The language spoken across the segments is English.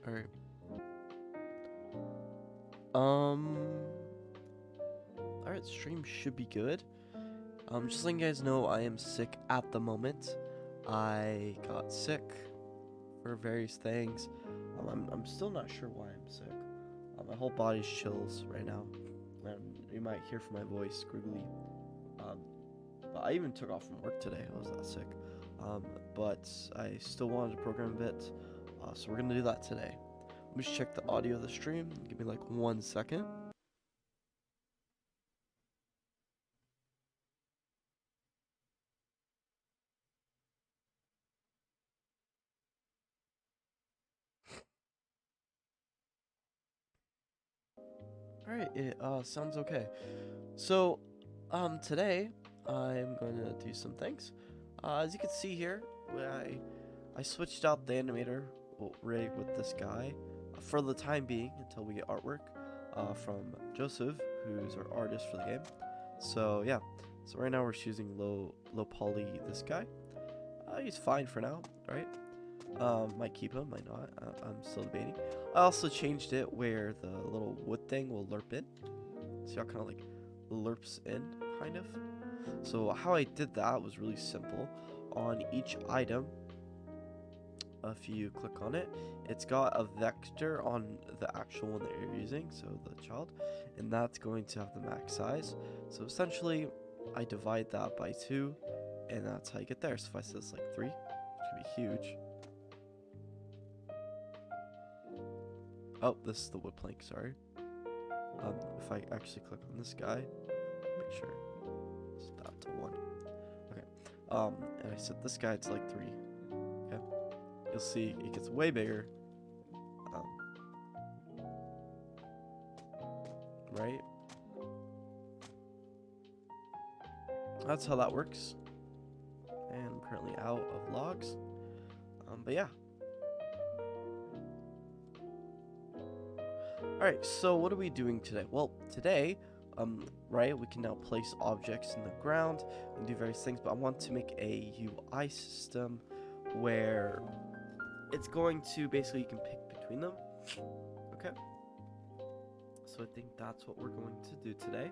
Alright. Um. Alright, stream should be good. Just letting you guys know, I am sick at the moment. I got sick for various things. I'm still not sure why I'm sick. My whole body chills right now. You might hear from my voice squiggly. But I even took off from work today. I was that sick. But I still wanted to program a bit. So we're gonna do that today. Let me just check the audio of the stream. Give me like 1 second. Alright, it sounds okay. So, today I'm going to do some things. As you can see here, I switched out the animator rig with this guy for the time being until we get artwork from Joseph, who's our artist for the game. So yeah, so right now we're choosing low poly this guy. He's fine for now, right? Might keep him, might not. I'm still debating. I also changed it where the little wood thing will lerp in. So y'all kind of like lerps in, kind of. So how I did that was really simple. On each item, if you click on it, it's got a vector on the actual one that you're using, so the child, and that's going to have the max size. So essentially, I divide that by 2, and that's how you get there. So if I say it's like 3, which could be huge. Oh, this is the wood plank, sorry. If I actually click on this guy, make sure it's that to 1. Okay. And I set this guy to like 3. Okay. You'll see it gets way bigger. Right? That's how that works. And I'm currently out of logs. But yeah. Alright, so what are we doing today? Well, today, right, we can now place objects in the ground and do various things, but I want to make a UI system where it's going to, basically, you can pick between them. Okay? So I think that's what we're going to do today.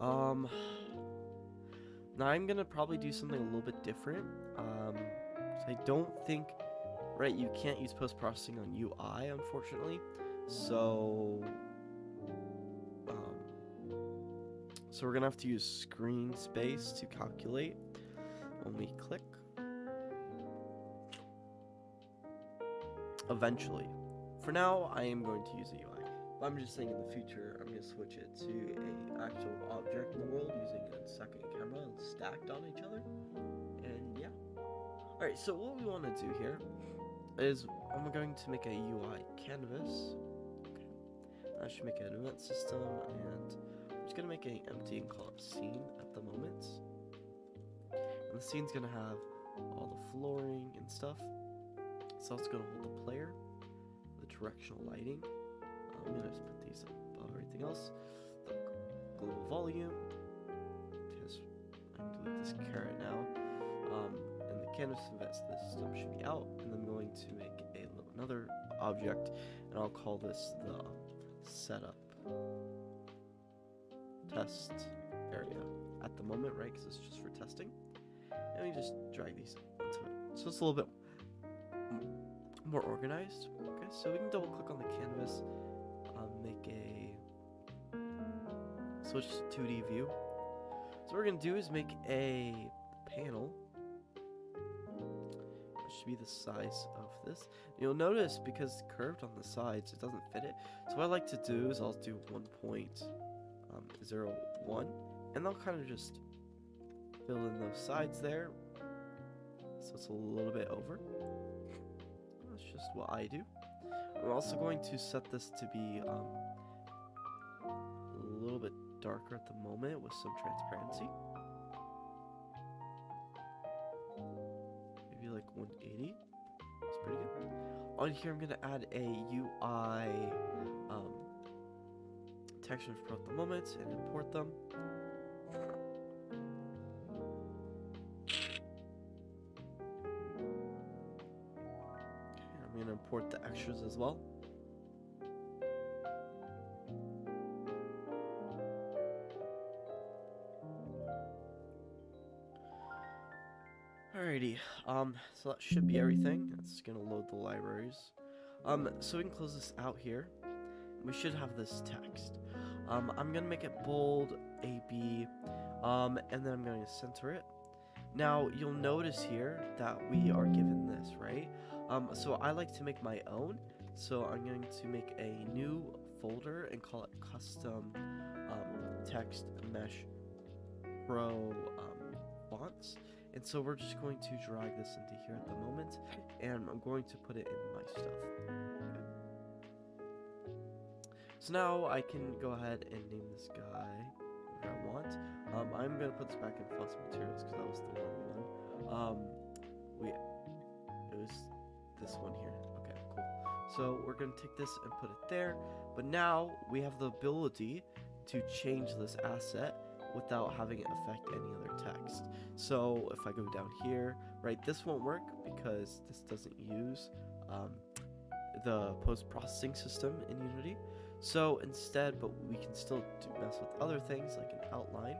Now I'm gonna probably do something a little bit different. So I don't think, right, you can't use post-processing on UI, unfortunately. So we're gonna have to use screen space to calculate when we click. Eventually. For now, I am going to use a UI. But I'm just saying in the future, I'm gonna switch it to a actual object in the world using a second camera and stacked on each other. And yeah. Alright, so what we want to do here is I'm going to make a UI canvas. I should make an event system, and I'm just gonna make an empty and call it scene at the moment. And the scene's gonna have all the flooring and stuff. So it's gonna hold the player, the directional lighting. I'm gonna just put these above everything else. The global volume, because I'm gonna delete this carrot now. And the canvas event system should be out, and I'm going to make another object, and I'll call this the setup test area at the moment, right? Because it's just for testing. And we just drag these into it, so it's a little bit more organized. Okay, so we can double click on the canvas, make a switch to 2D view. So what we're gonna do is make a panel. That should be the size of this. You'll notice because it's curved on the sides, it doesn't fit it. So what I like to do is I'll do 1.01, and I'll kind of just fill in those sides there, so it's a little bit over. That's just what I do. I'm also going to set this to be a little bit darker at the moment with some transparency. Maybe like 180. It's pretty good. On here, I'm gonna add a UI textures for at the moment and import them. I'm gonna import the extras as well. Alrighty, so that should be everything. That's gonna load the libraries. So we can close this out here. We should have this text. I'm gonna make it bold, A, B, and then I'm going to center it. Now, you'll notice here that we are given this, right? So I like to make my own. So I'm going to make a new folder and call it custom text mesh pro fonts. And so we're just going to drag this into here at the moment, and I'm going to put it in my stuff. Okay. So now I can go ahead and name this guy whatever I want. I'm gonna put this back in fossil materials because that was the wrong one. It was this one here. Okay, cool. So we're gonna take this and put it there. But now we have the ability to change this asset without having it affect any other text. So if I go down here, right, this won't work because this doesn't use the post-processing system in Unity. So instead, but we can still mess with other things like an outline.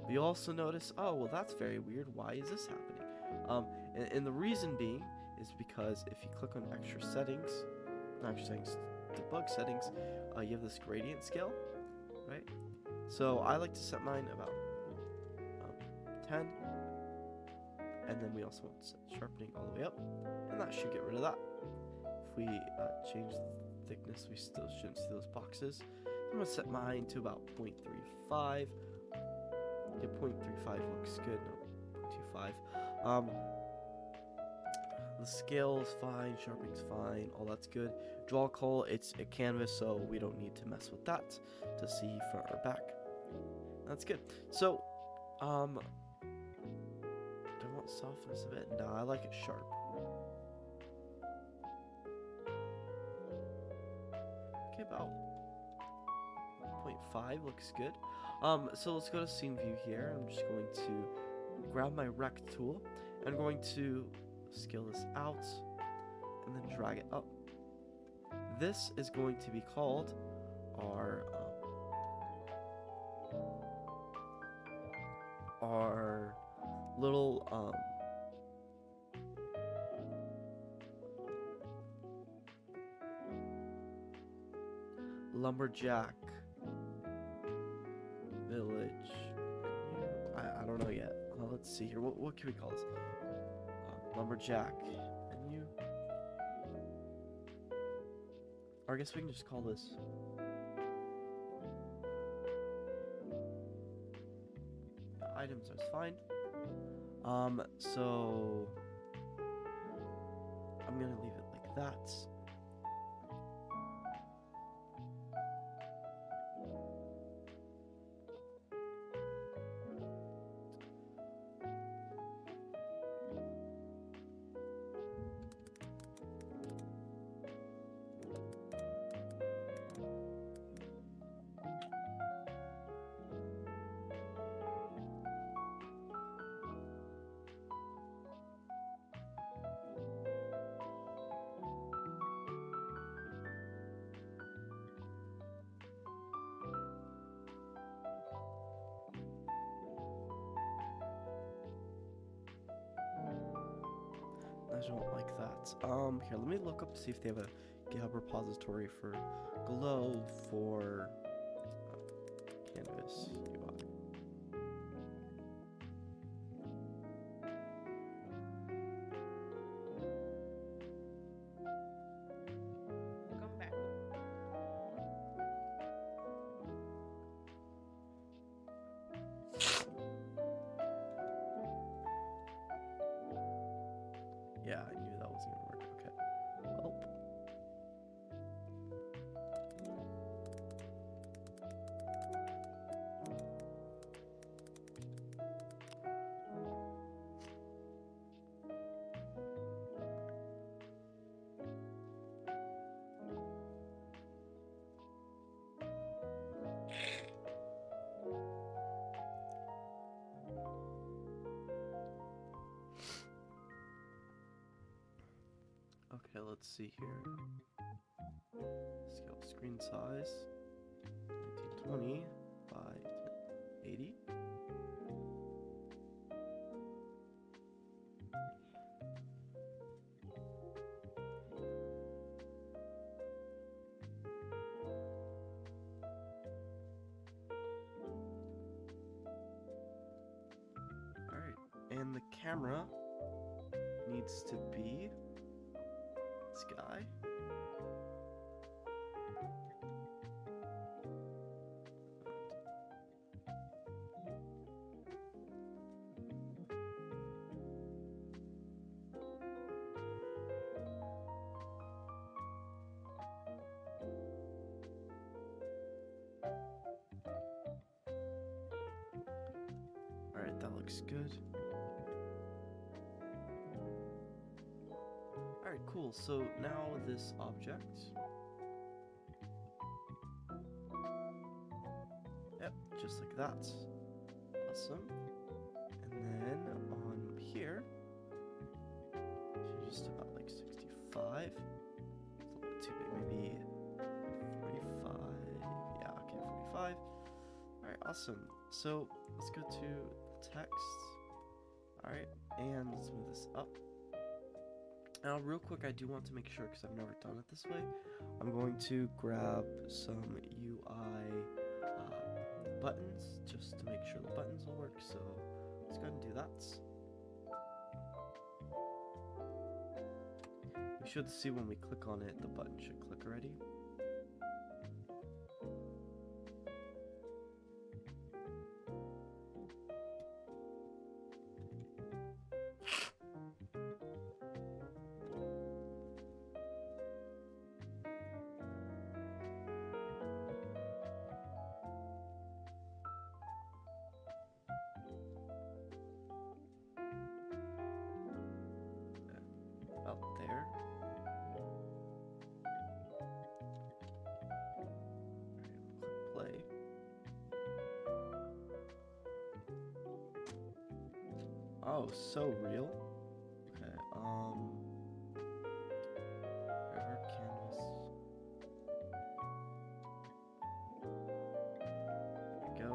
But you also notice, oh, well, that's very weird. Why is this happening? And the reason being is because if you click on extra settings, debug settings, you have this gradient scale, right? So I like to set mine about 10, and then we also want to set sharpening all the way up, and that should get rid of that. If we change the thickness, we still shouldn't see those boxes. I'm going to set mine to about 0.35. Yeah, 0.35 looks good. No, 0.25. The scale is fine, sharpening's fine, all that's good. Draw call, it's a canvas, so we don't need to mess with that to see front or back. That's good. So, do I want softness a bit? No, I like it sharp. Okay, about 0.5 looks good. So let's go to scene view here. I'm just going to grab my rect tool. I'm going to scale this out and then drag it up. This is going to be called our little lumberjack village. I don't know yet. Let's see here. What can we call this? Lumberjack menu. Or I guess we can just call this items is fine. So I'm gonna leave it like that. I don't like that. Here, let me look up to see if they have a GitHub repository for Glow for Canvas UI. Come back. Yeah, I knew that wasn't gonna work. Okay. Oh. Okay, let's see here. Scale screen size 1920 by 1080. Alright, and the camera needs to be this guy. Alright, that looks good. Alright, cool. So now this object. Yep, just like that. Awesome. And then on here, should just about like 65. It's a little bit too big, maybe 45. Yeah, okay, 45. Alright, awesome. So let's go to the text. Alright, and let's move this up. Now, real quick, I do want to make sure, because I've never done it this way, I'm going to grab some UI buttons, just to make sure the buttons will work, so let's go ahead and do that. We should see when we click on it, the button should click already. About there. Click play. Oh, so real. Okay, river canvas. There we go.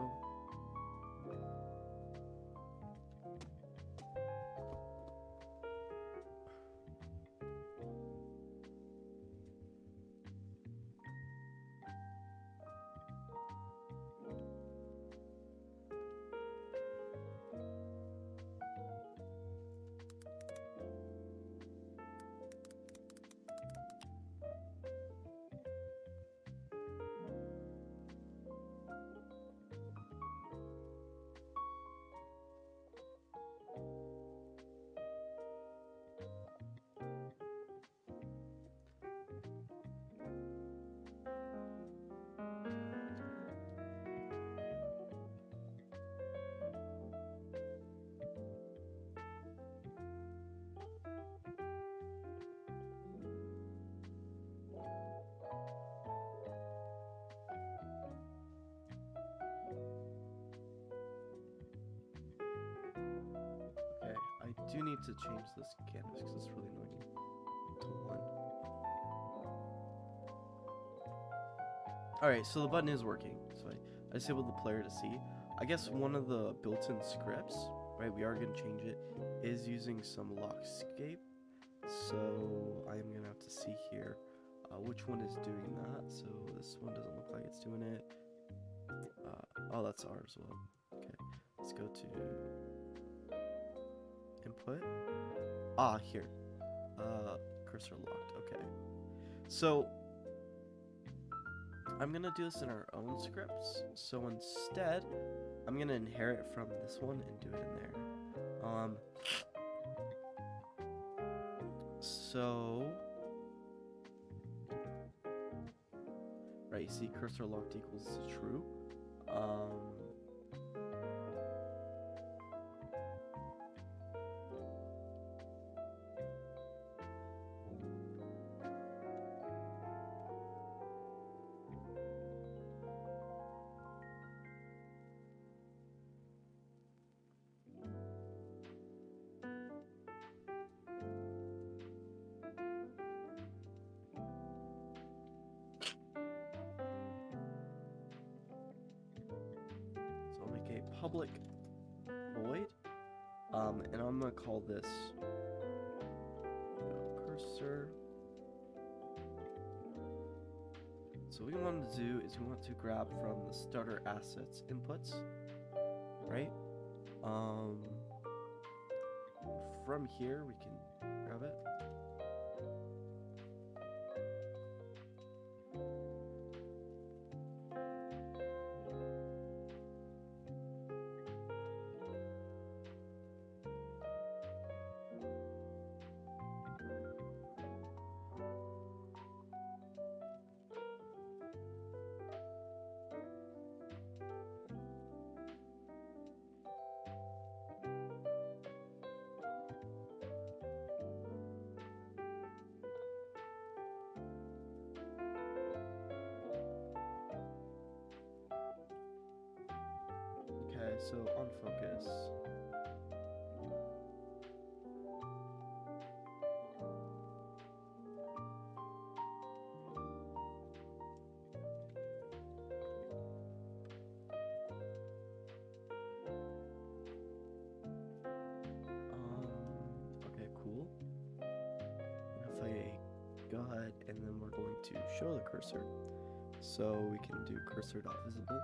Okay, I do need to change this canvas because it's really annoying. To 1. Alright, so the button is working. So I disabled the player to see. I guess one of the built-in scripts, right, we are going to change it, is using some lockscape. So I am going to have to see here which one is doing that. So this one doesn't look like it's doing it. Oh, that's ours as well. Okay, let's go to input. Ah, here. Cursor locked. Okay. So I'm gonna do this in our own scripts. So instead, I'm gonna inherit from this one and do it in there. So right, you see cursor locked equals true. public void. And I'm gonna call this cursor. So what we want to do is we want to grab from the starter assets inputs, right? From here we can grab it. Okay, so on focus. Okay, cool. If I go ahead and then we're going to show the cursor. So we can do cursor.visible.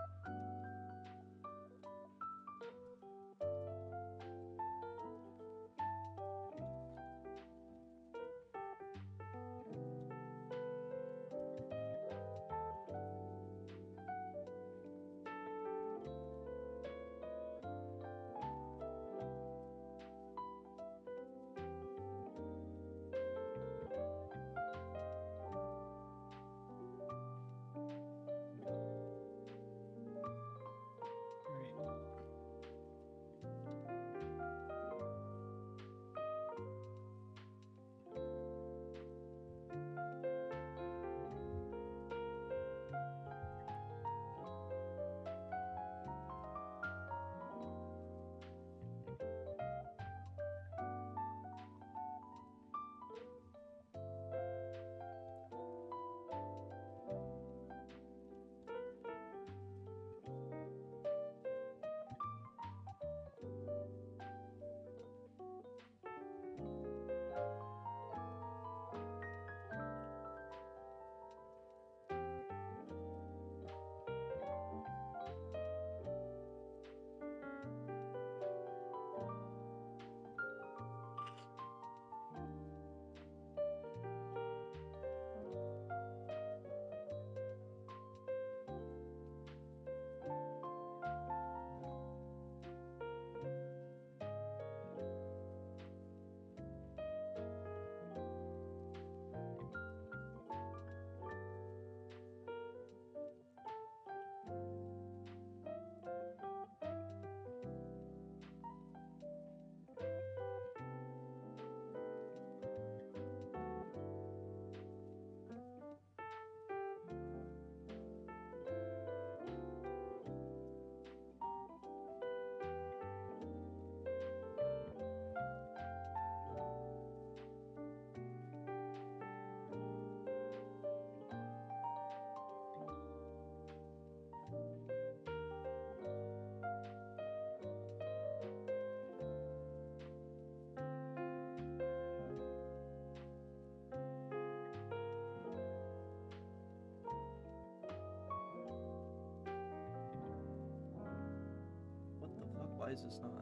What the fuck? Why is this not?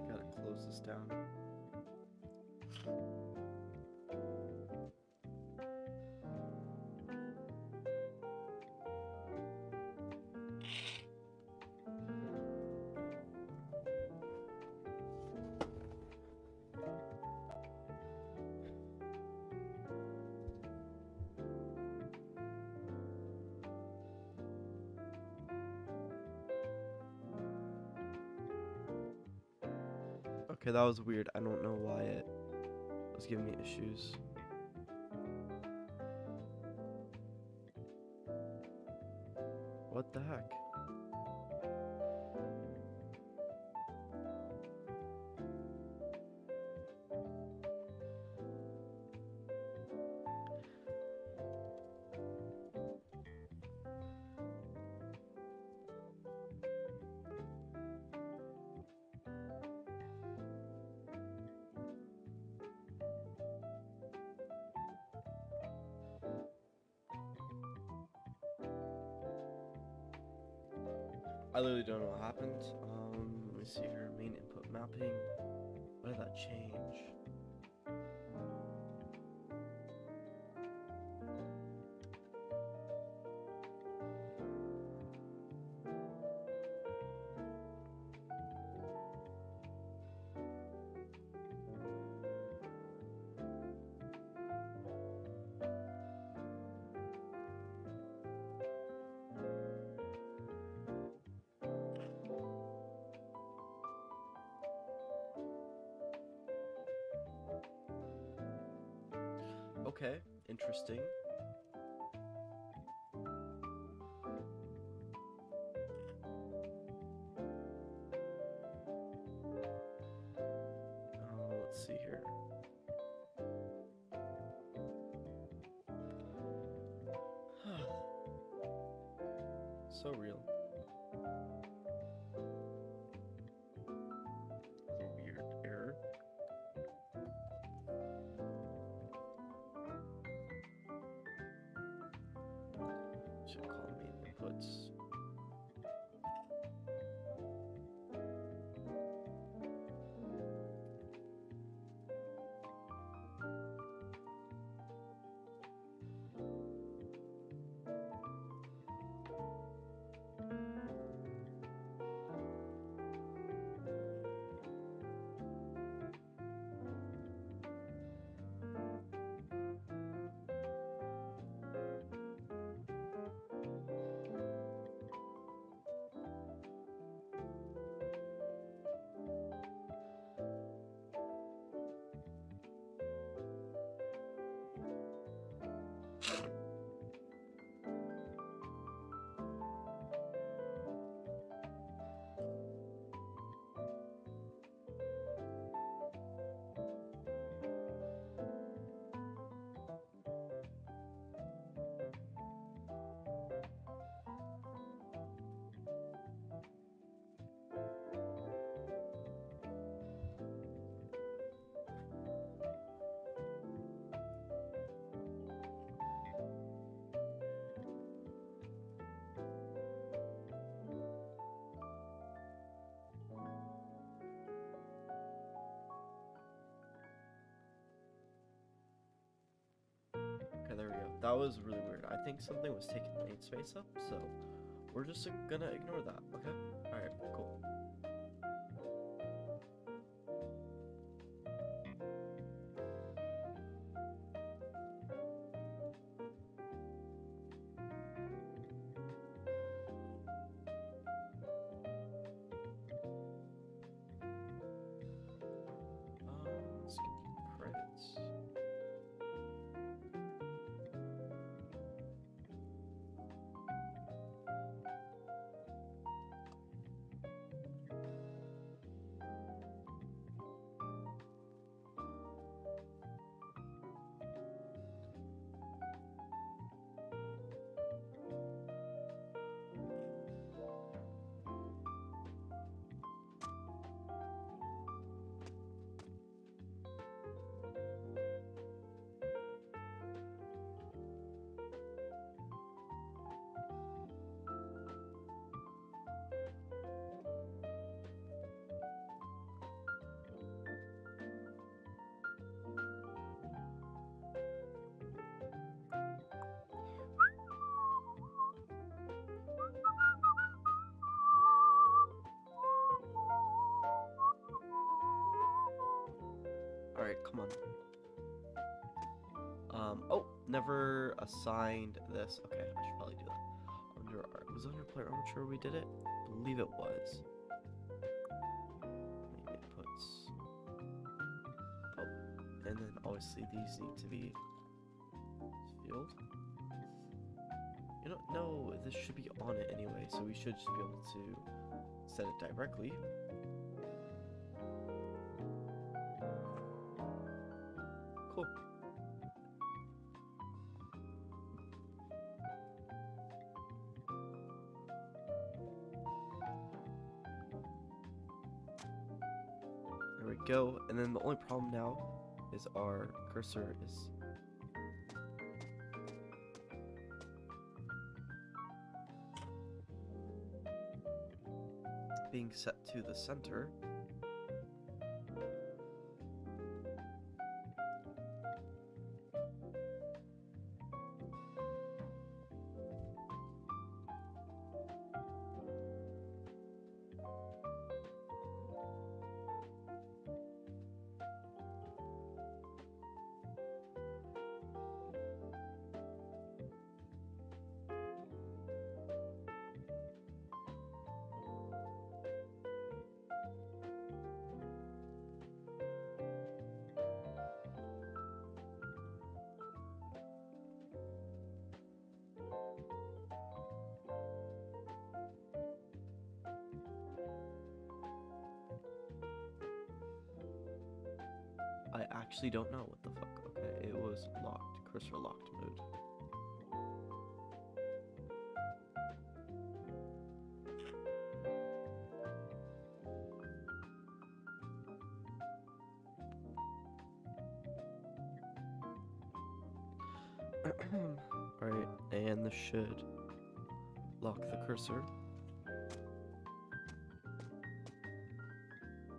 Gotta close this down. Okay, that was weird. I don't know why it was giving me issues. What the heck? I literally don't know what happened. Let me see here. Main input mapping. Why did that change? Okay, interesting. Let's see here. So real. That's a weird error. Should call main inputs. Okay, there we go. That was really weird. I think something was taking namespace up, so we're just gonna ignore that, okay? Alright, cool. Let's get credits. Alright, come on. Oh, never assigned this. Okay, I should probably do that. Was it under player armature we did it? I believe it was. Main inputs. obviously these need to be filled. You know, no, this should be on it anyway, so we should just be able to set it directly. Cool. There we go. And then the only problem now is our cursor is being set to the center. I actually don't know what the fuck. Okay, it was locked. Cursor locked mode. Alright, and this should lock the cursor.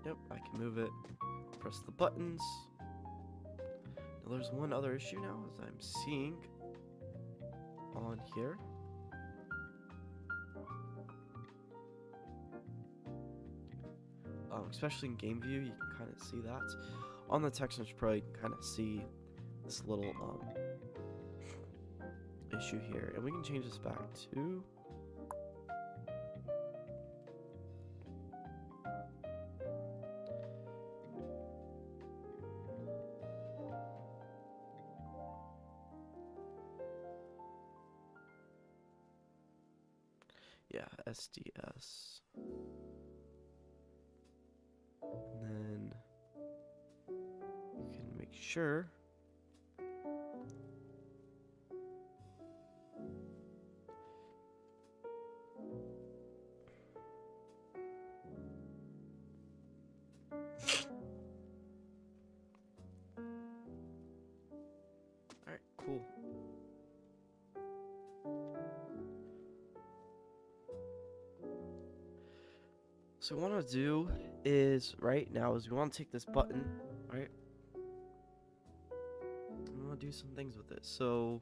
Yep, I can move it. Press the buttons. Now there's one other issue now, as I'm seeing on here. Especially in game view, you can kind of see that. On the Text Message Pro, you can kind of see this little issue here, and we can change this back to SDS. And then you can make sure Alright, cool. So what I want to do is, right now, is we want to take this button, right? And we want to do some things with it. So,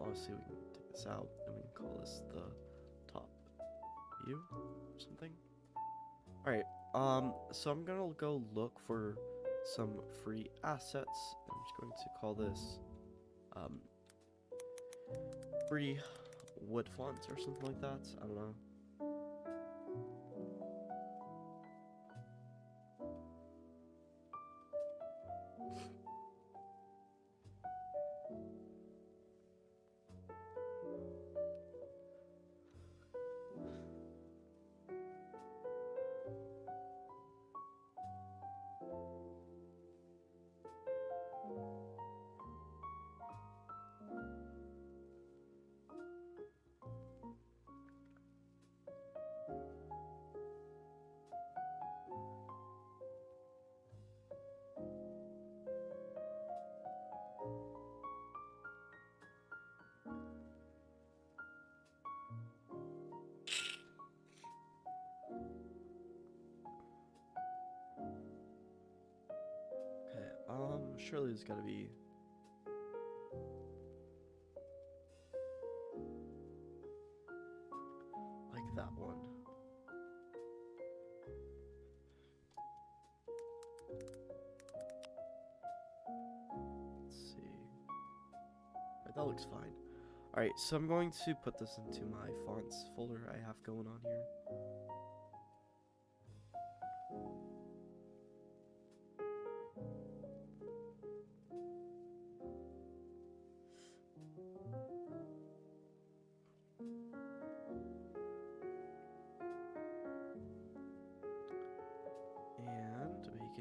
obviously we can take this out, and we can call this the top view, or something. Alright, so I'm gonna go look for some free assets. I'm just going to call this, free wood fonts or something like that. I don't know. Surely there's gotta be like that one. Let's see. Alright, that looks fine. Alright, so I'm going to put this into my fonts folder I have going on here.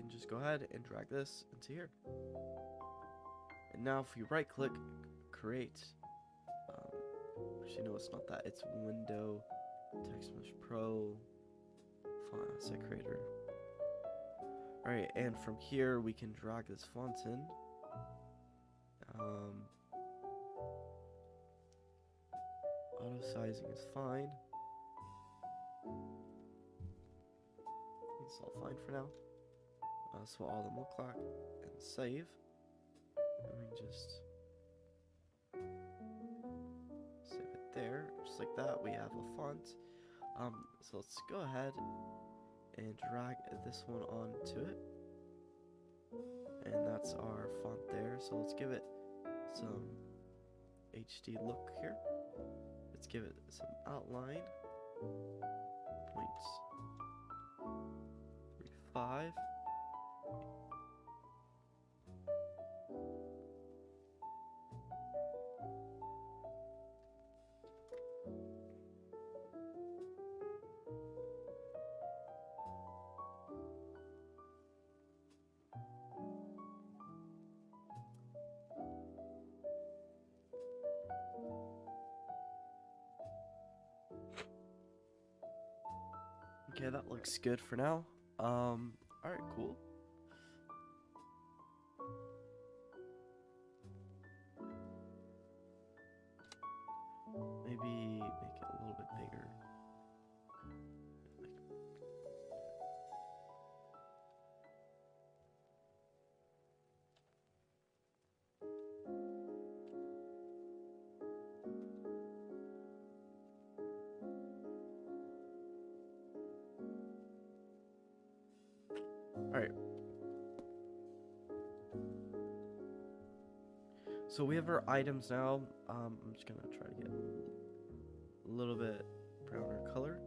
can just go ahead and drag this into here. And now if you right click, create, actually no, it's not that, it's Window, Text Mesh Pro, Font Asset Creator. Alright, and from here we can drag this font in. Auto sizing is fine. It's all fine for now. That's what all of them look like. And save. And we can just save it there. Just like that, we have a font. So let's go ahead and drag this one onto it. And that's our font there. So let's give it some HD look here. Let's give it some outline. 0.35. Okay, that looks good for now. Alright, cool. Maybe make it a little bit bigger. Alright. So we have our items now. I'm just gonna try to get a little bit browner color.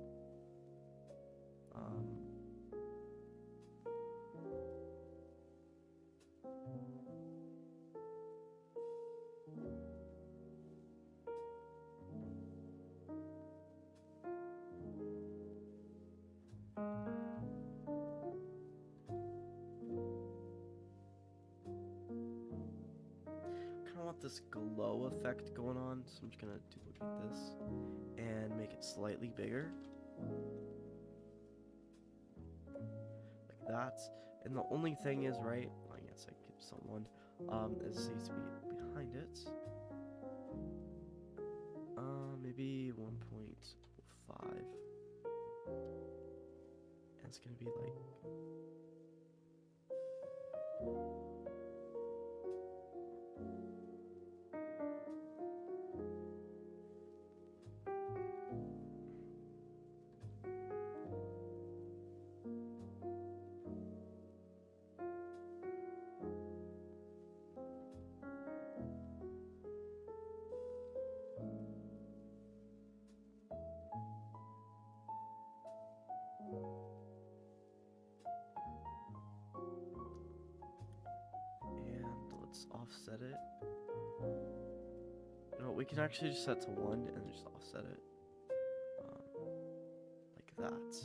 Want this glow effect going on, so I'm just gonna duplicate this and make it slightly bigger, like that. And the only thing is, right, I guess I give someone this needs to be behind it. Maybe 1.5, and it's gonna be like offset it. You know, we can actually just set to 1 and just offset it like that.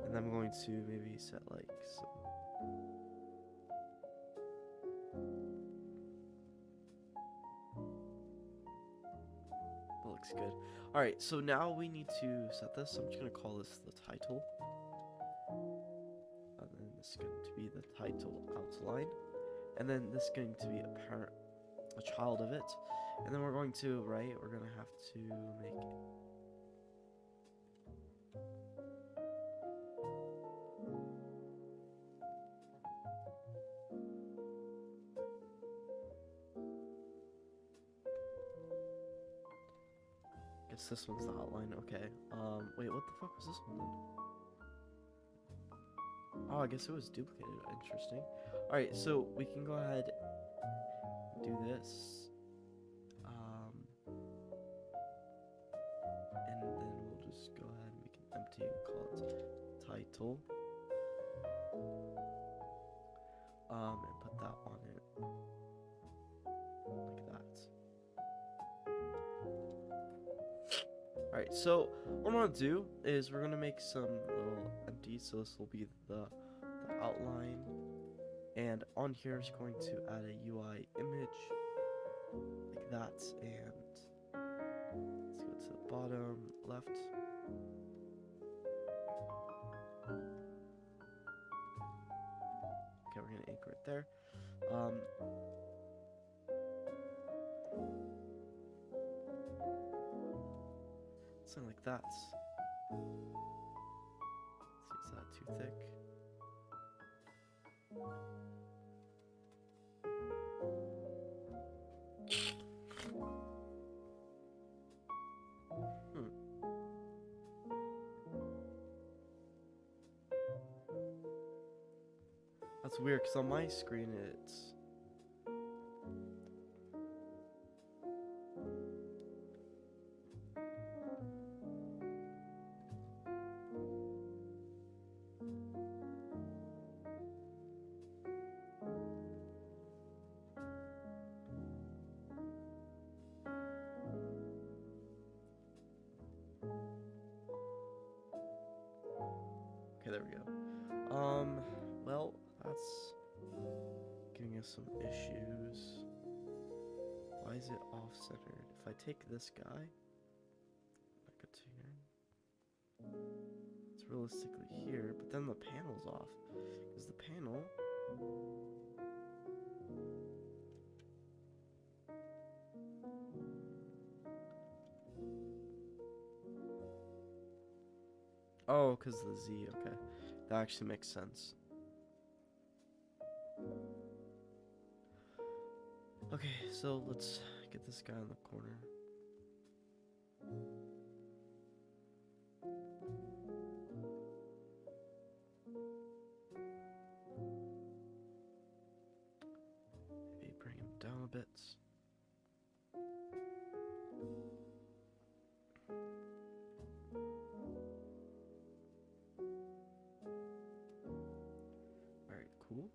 And I'm going to maybe set like some. That looks good. Alright, so now we need to set this. So I'm just going to call this the title. And then this is going to be the title outline. And then this is going to be a child of it. And then we're going to, right, we're going to have to make it. Guess this one's the outline, okay. Wait, what the fuck was this one then? Oh, I guess it was duplicated, interesting. Alright, so we can go ahead and do this. And then we'll just go ahead and make it empty and call it title. And put that on it. Like that. Alright, so what I'm gonna do is we're gonna make some little empty, so this will be the outline. And on here is going to add a UI image like that, and let's go to the bottom left. Okay, we're gonna anchor it there. Something like that. Let's see, is that too thick? That's weird, because on my screen it's... Okay, there we go. Well, that's giving us some issues. Why is it off-centered? If I take this guy, back up to here, it's realistically here, but then the panel's off. Because the panel... Oh, because the Z, okay. That actually makes sense. Okay, so let's get this guy in the corner. Maybe bring him down a bit. Alright, cool.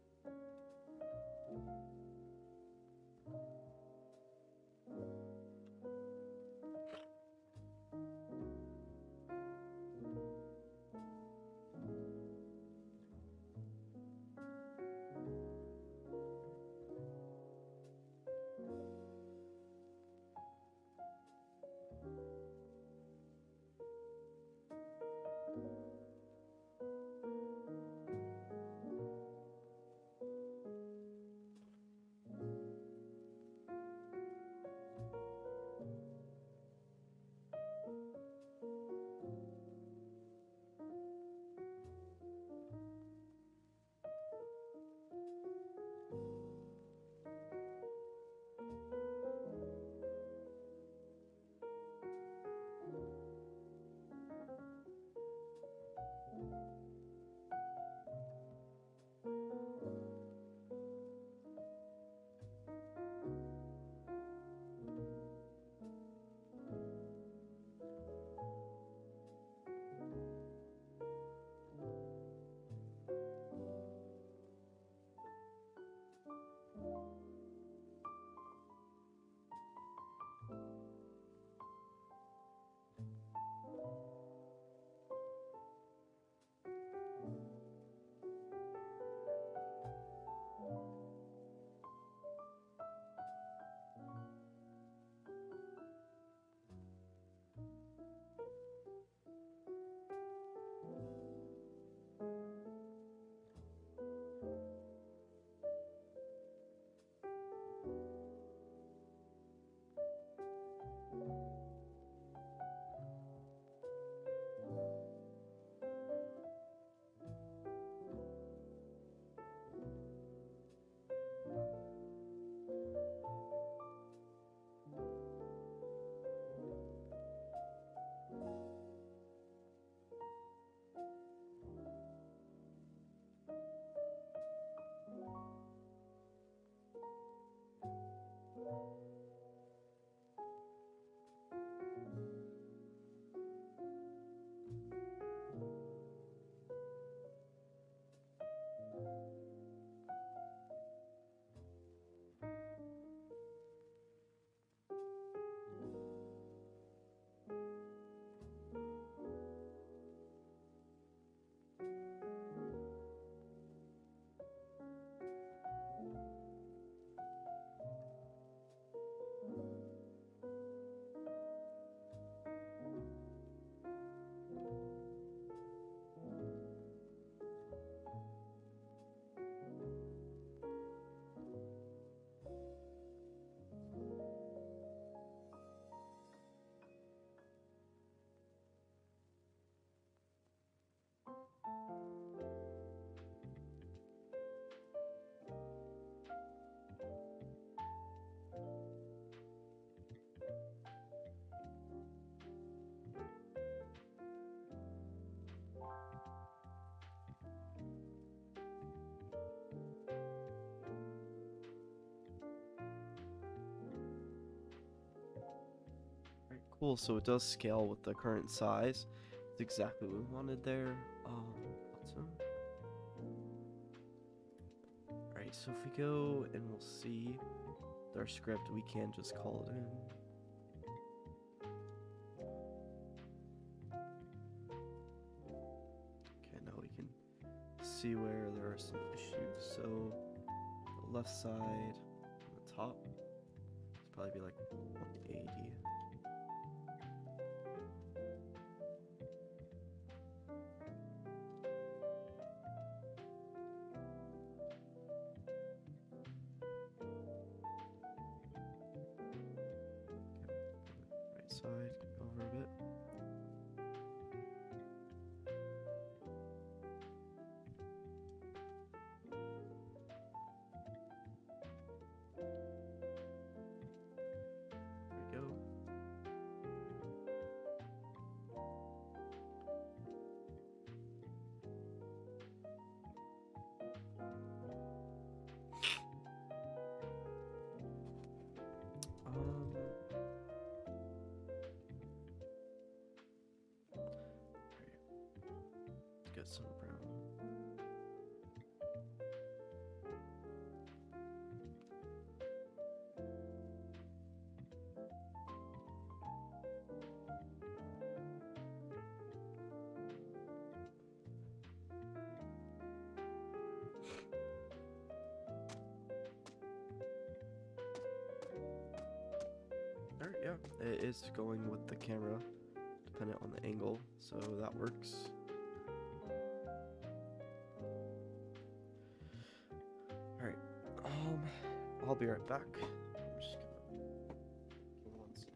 Cool, so it does scale with the current size. It's exactly what we wanted there. Awesome. Alright, so if we go and we'll see our script, we can just call it in. Okay, now we can see where there are some issues. So the left side on the top, it's probably be like 180. Right side, over a bit. There we go. Get some brown. Alright, yeah, it is going with the camera, depending on the angle, so that works. Alright, I'll be right back. I'm just gonna give me one second.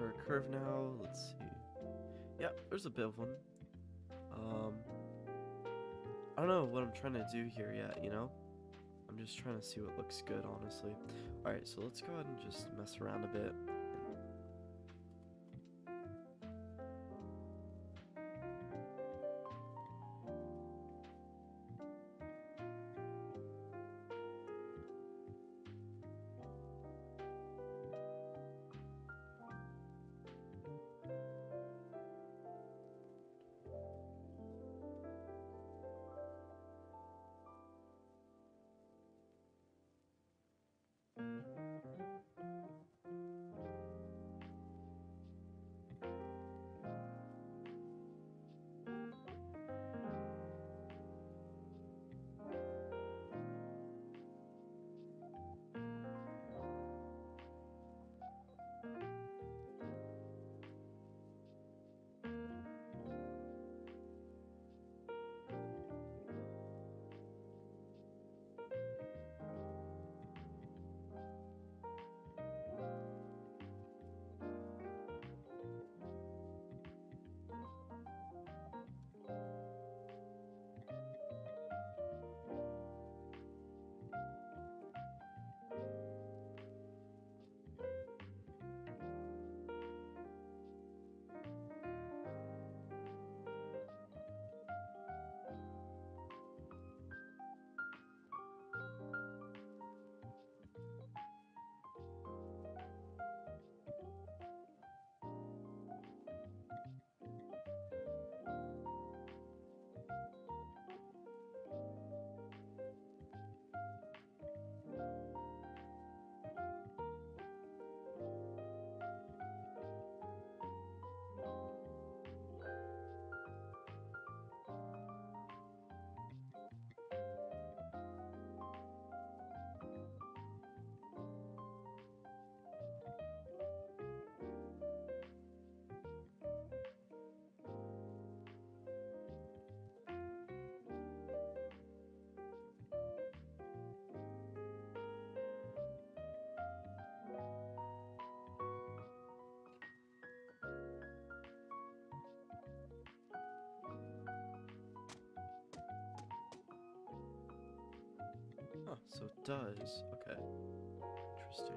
Or a curve now, let's see. Yeah, there's a bit of one. I don't know what I'm trying to do here yet, you know? I'm just trying to see what looks good, honestly. Alright, so let's go ahead and just mess around a bit. Huh, so it does. Okay. Interesting.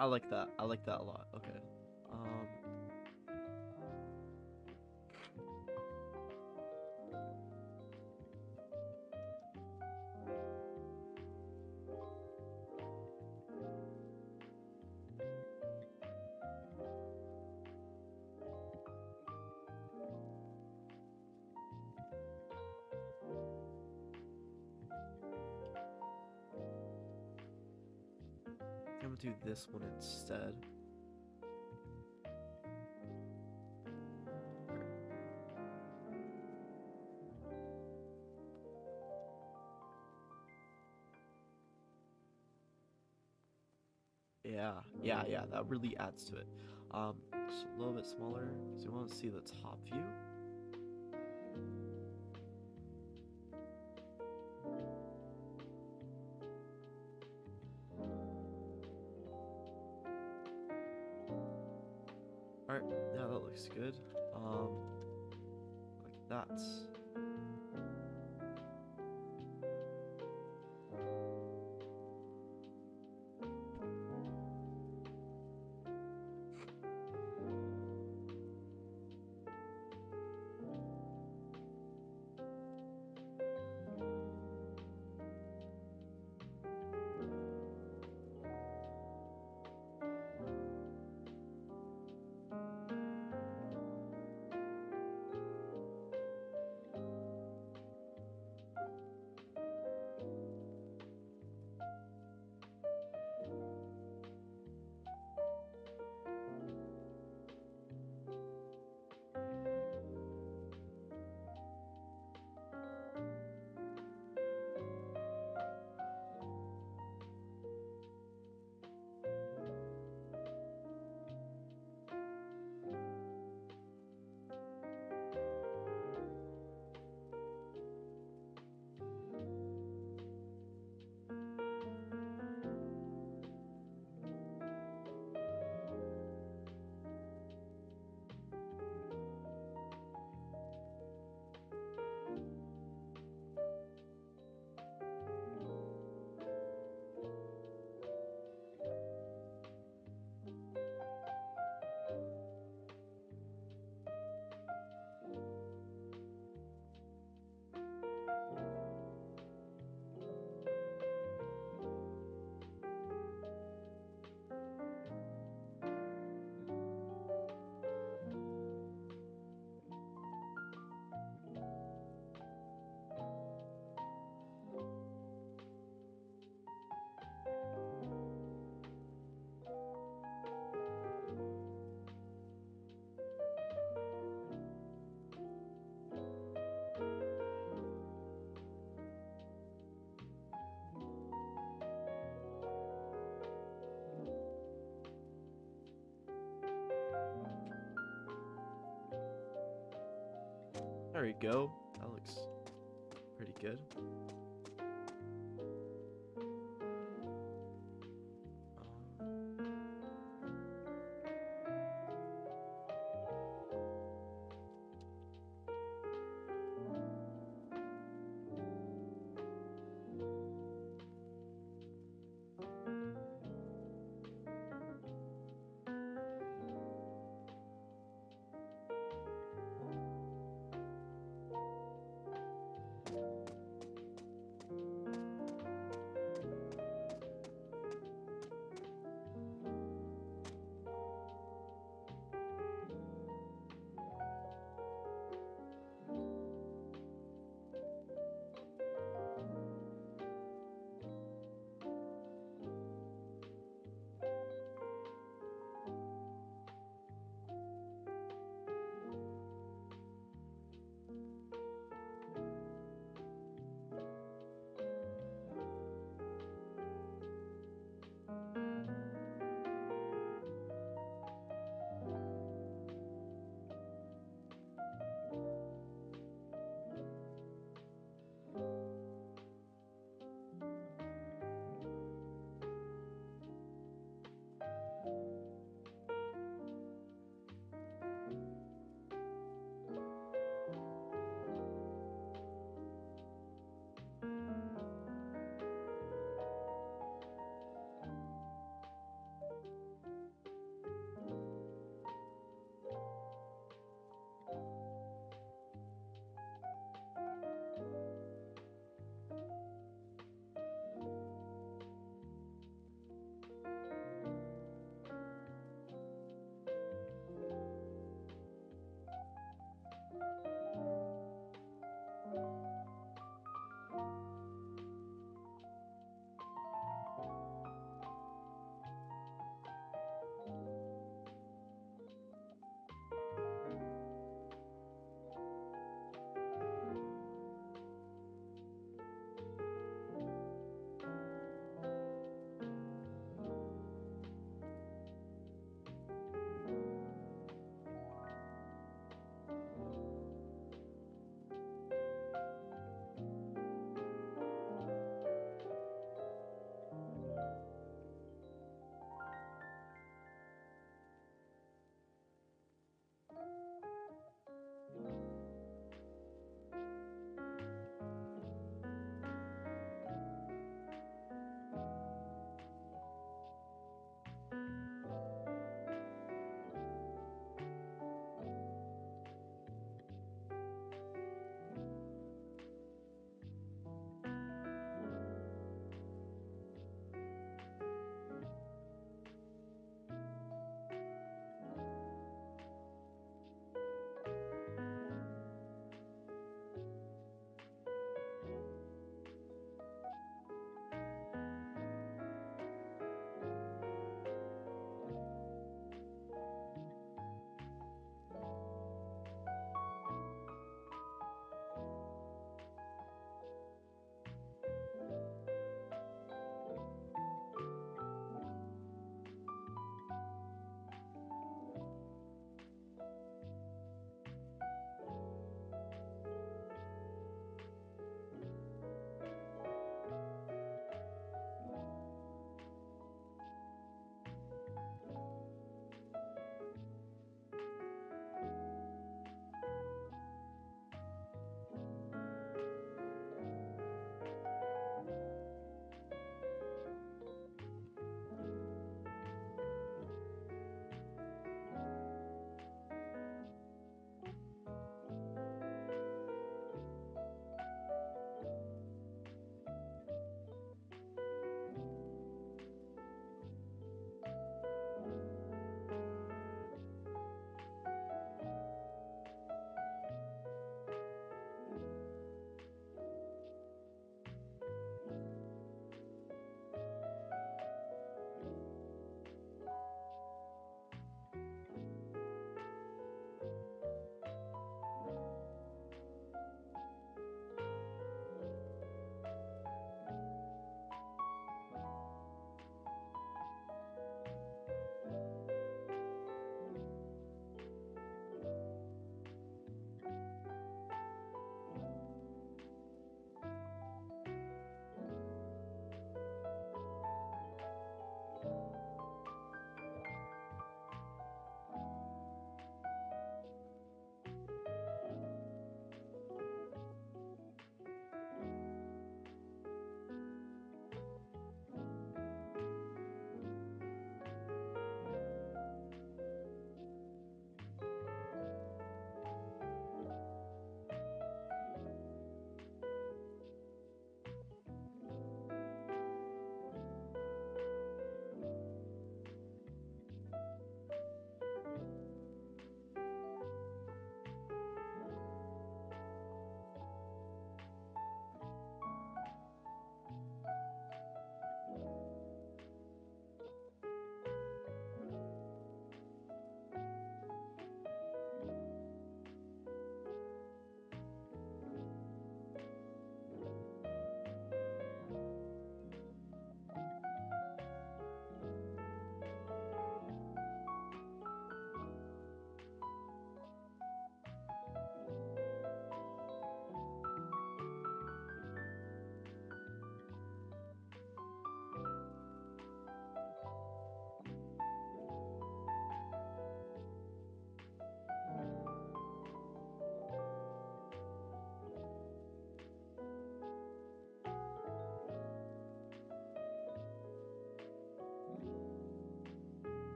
I like that. I like that a lot. Okay. Um. I'm gonna do this one instead. Yeah, that really adds to it. Just a little bit smaller because we want to see the top view. Alright, yeah, that looks good. Like that. There we go. That looks pretty good.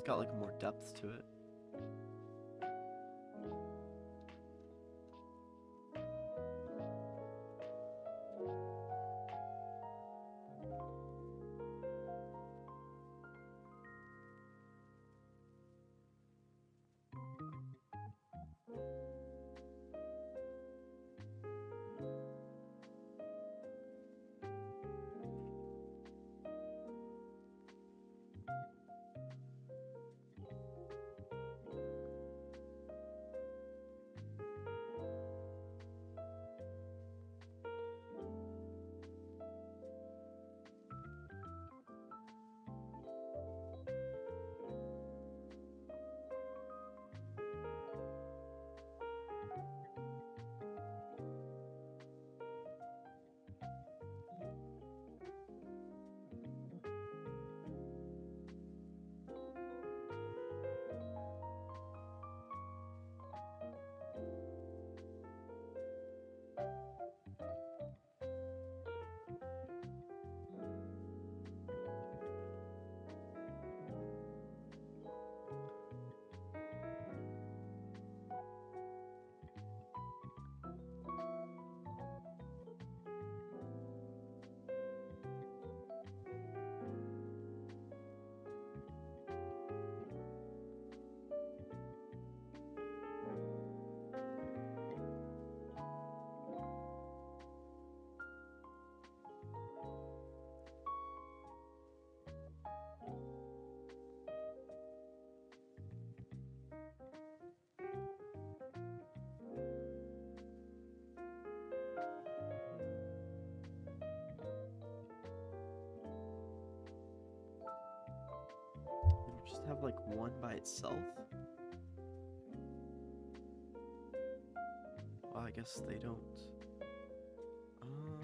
It's got like more depth to it. And just have like one by itself. Well, I guess they don't. Um,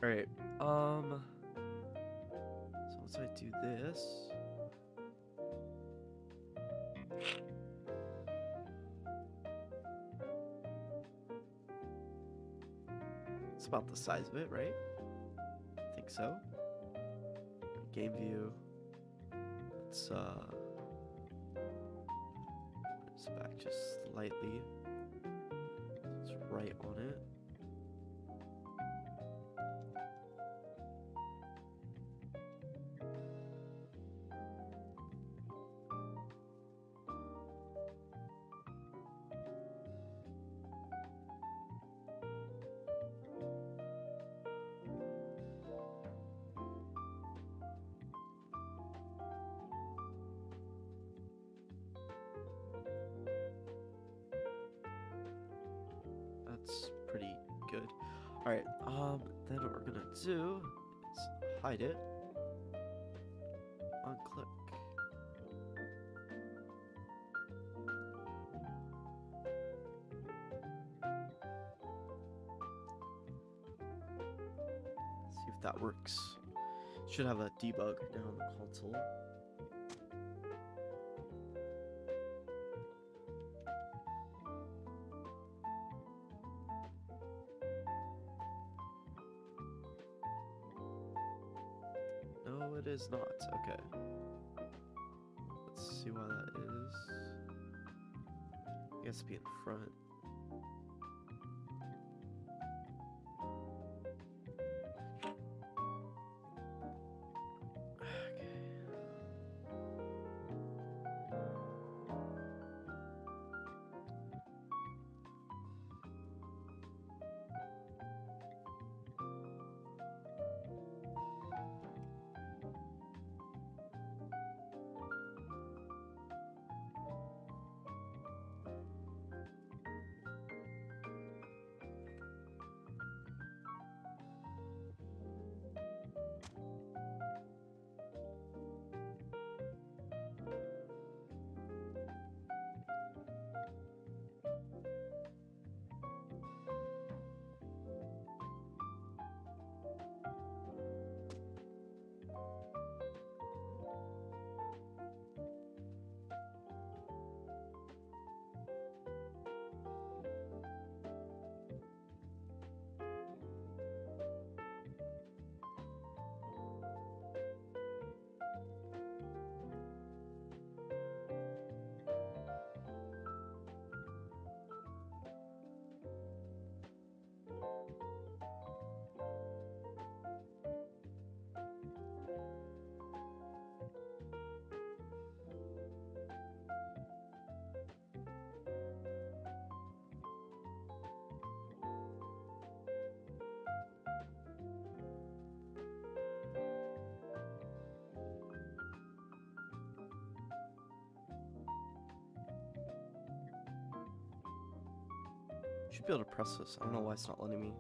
Alright, so once I do this, it's about the size of it, right? I think so. Game view. Let's it's back just slightly. It's right on it. That's pretty good. Alright, then what we're gonna do is hide it. Unclick. See if that works. Should have a debug now on the console. No, it is not. Okay. Let's see why that is. It has to be in front. Should be able to press this. I don't know why it's not letting me.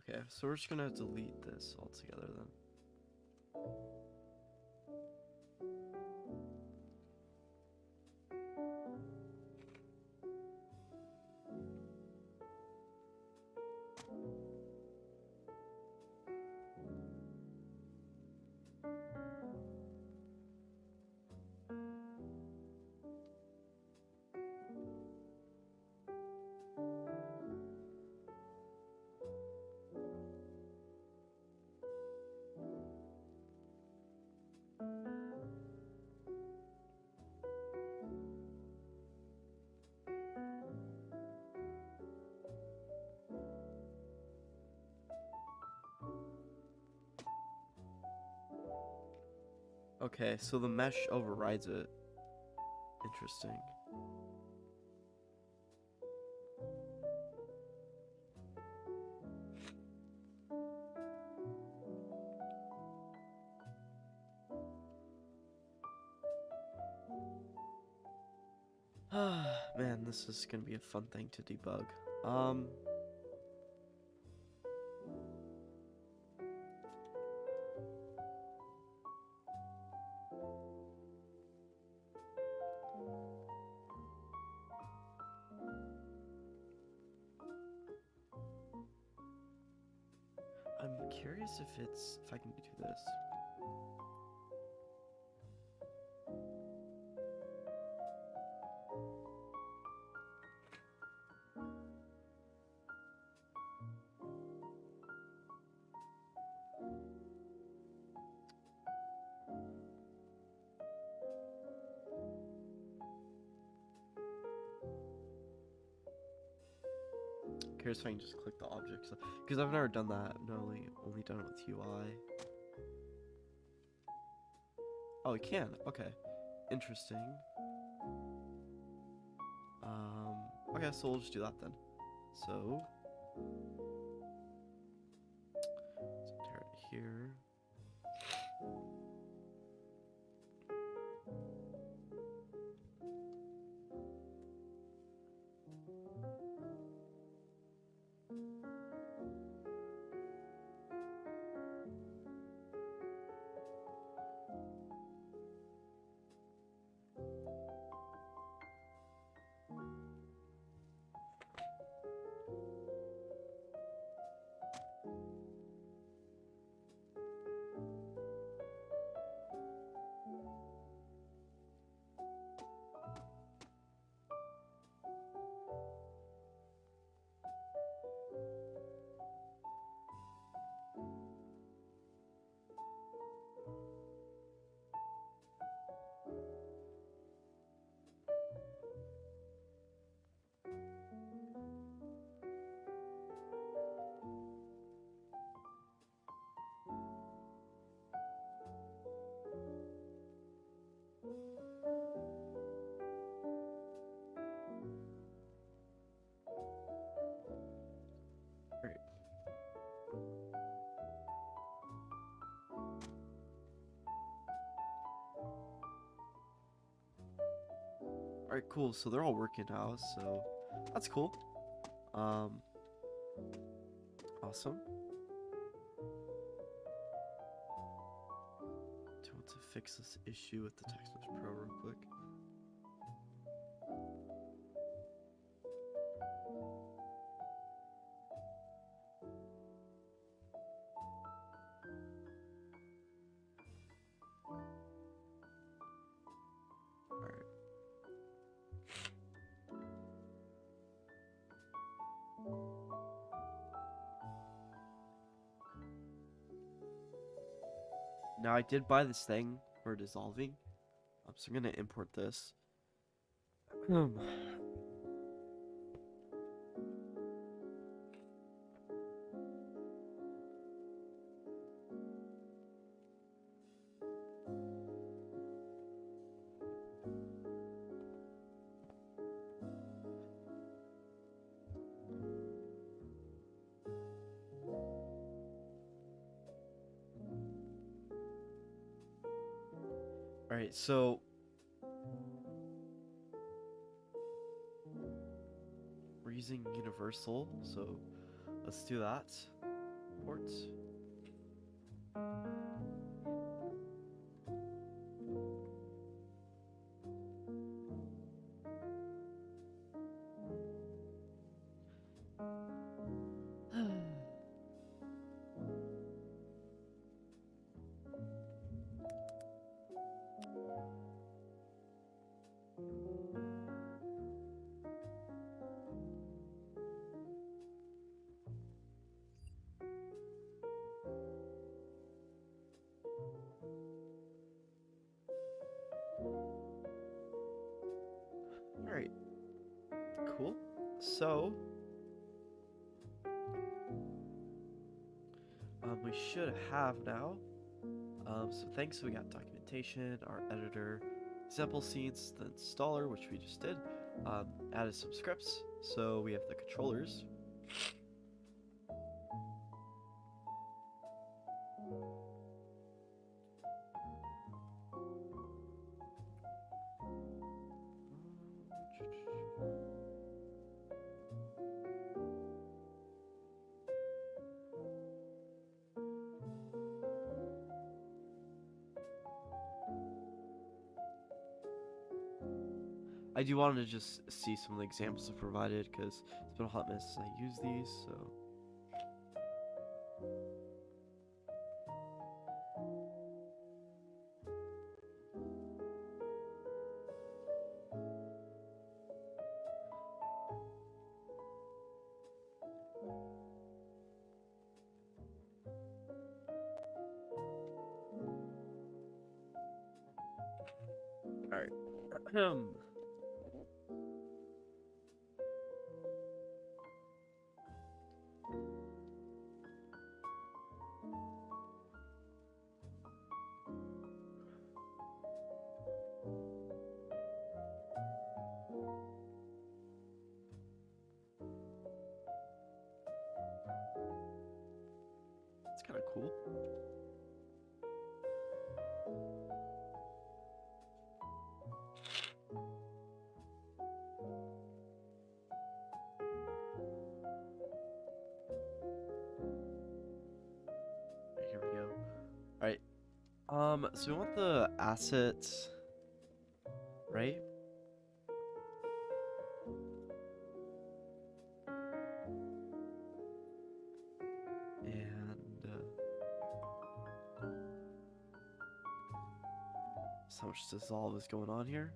Okay, so we're just gonna delete this altogether then. Okay, so the mesh overrides it. Interesting. Man, this is gonna be a fun thing to debug. I'm curious if I can do this. Curious if I can just click the objects, because I've never done that. I've only done it with UI. Oh, it can. Okay, interesting. Okay, so we'll just do that then. So, let's tear it here. Great. Alright, cool. So they're all working now, so that's cool. Awesome. Do you want to fix this issue with the TextMesh Pro real quick? Alright. Now I did buy this thing for dissolving, so I'm gonna import this. Alright, so we're using universal, so let's do that. Port. Alright, cool. So, we should have now. So thanks, we got documentation. documentation, our editor, example scenes, the installer, which we just did, added some scripts. So we have the controllers. I do want to just see some of the examples I provided because it's been a hot minute since I used these, so. Alright. It's kind of cool. Here we go. Alright. So we want the assets, right? And so much dissolve is going on here.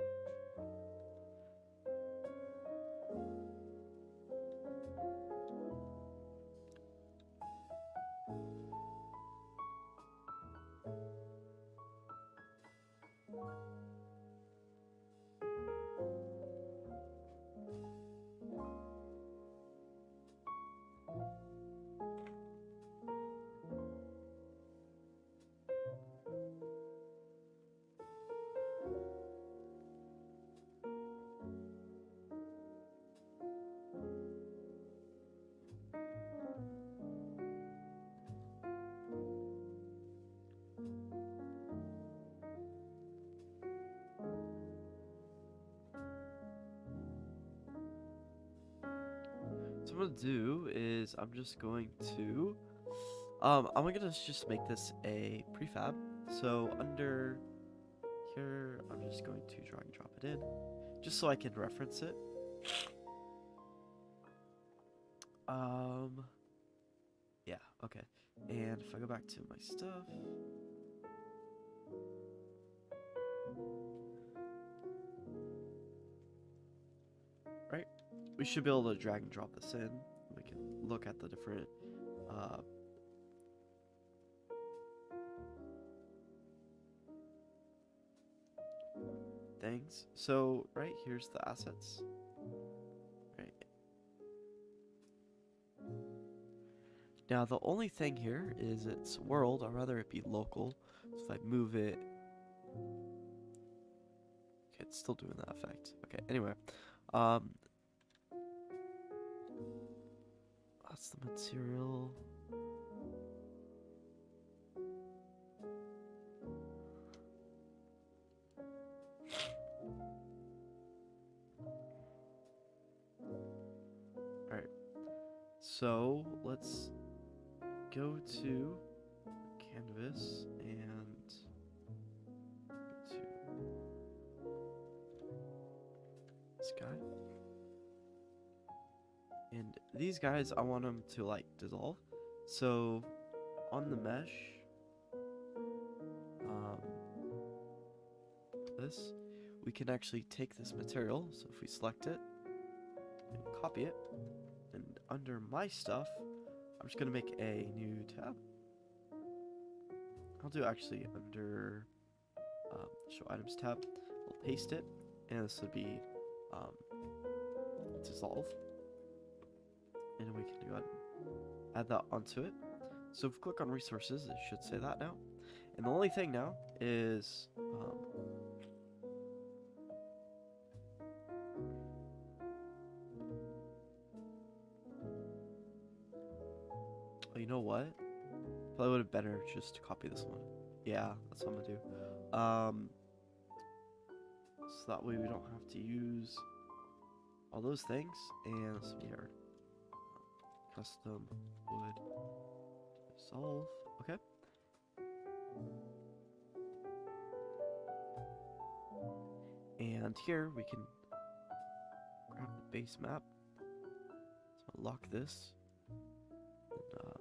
So what I'm gonna do is I'm just going to I'm gonna just make this a prefab. So under here I'm just going to drag and drop it in just so I can reference it. Yeah, okay. And if I go back to my stuff, right, we should be able to drag and drop this in. We can look at the different things. So right here's the assets, right? Now the only thing here is it's world, or rather it be local. So if I move it, okay, it's still doing that effect. Okay, anyway, that's the material. Alright, so let's go to canvas and go to this guy. And these guys, I want them to like dissolve. So on the mesh, this, we can actually take this material. So if we select it and copy it, and under my stuff, I'm just gonna make a new tab. I'll do actually under show items tab. We'll paste it, and this would be dissolve. And we can go ahead and add that onto it. So if we click on resources, it should say that now. And the only thing now is oh, you know what? Probably would have better just to copy this one. Yeah, that's what I'm gonna do. So that way we don't have to use all those things. And let's see here. Custom would solve. Okay. And here we can grab the base map. So lock this. And,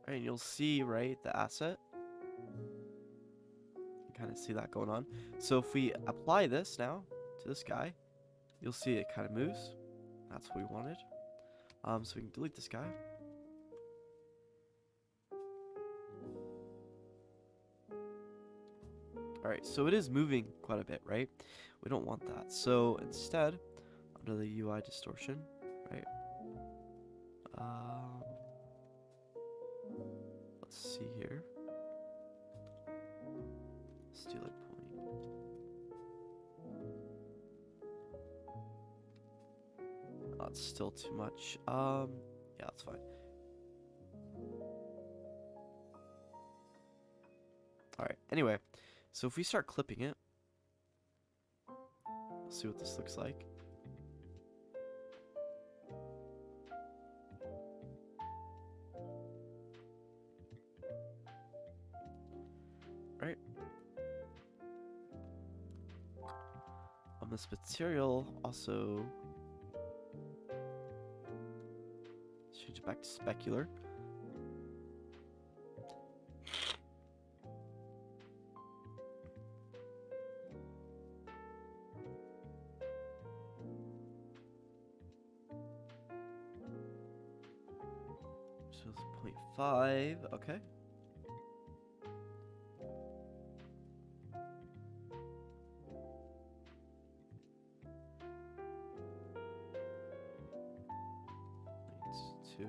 Alright, and you'll see, right, the asset. You kind of see that going on. So if we apply this now to this guy, you'll see it kind of moves. That's what we wanted. So we can delete this guy. Alright, so it is moving quite a bit, right? We don't want that. So instead, under the UI distortion, right? Let's see here. Let's do like point. Oh, it's still too much. Yeah, that's fine. Alright, anyway. So if we start clipping it, let's see what this looks like. Right. On this material, also change it back to specular. So it's 0.5, okay. It's 2.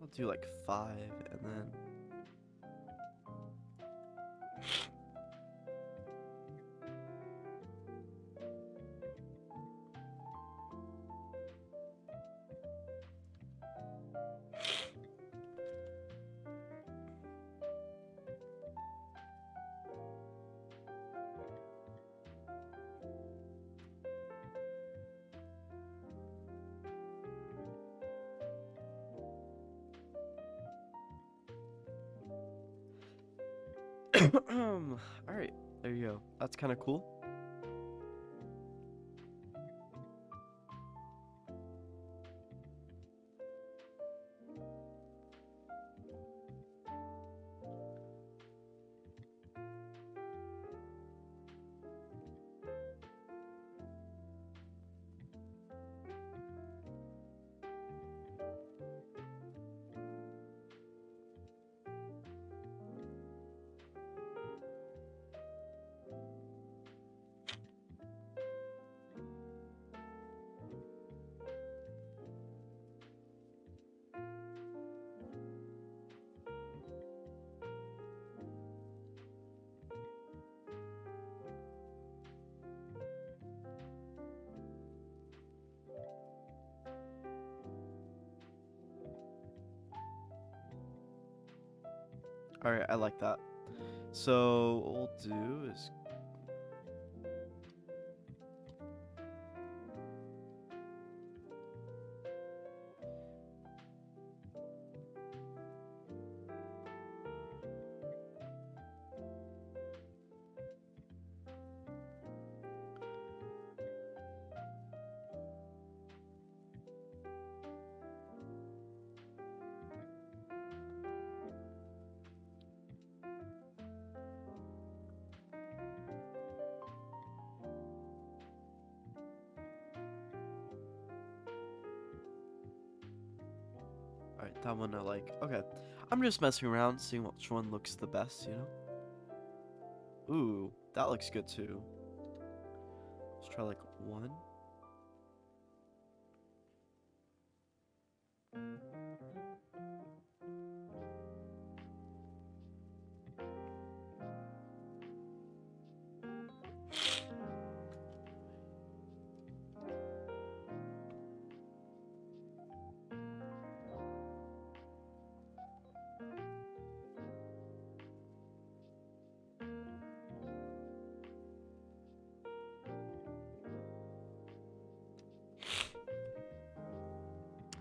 I'll do like 5 and then Alright, there you go. That's kind of cool. Alright, I like that. So what we'll do is alright, that one I like. Okay. I'm just messing around, seeing which one looks the best, you know? Ooh, that looks good too. Let's try like one.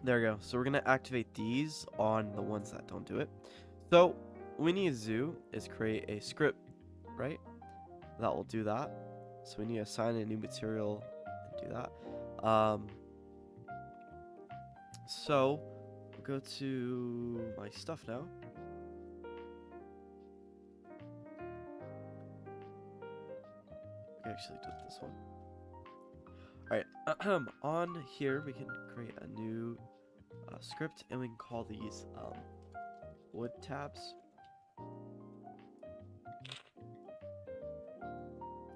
There we go. So we're gonna activate these on the ones that don't do it. So what we need to do is create a script, right? That will do that. So we need to assign a new material and do that. So we'll go to my stuff now. We actually did this one. Alright, on here we can create a new script and we can call these wood tabs.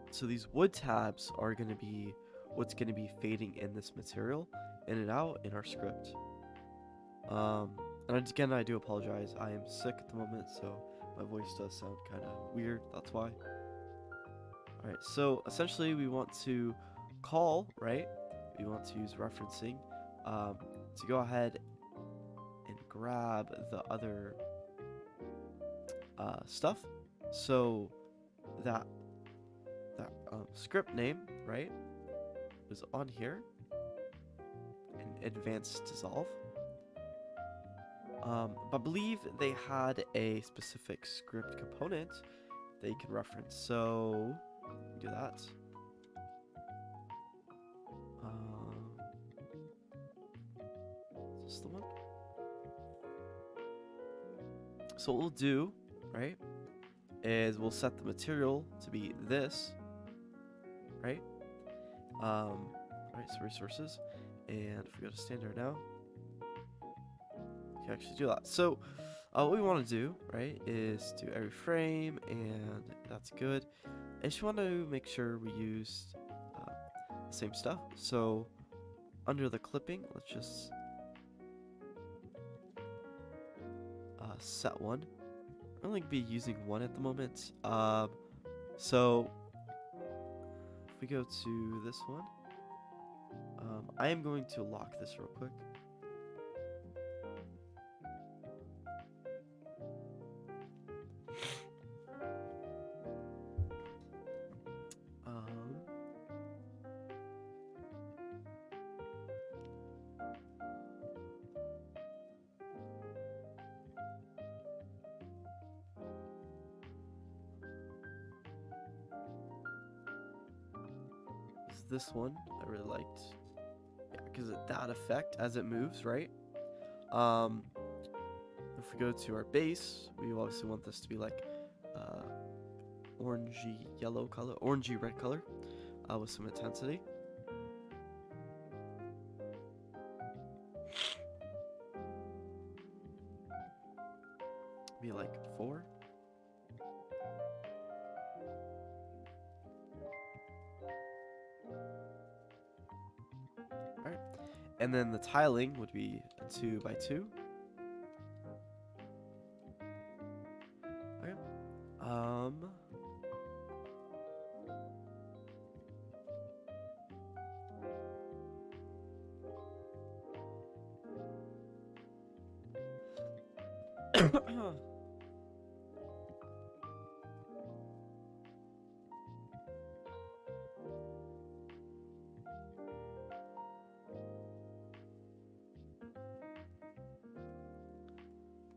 So these wood tabs are going to be what's going to be fading in this material in and out in our script. And again, I do apologize. I am sick at the moment, so my voice does sound kind of weird. That's why. Alright, so essentially we want to call, right? We want to use referencing to go ahead and grab the other stuff. So that script name, right, was on here in advanced dissolve. But I believe they had a specific script component that you can reference. So do that. Is this the one? So what we'll do, right, is we'll set the material to be this, right? Right, so resources, and if we go to standard now, you can actually do that. So what we want to do, right, is do every frame, and that's good. I just want to make sure we use the same stuff. So under the clipping, let's just set one. I'm only be using one at the moment. So if we go to this one, I am going to lock this real quick. this one I really liked. Yeah, because that effect as it moves, right? Um, if we go to our base, we obviously want this to be like orangey yellow color, orangey red color, with some intensity. Be like 4. Alright. And then the tiling would be 2 by 2. Alright.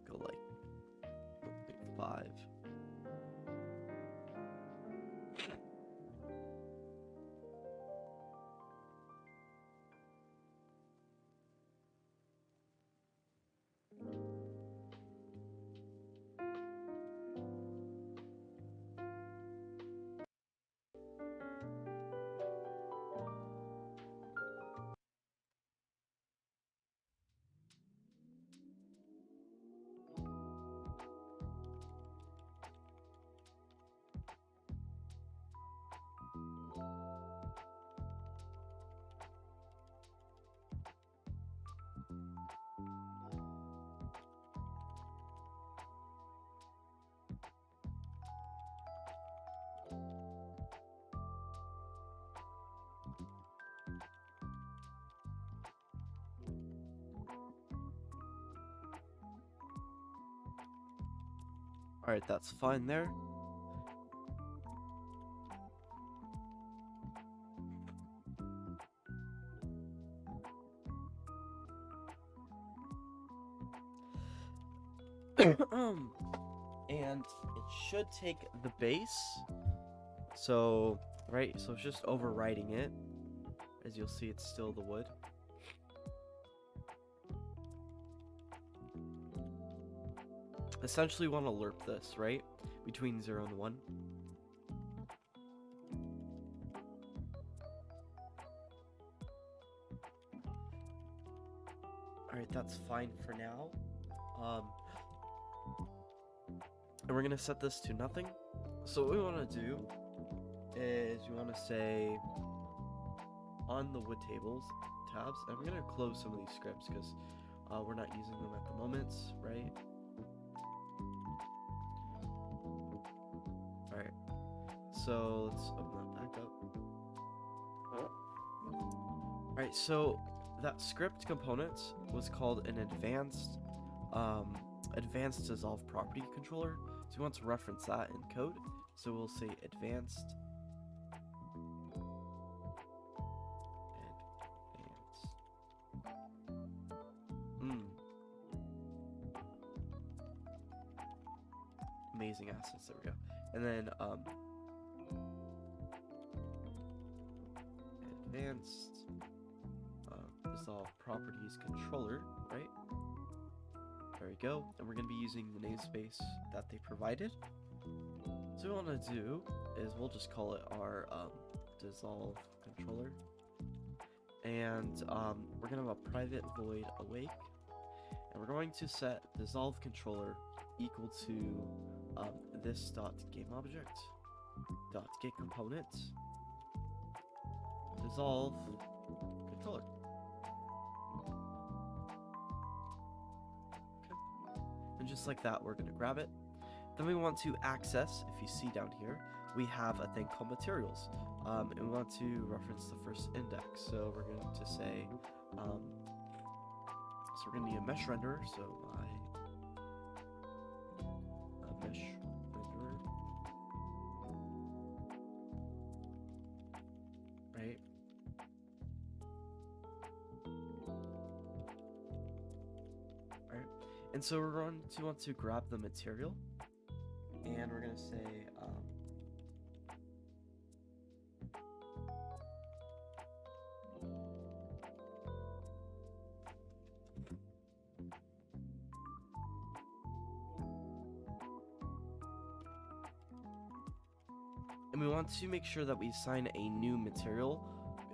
Go like 5. Alright, that's fine there. And it should take the base. So, right, so it's just overriding it. As you'll see, it's still the wood. Essentially, we want to lerp this, right? Between 0 and 1. Alright, that's fine for now. And we're going to set this to nothing. So what we want to do is we want to say on the wood tables tabs, and we're going to close some of these scripts because we're not using them at the moment, right? Alright, so let's open that back up. Alright, so that script component was called an advanced dissolve property controller. So we want to reference that in code. So we'll say advanced amazing assets, there we go. And then advanced dissolve properties controller, right? There we go. And we're going to be using the namespace that they provided. So what we want to do is we'll just call it our dissolve controller. And we're going to have a private void awake. And we're going to set dissolve controller equal to this dot game object dot get component dissolve controller. And just like that, we're going to grab it. Then we want to access, if you see down here, we have a thing called materials. And we want to reference the first index. So we're going to say, so we're going to need a mesh renderer. So my mesh renderer. Right. And so we're going to want to grab the material, and we're going to say And we want to make sure that we assign a new material,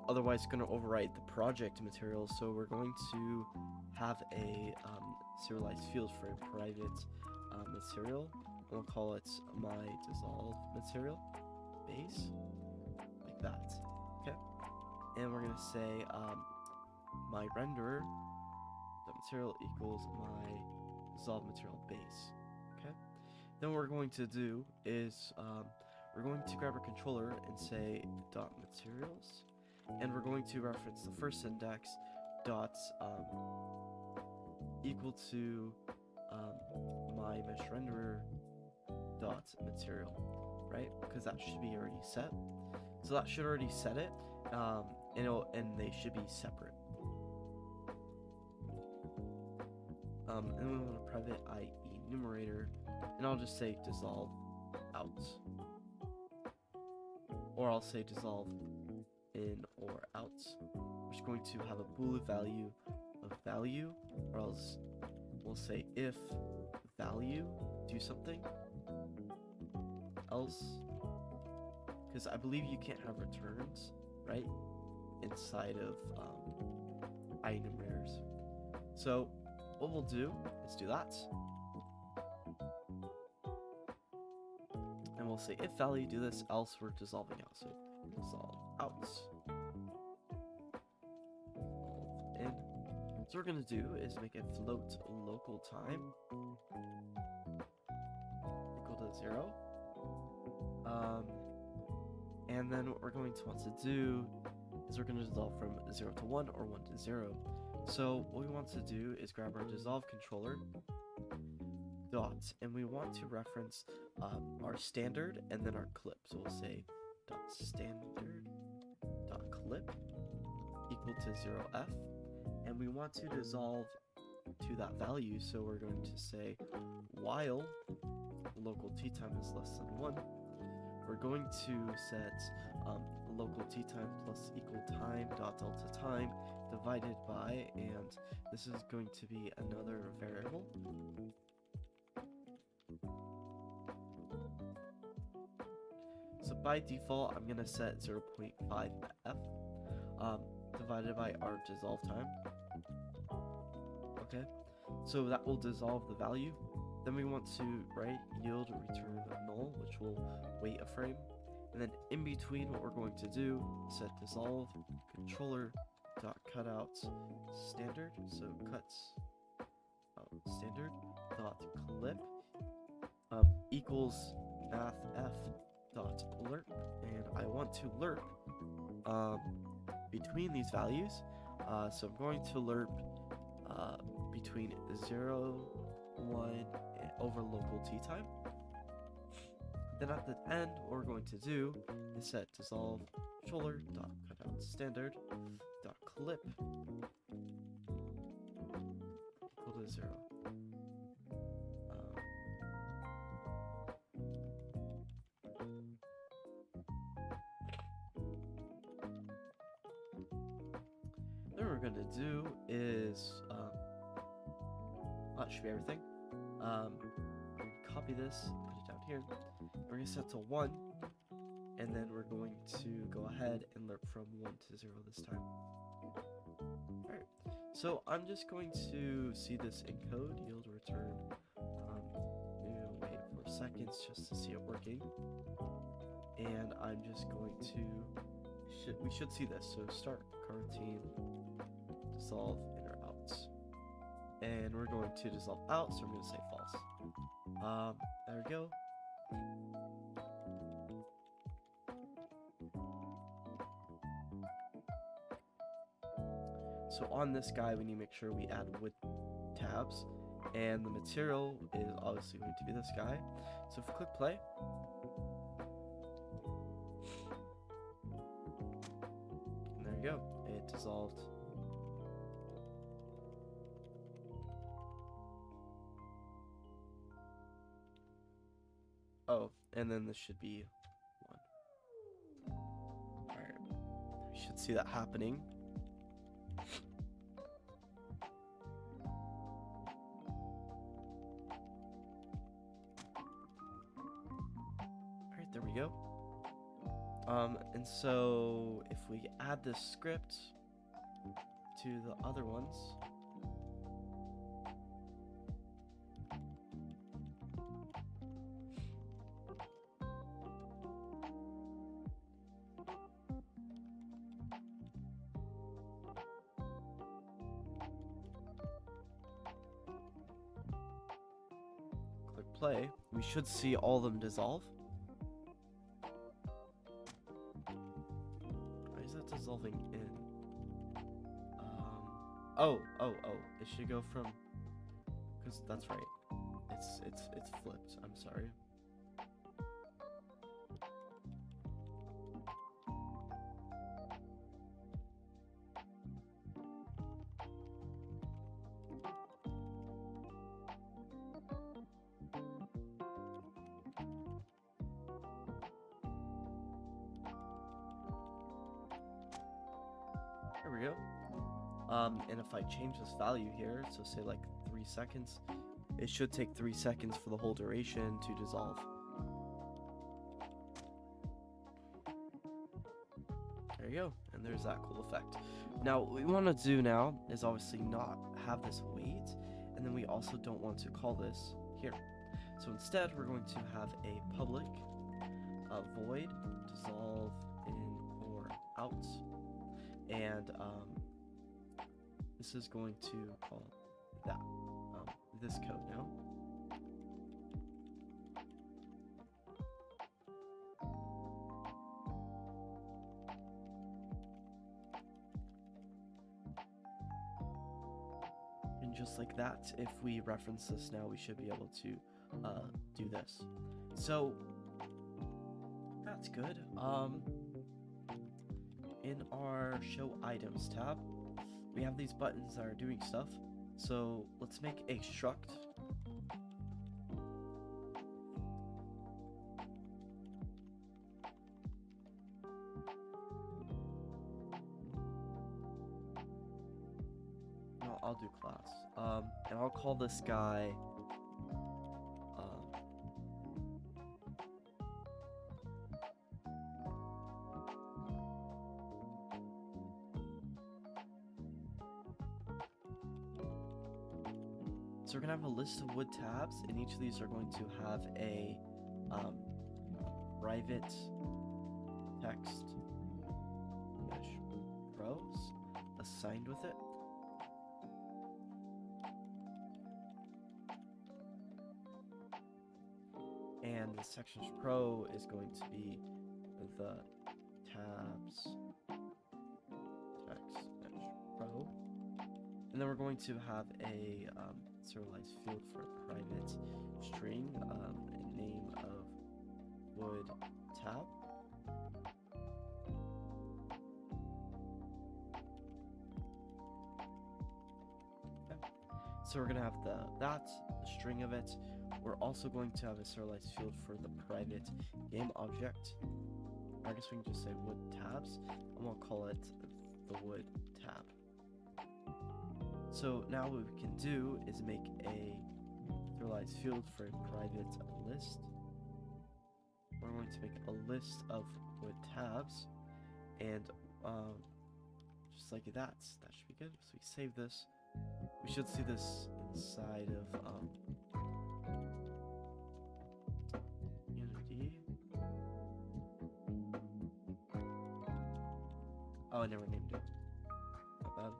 otherwise it's going to overwrite the project material. So we're going to have a serialized field for a private material. We'll call it my dissolve material base, like that. Okay, and we're gonna say my renderer the material equals my dissolve material base. Okay, then what we're going to do is we're going to grab our controller and say dot materials, and we're going to reference the first index dot equal to my mesh renderer dot material, right? Because that should be already set. So that should already set it, and they should be separate. And we want a private IE numerator, and I'll just say dissolve out, or I'll say dissolve in or out. We're just going to have a boolean value of value, or else we'll say if value do something else, because I believe you can't have returns, right, inside of enumerators. So what we'll do is do that, and we'll say if value do this, else we're dissolving out. So dissolve out, dissolve in. So what we're gonna do is make a float local time equal to 0. And then what we're going to want to do is we're going to dissolve from 0 to 1 or 1 to 0. So what we want to do is grab our dissolve controller dot, and we want to reference our standard and then our clip. So we'll say dot standard dot clip equal to 0f, and we want to dissolve to that value. So we're going to say while local t time is less than 1, we're going to set local t time plus equal time dot delta time divided by, and this is going to be another variable. So by default, I'm gonna set 0.5f divided by our dissolve time. Okay, so that will dissolve the value. Then we want to write yield return null, which will wait a frame. And then in between, what we're going to do is set dissolve controller dot cutout standard. So cuts standard dot clip equals mathf dot lerp, and I want to lerp between these values. So I'm going to lerp between 0, 1 over local t time. Then at the end, what we're going to do is set dissolve controller dot cutout standard dot clip equal to 0. Then what we're going to do is that should be everything. Copy this, put it down here. We're going to set to 1, and then we're going to go ahead and lerp from 1 to 0 this time. Alright, so I'm just going to see this in code, yield return. Wait for seconds just to see it working. And I'm just going to, we should see this. So start coroutine, dissolve in or out. And we're going to dissolve out, so I'm going to say false. There we go. So on this guy, we need to make sure we add wood tabs, and the material is obviously going to be this guy. So if we click play, and there you go, it dissolved. Oh, and then this should be 1. Alright, we should see that happening. Alright, there we go. And so if we add this script to the other ones, click play, we should see all of them dissolve. Why is that dissolving in? Oh, it should go from, because that's right. It's flipped. I'm sorry. There we go. And if I change this value here, so say like 3 seconds, it should take 3 seconds for the whole duration to dissolve. There you go, and there's that cool effect. Now, what we want to do now is obviously not have this wait, and then we also don't want to call this here. So instead, we're going to have a public void dissolve in or out, and this is going to call that this code now. And just like that, if we reference this now, we should be able to do this. So that's good. In our show items tab, we have these buttons that are doing stuff. So let's make a struct. No, I'll do class. And I'll call this guy so we're gonna have a list of wood tabs, and each of these are going to have a private text mesh rows assigned with it. And the sections pro is going to be the tabs text mesh pro. And then we're going to have a serialized field for a private string, a name of wood tab. Okay. So we're going to have the string of it. We're also going to have a serialized field for the private game object. I guess we can just say wood tabs, and we'll call it the wood tab. So now what we can do is make a serialized field for a private list. We're going to make a list of wood tabs, and just like that should be good. So we save this. We should see this inside of Unity. Oh, I never named it. Not bad.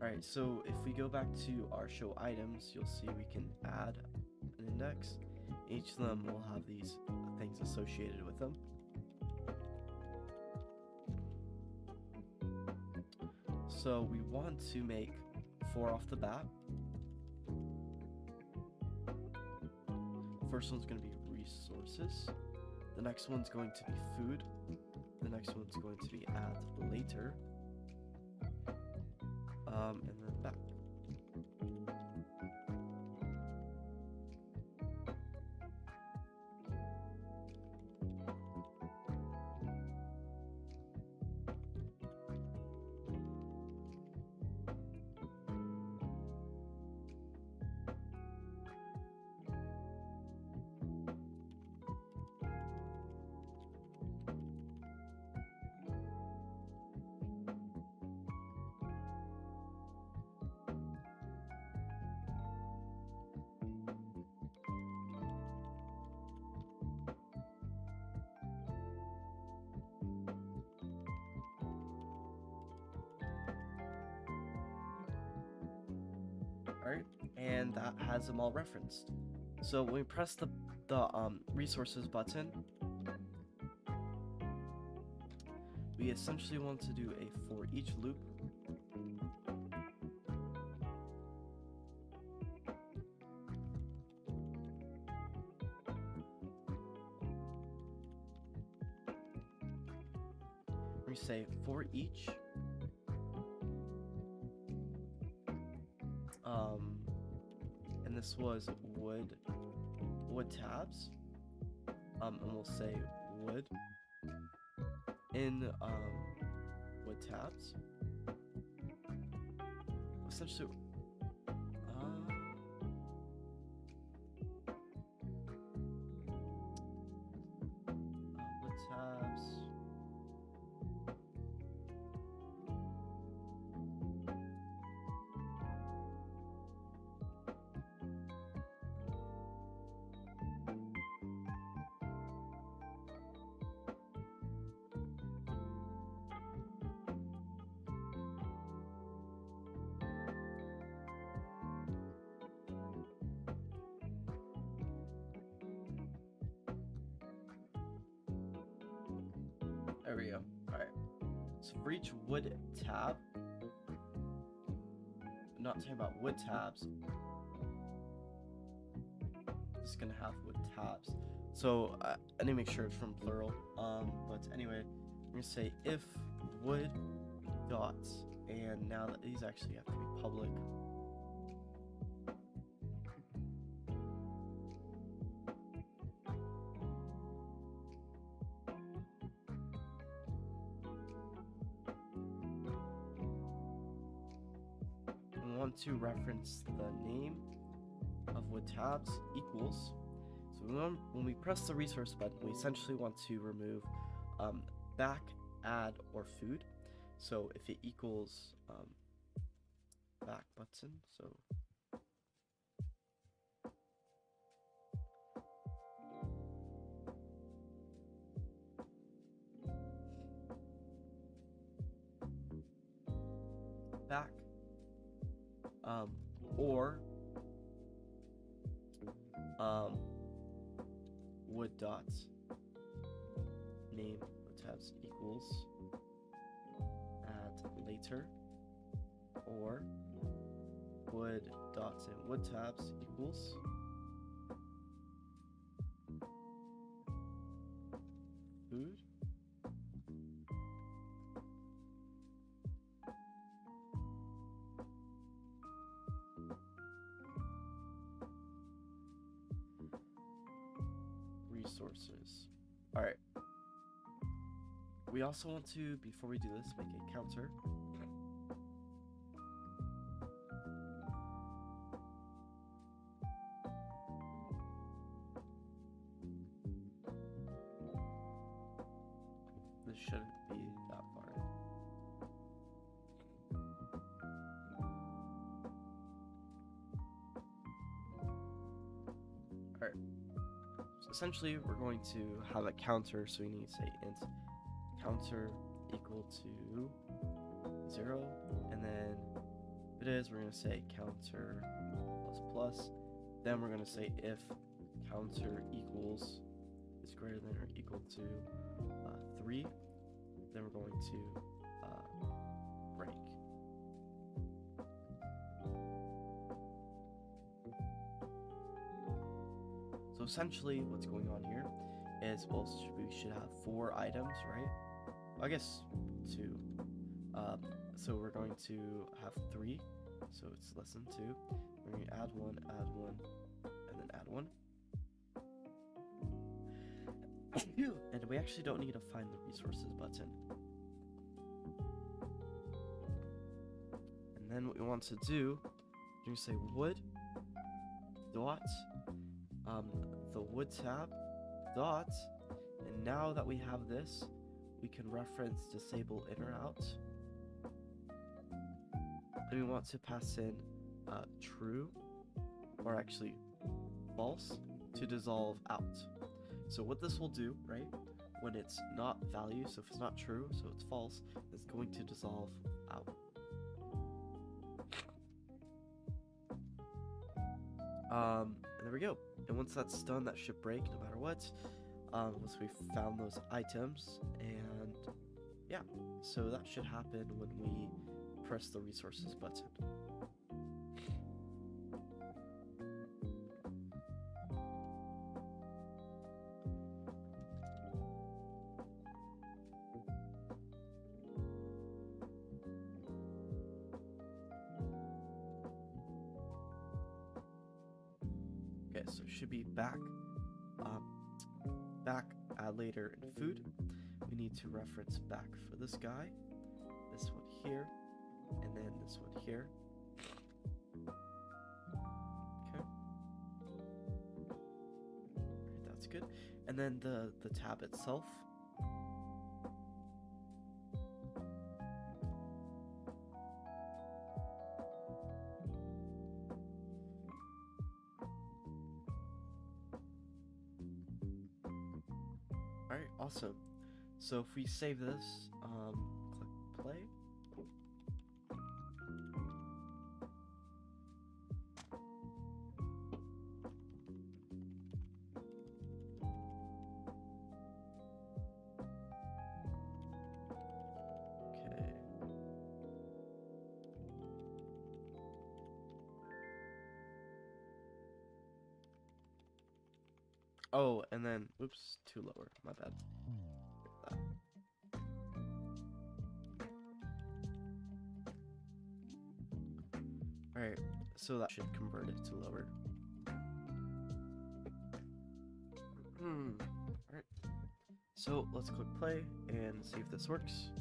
Alright, so if we go back to our show items, you'll see we can add an index. Each of them will have these things associated with them. So we want to make 4 off the bat. First one's going to be resources. The next one's going to be food. The next one's going to be add later. And then back. Alright, and that has them all referenced. So when we press the resources button, we essentially want to do a for each loop. We say for each and this was wood tabs, and we'll say wood in wood tabs. Essentially, wood tabs. There we go. Alright. So for each wood tab, I'm not talking about wood tabs. It's gonna have wood tabs. So I need to make sure it's from plural. But anyway, we're gonna say if wood dots, and now that these actually have to be public. Want to reference the name of wood tabs equals. So when we press the resource button, we essentially want to remove back, add, or food. So if it equals back button, so back, or wood dots name wood tabs equals add later, or wood dots and wood tabs equals food. Resources. Alright. We also want to, before we do this, make a counter. This shouldn't be that far in. Alright. So essentially, we're going to have a counter, so we need to say int counter equal to 0, and then if it is, we're going to say counter plus plus. Then we're going to say if counter equals is greater than or equal to 3, then we're going to break. So essentially what's going on here is, well, we should have 4 items, right? I guess 2. So we're going to have 3, so it's less than 2. We're going to add 1, and then add 1. And we actually don't need to find the resources button. And then what we want to do, you're going to say wood dot the wood tab dot, and now that we have this, we can reference disable in or out. And we want to pass in true, or actually false, to dissolve out. So what this will do, right, when it's not value, so if it's not true, so it's false, it's going to dissolve out. And there we go. And once that's done, that should break no matter what. Once we've found those items, and yeah, so that should happen when we press the resources button. Okay, so it should be back. Back, add later in food. We need to reference back for this guy, this one here, and then this one here. Okay. Alright, that's good. And then the tab itself. Alright, awesome. So if we save this, click play. Okay. Oh, and then, oops, too lower, my bad. Alright, so that should convert it to lower. Alright, so let's click play and see if this works.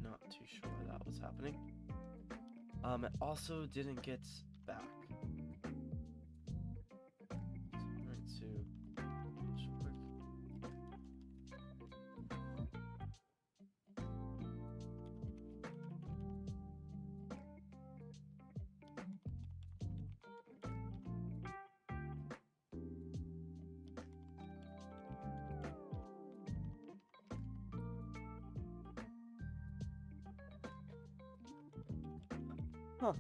Not too sure why that was happening. It also didn't get back. Alright, so just real quick. Huh.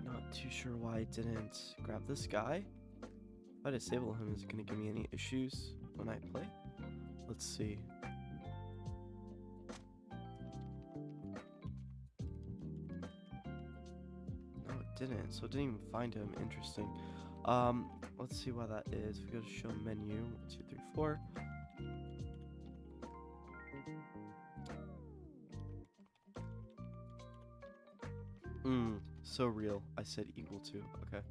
Not too sure why I didn't grab this guy. If I disable him, is it going to give me any issues when I play? Let's see. No, it didn't. So it didn't even find him. Interesting. Let's see why that is. We go to show menu. 1, 2, 3, 4. So real. I said equal to. Okay.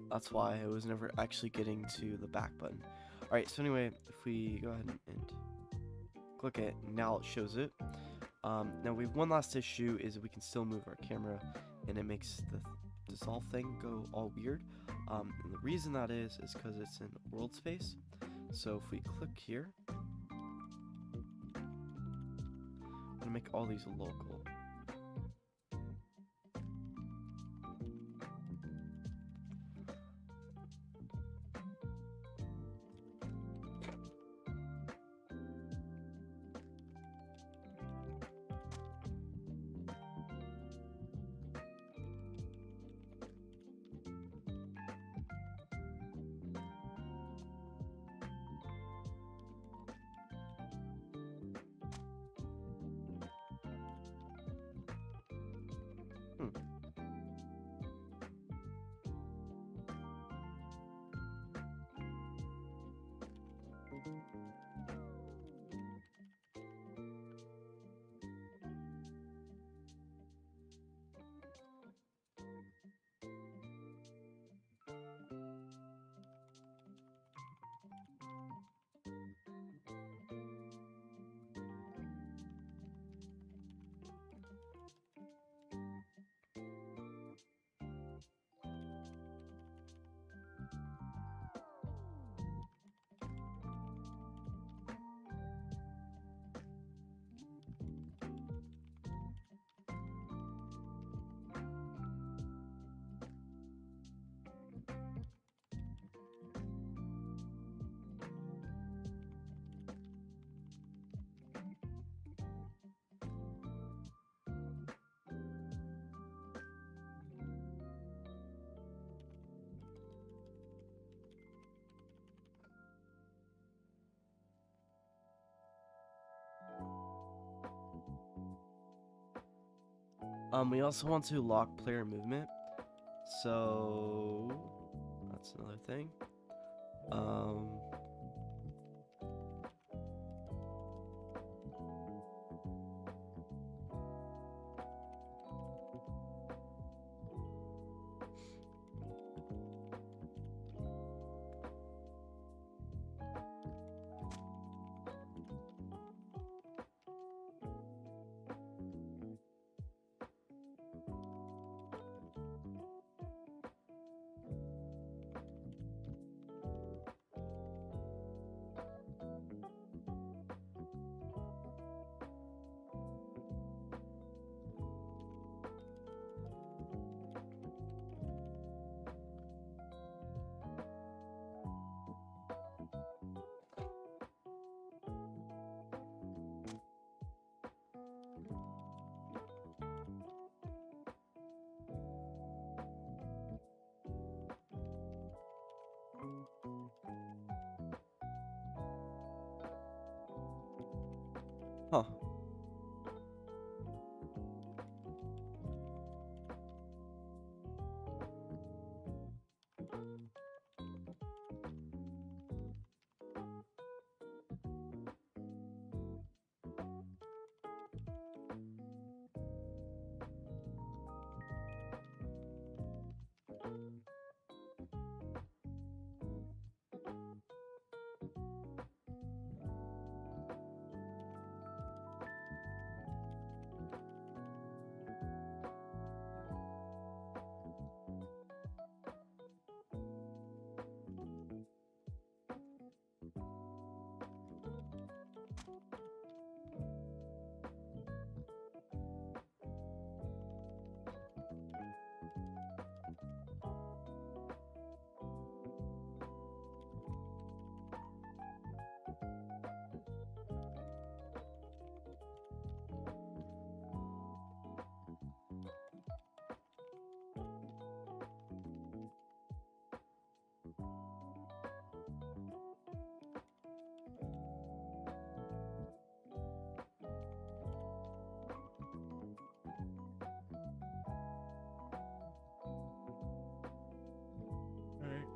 That's why I was never actually getting to the back button. Alright, so anyway, if we go ahead and click it, now it shows it. Now we have one last issue, is we can still move our camera, and it makes the dissolve thing go all weird. And the reason that is because it's in world space. So if we click here, I'm gonna make all these local. We also want to lock player movement. So that's another thing. Um, huh.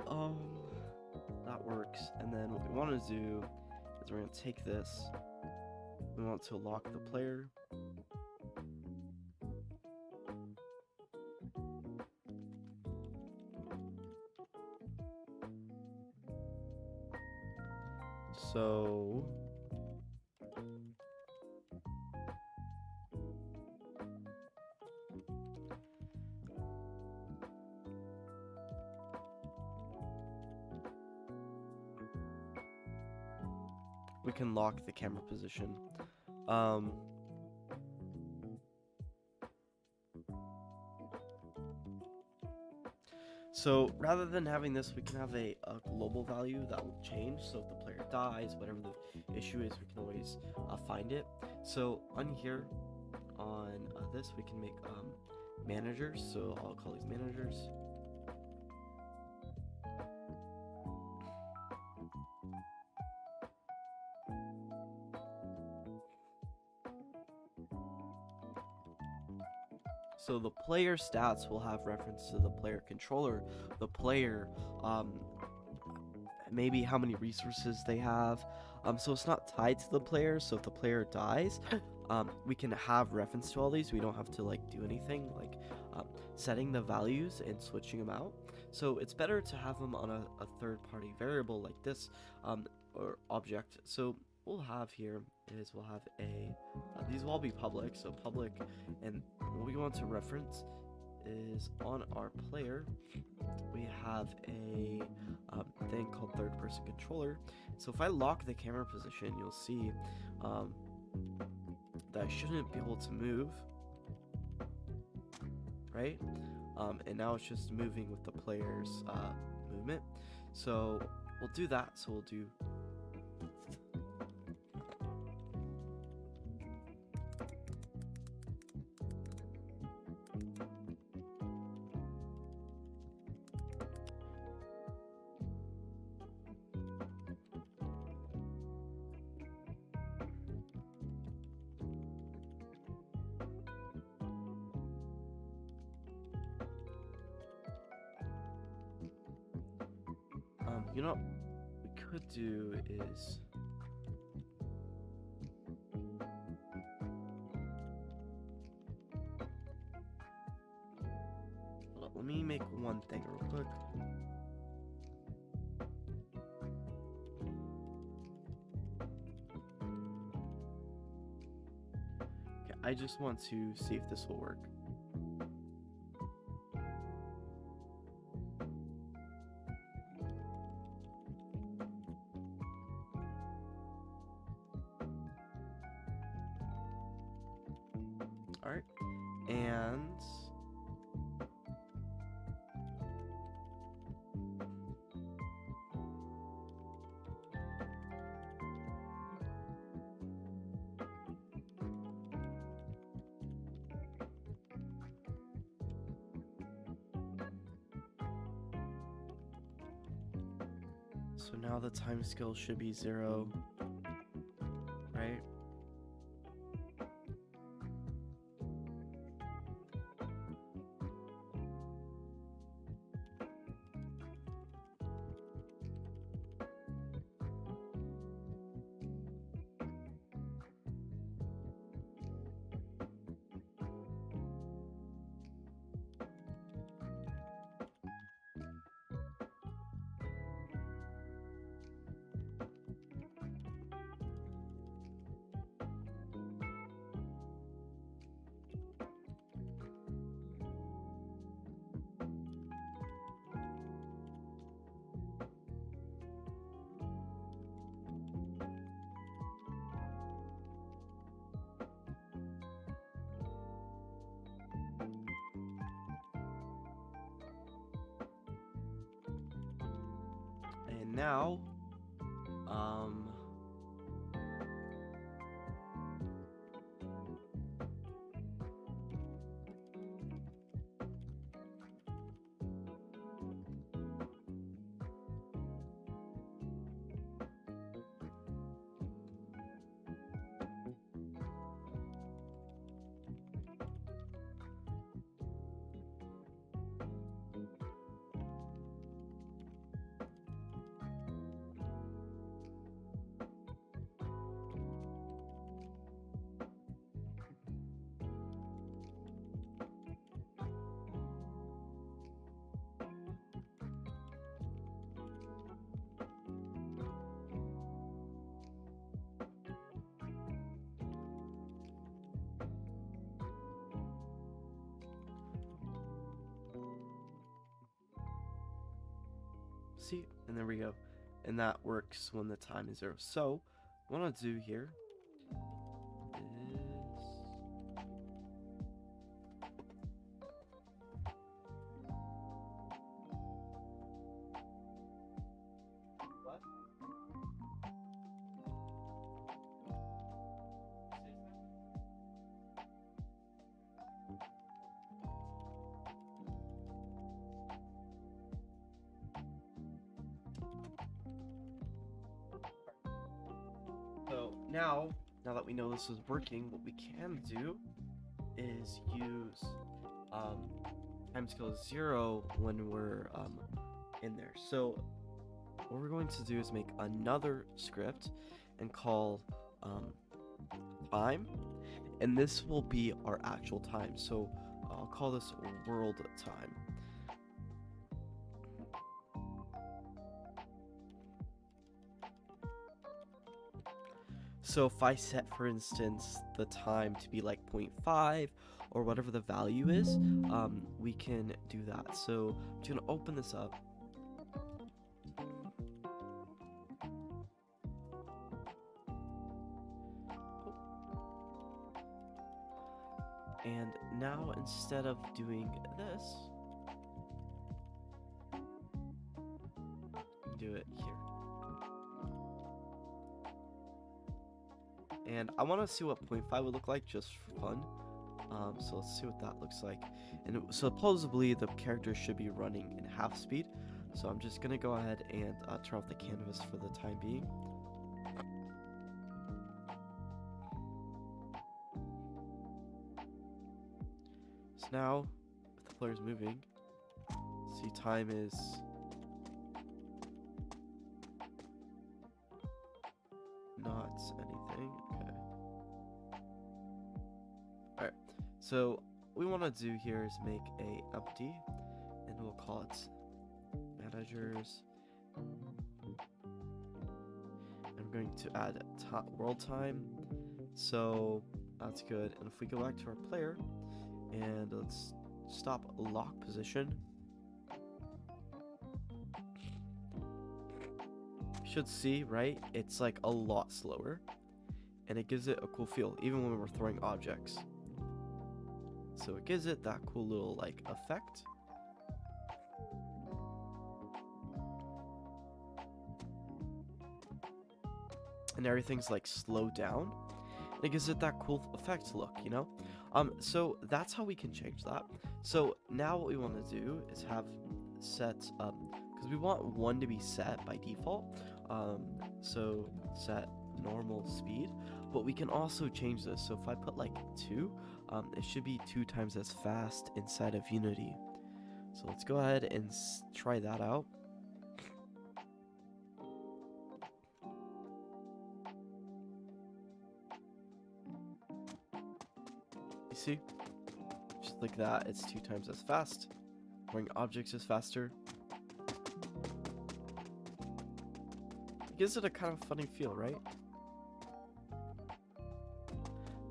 Alright, that works. And then what we want to do is we're going to take this. We want to lock the player. So we can lock the camera position. So rather than having this, we can have a global value that will change. So if the player dies, whatever the issue is, we can always find it. So on here, on this, we can make managers. So I'll call these managers. So the player stats will have reference to the player controller, the player, maybe how many resources they have. So it's not tied to the player. So if the player dies, we can have reference to all these. We don't have to like do anything like setting the values and switching them out. So it's better to have them on a third-party variable like this or object. So we'll have here is we'll have a these will all be public. So public, and what we want to reference is on our player we have a thing called third person controller. So if I lock the camera position, you'll see that I shouldn't be able to move, right? And now it's just moving with the player's movement. So we'll do that. So we'll do You know what we could do is... Hold up, let me make one thing real quick. Okay, I just want to see if this will work. Alright, and... So now the time scale should be 0, right? And now, see, and there we go. And that works when the time is 0. So, what I want to do here is... What? So now that we know this is working, what we can do is use time scale 0 when we're in there. So what we're going to do is make another script and call time, and this will be our actual time. So I'll call this world time. So if I set, for instance, the time to be like 0.5 or whatever the value is, we can do that. So I'm just gonna open this up. And now instead of doing this, do it here. And I want to see what 0.5 would look like just for fun. So let's see what that looks like. And supposedly the character should be running in half speed. So I'm just gonna go ahead and turn off the canvas for the time being. So now, if the player's moving, see time is not anything. Okay. Alright. So what we want to do here is make a empty, and we'll call it managers. I'm going to add world time. So that's good. And if we go back to our player and let's stop lock position, you should see, right? It's like a lot slower and it gives it a cool feel even when we're throwing objects. So it gives it that cool little like effect. And everything's like slowed down. It gives it that cool effect look, you know? So that's how we can change that. So now what we want to do is have set, because we want 1 to be set by default. So set normal speed, but we can also change this. So if I put like 2, it should be 2 times as fast inside of Unity. So let's go ahead and try that out. See, just like that, it's 2 times as fast. Throwing objects is faster. It gives it a kind of funny feel, right?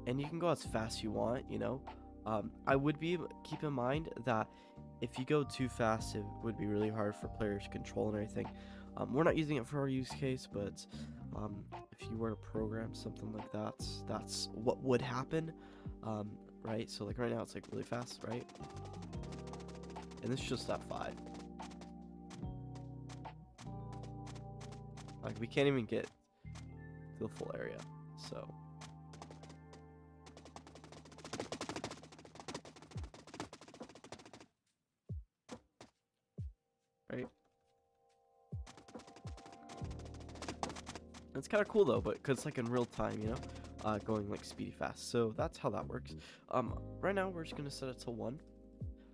And you can go as fast you want, you know. I would keep in mind that if you go too fast, it would be really hard for players to control and everything. We're not using it for our use case, but if you were to program something like that, that's what would happen. Right? So like right now it's like really fast, right? And this is just at 5. Like we can't even get to the full area, so. Right? It's kind of cool though, but because it's like in real time, you know? Going like speedy fast. So that's how that works. Right now we're just gonna set it to 1,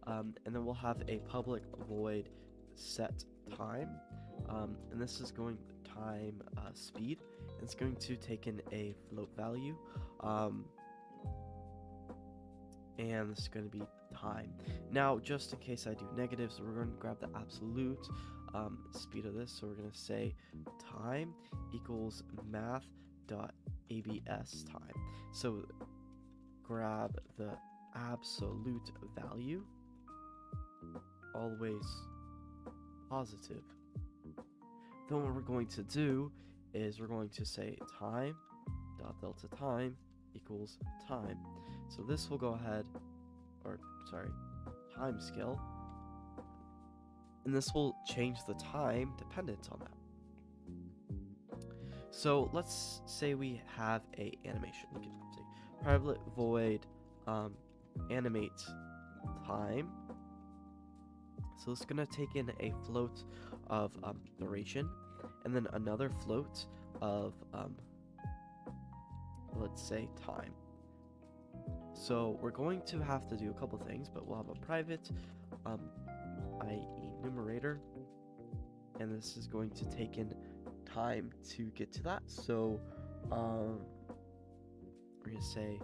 and then we'll have a public void set time, and this is going time speed. It's going to take in a float value, and this is going to be time. Now, just in case I do negatives, we're going to grab the absolute speed of this. So we're going to say time equals math.abs time. So grab the absolute value, always positive. Then what we're going to do is we're going to say time dot delta time equals time. So this will go ahead, or sorry, time scale, and this will change the time dependent on that. So let's say we have a animation. We can say private void animate time. So it's gonna take in a float of duration, and then another float of let's say time. So we're going to have to do a couple things, but we'll have a private i.e. numerator, and this is going to take in time to get to that. So we're gonna say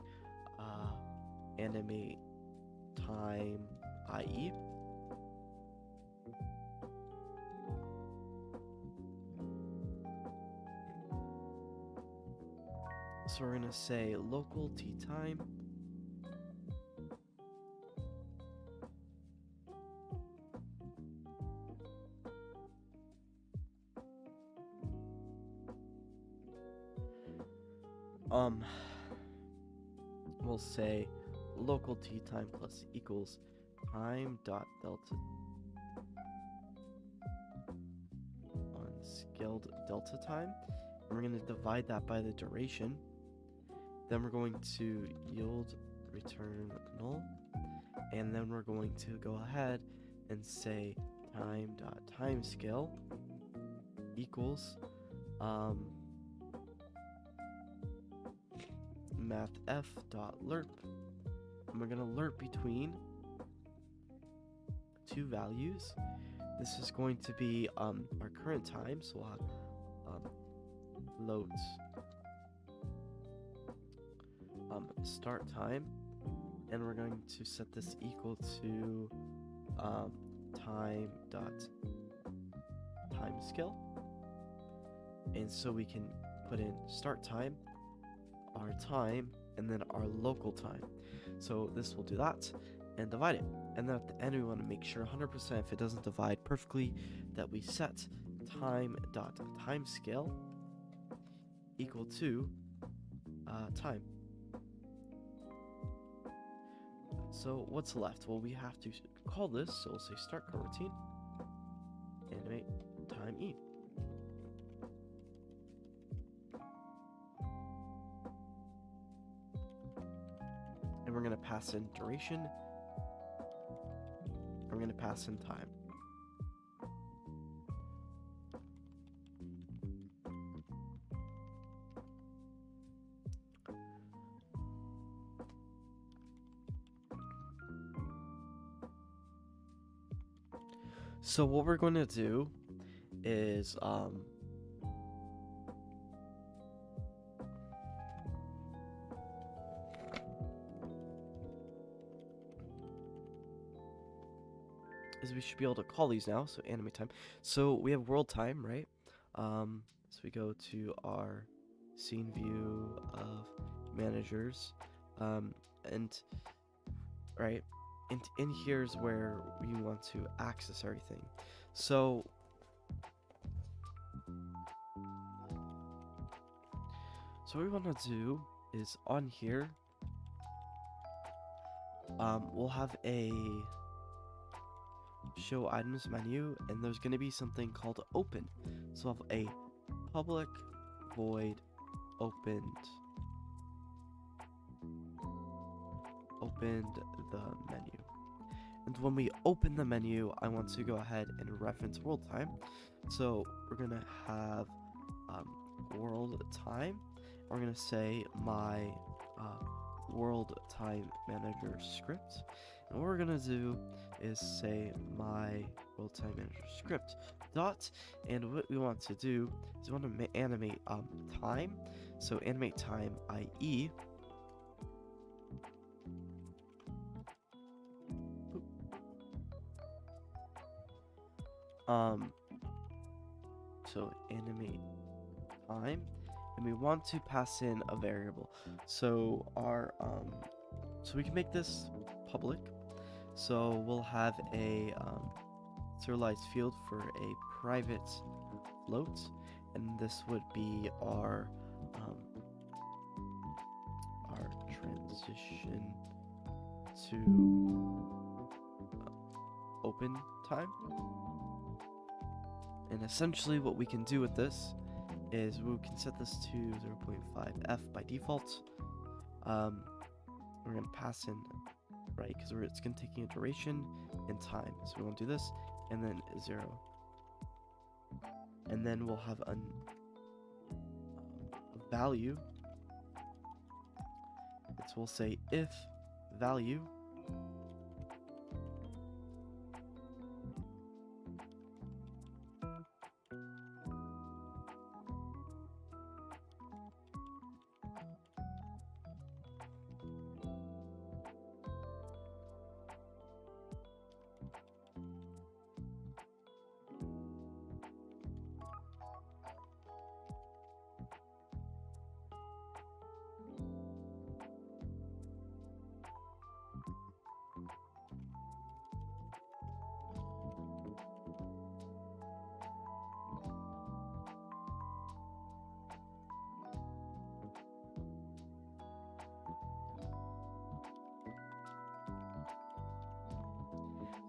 animate time i.e. So we're gonna say local t time we'll say local t time plus equals time dot delta unscaled delta time, and we're going to divide that by the duration. Then we're going to yield return null, and then we're going to go ahead and say time dot time scale equals mathf.lerp, and we're going to lerp between 2 values. This is going to be our current time, so we'll have float start time, and we're going to set this equal to time dot time scale. And so we can put in start time, our time, and then our local time. So this will do that and divide it. And then at the end, we want to make sure 100% if it doesn't divide perfectly that we set time dot time scale equal to time. So what's left? Well, we have to call this, so we'll say start coroutine, animate time e. And we're going to pass in duration, and we're going to pass in time. So what we're going to do is we should be able to call these now. So animate time. So we have world time, right? So we go to our scene view of managers, and right, and in here's where we want to access everything. So what we want to do is on here, we'll have a show items menu, and there's going to be something called open. So we'll have a public void opened the menu. And when we open the menu, I want to go ahead and reference world time. So we're going to have world time. We're going to say my world time manager script. And what we're going to do is say my world time manager script dot. And what we want to do is we want to animate time. So animate time, i.e. So animate time, and we want to pass in a variable. So our so we can make this public. So we'll have a serialized field for a private float, and this would be our transition to open time. And essentially what we can do with this is we can set this to 0.5f by default. We're going to pass in, right, because it's going to take a duration and time. So we want to do this, and then 0. And then we'll have a value. So we'll say if value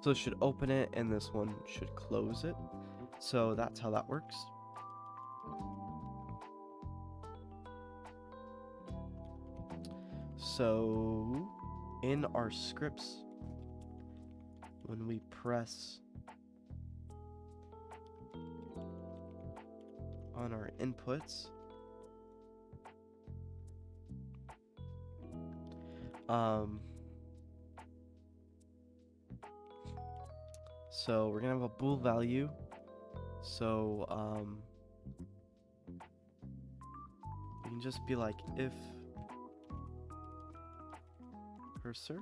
so it should open it, and this one should close it. So that's how that works. So in our scripts, when we press on our inputs, so we're gonna have a bool value. So you can just be like if cursor.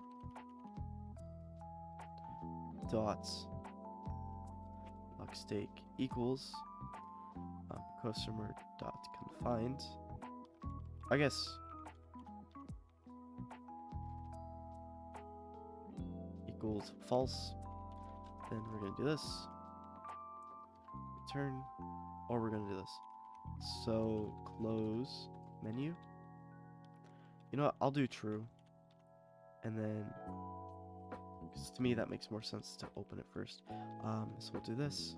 Dots. Lock stake equals customer dot confined. I guess equals false. Then we're gonna do this. Return, or we're gonna do this. So close menu. You know what? I'll do true, and then because to me that makes more sense to open it first. So we'll do this.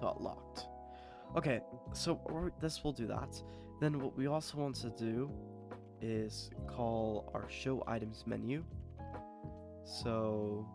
Dot locked. Okay, so this will do that. Then what we also want to do is call our show items menu. So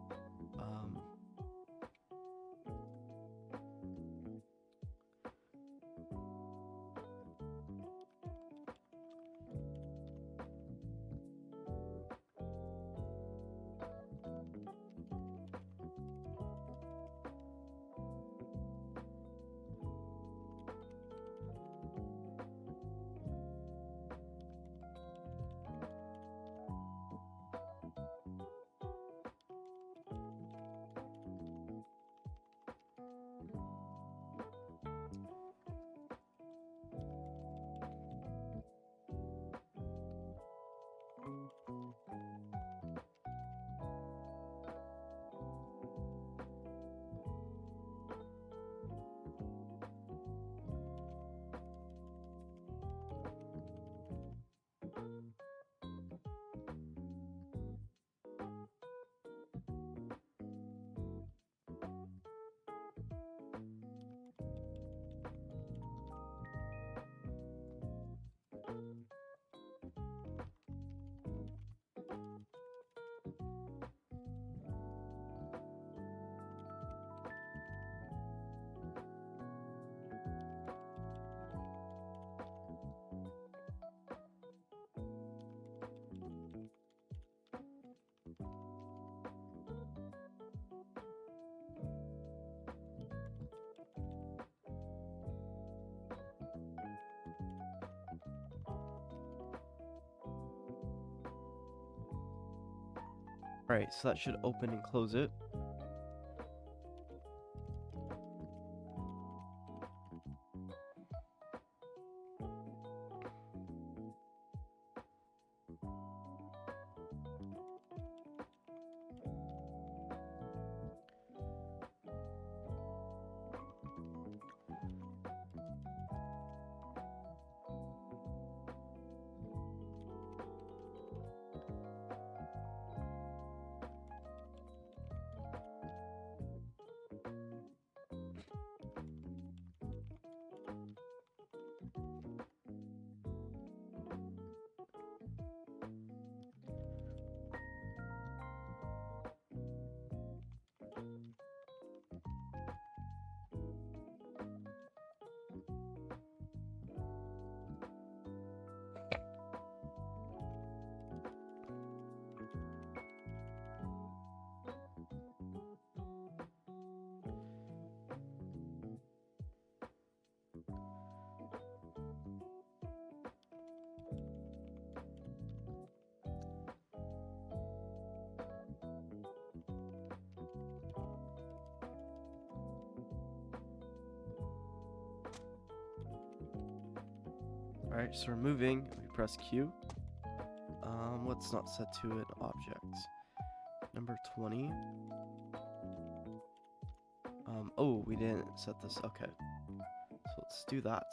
alright, so that should open and close it. Alright, so we're moving. We press Q. Let's not set to an object. Number 20. Oh, we didn't set this. Okay. So let's do that.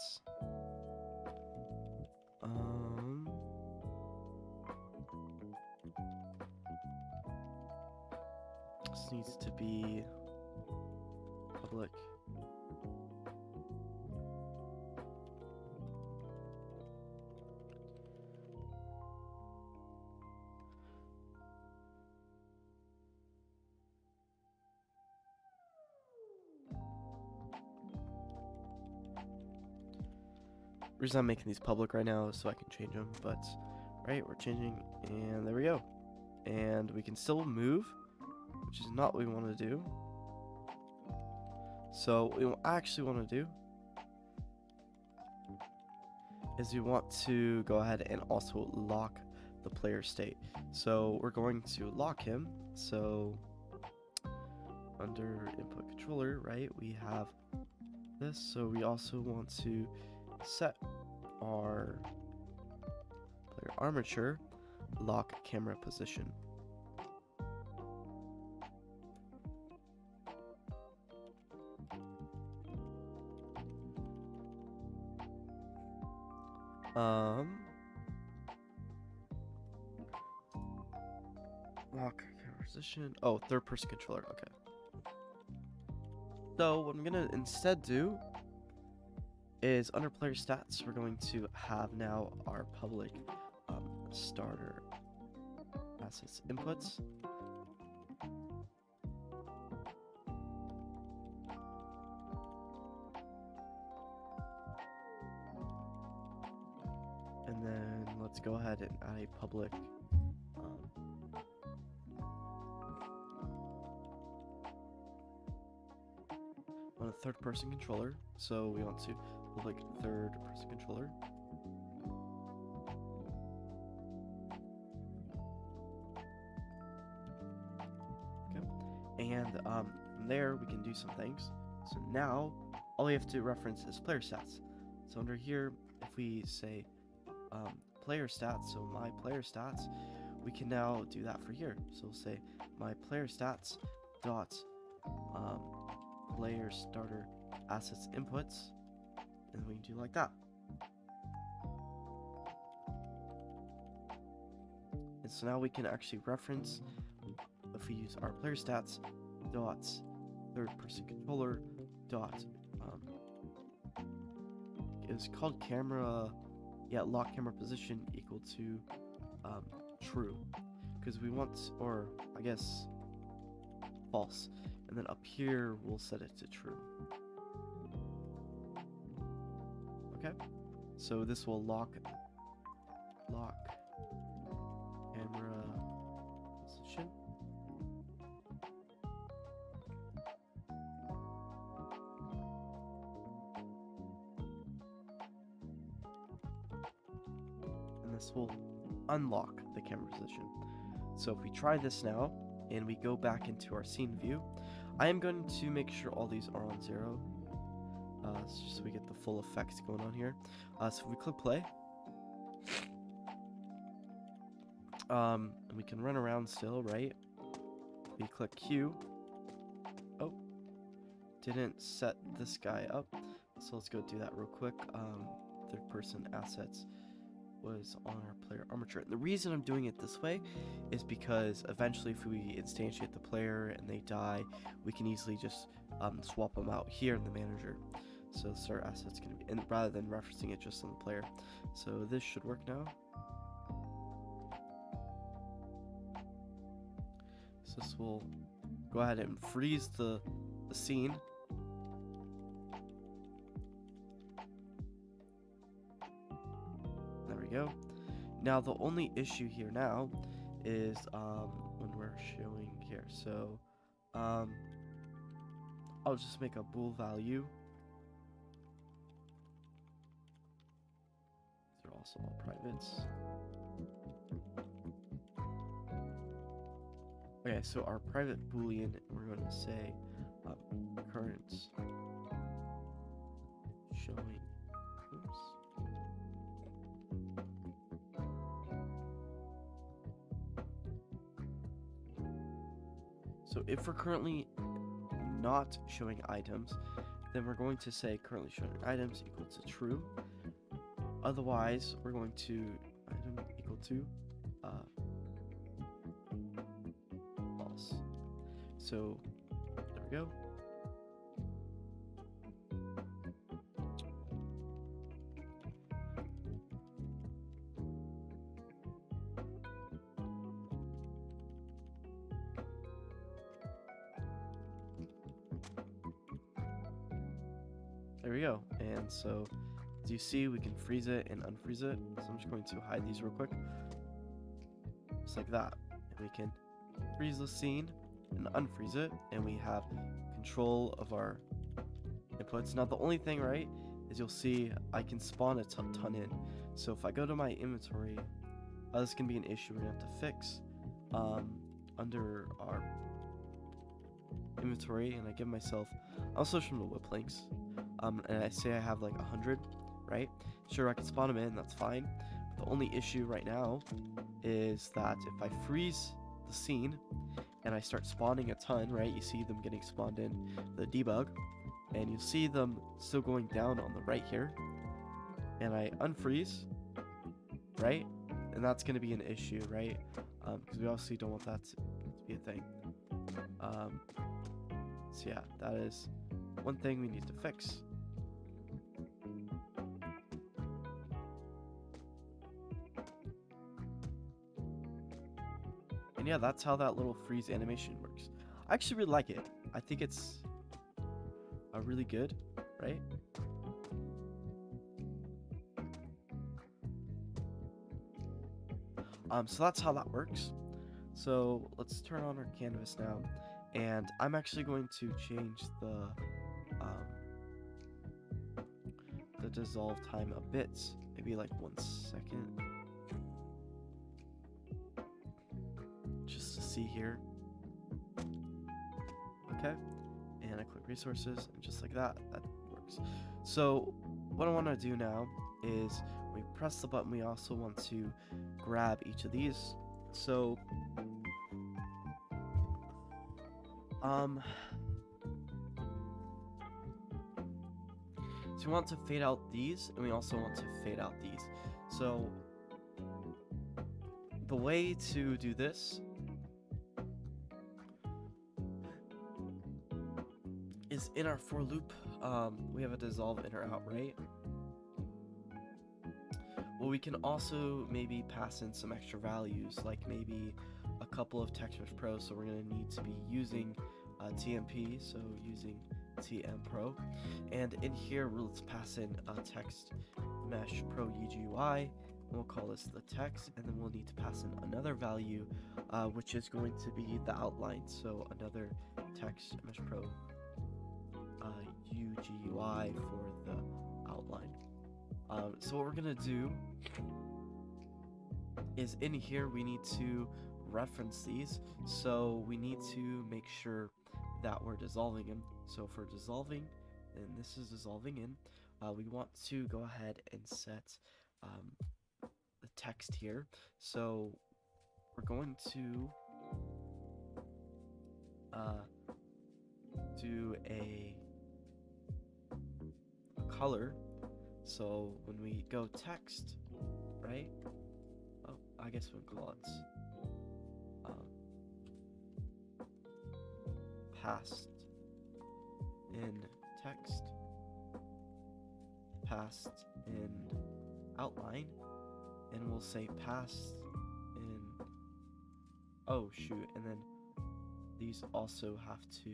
This needs to be public. The reason I'm making these public right now is so I can change them, but right, we're changing, and there we go. And we can still move, which is not what we want to do. So what we actually want to do is we want to go ahead and also lock the player state. So we're going to lock him. So under input controller, right, we have this. So we also want to set our player armature lock camera position. Lock camera position. Oh, third person controller. Okay. So what I'm gonna instead do is under player stats, we're going to have now our public starter assets inputs. And then let's go ahead and add a public on a third person controller. So we want to public third person controller. Okay. And from there we can do some things. So now all we have to reference is player stats. So under here, if we say player stats, so my player stats, we can now do that for here. So we'll say my player stats dot player starter assets inputs, and we can do like that. And so now we can actually reference, if we use our player stats dot third person controller dot it's called camera, lock camera position equal to true, because we want, or I guess false, and then up here we'll set it to true. Okay, so this will lock camera position. And this will unlock the camera position. So if we try this now and we go back into our scene view, I am going to make sure all these are on 0, so we get the full effects going on here. So if we click play, and we can run around still, right? We click Q. Oh, didn't set this guy up, so let's go do that real quick. Third person assets was on our player armature. And the reason I'm doing it this way is because eventually if we instantiate the player and they die, we can easily just swap them out here in the manager. So the starter asset's gonna be, and rather than referencing it just on the player. So this should work now. So this will go ahead and freeze the scene. Go. Now the only issue here now is when we're showing here. So I'll just make a bool value. These are also all privates. Okay, so our private boolean, we're going to say current showing. Oops. So if we're currently not showing items, then we're going to say currently showing items equal to true. Otherwise, we're going to item equal to false. So there we go. There we go. And so as you see, we can freeze it and unfreeze it. So I'm just going to hide these real quick. Just like that. And we can freeze the scene and unfreeze it, and we have control of our inputs. Now the only thing, right, is you'll see I can spawn a ton in. So if I go to my inventory, this can be an issue we're gonna have to fix. Under our inventory, and I give myself, I'll switch from the whip links, and I say I have like 100, right? Sure, I can spawn them in, that's fine. But the only issue right now is that if I freeze the scene and I start spawning a ton, right? You see them getting spawned in the debug, and you see them still going down on the right here, and I unfreeze, right? And that's going to be an issue, right? Because we obviously don't want that to be a thing. So yeah, that is one thing we need to fix. And yeah, that's how that little freeze animation works. I actually really like it. I think it's really good, right? So that's how that works. So let's turn on our canvas now, and I'm actually going to change the dissolve time a bit, maybe like 1 second, just to see here. Okay, and I click resources, and just like that works. So what I want to do now is we press the button, we also want to grab each of these. So so we want to fade out these, and we also want to fade out these. So the way to do this is in our for loop, we have a dissolve in or out, right? Well, we can also maybe pass in some extra values, like maybe a couple of text mesh pro. So we're going to need to be using TMP, so using TM Pro, and in here let's pass in text mesh pro UGUI, and we'll call this the text, and then we'll need to pass in another value, which is going to be the outline. So another text mesh pro UGUI for the outline. So what we're gonna do is in here we need to reference these, so we need to make sure that we're dissolving them. So for dissolving, and this is dissolving in, we want to go ahead and set the text here. So we're going to do a color. So when we go text, right? Oh, I guess we'll call it passed in text, passed in outline, and we'll say passed in, oh shoot, and then these also have to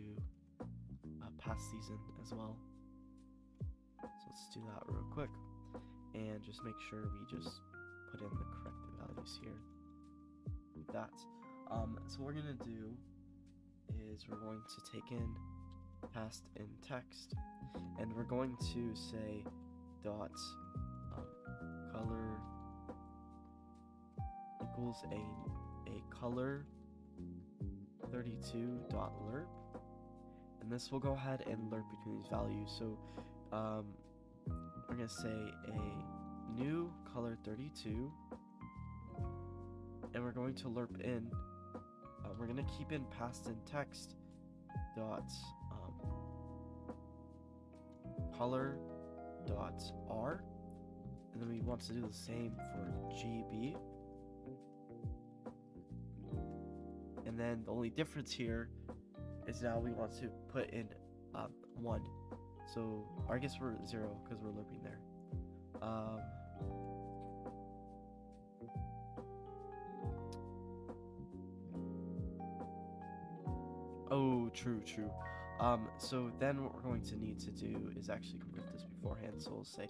pass these in as well. So let's do that real quick, and just make sure we just put in the correct values here, like that. So what we're gonna do is we're going to take in passed in text, and we're going to say dot color equals a color 32 dot lerp, and this will go ahead and lerp between these values. So we're gonna say a new color 32, and we're going to lerp in, we're gonna keep in passed in text dot color dot r, and then we want to do the same for GB. And then the only difference here is now we want to put in 1. So, or I guess we're 0 because we're looping there. Oh, true. So then what we're going to need to do is actually convert this beforehand. So we'll say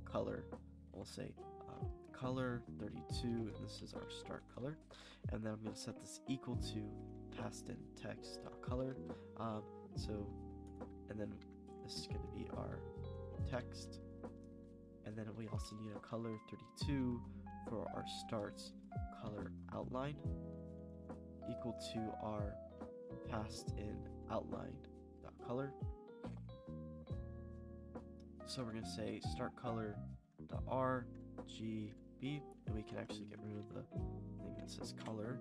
color, we'll say color 32, and this is our start color. And then I'm going to set this equal to passed in text.color. And then this is going to be our text. And then we also need a color 32 for our starts color outline equal to our passed in outline.color. So we're going to say start color.rgb, and we can actually get rid of the thing that says color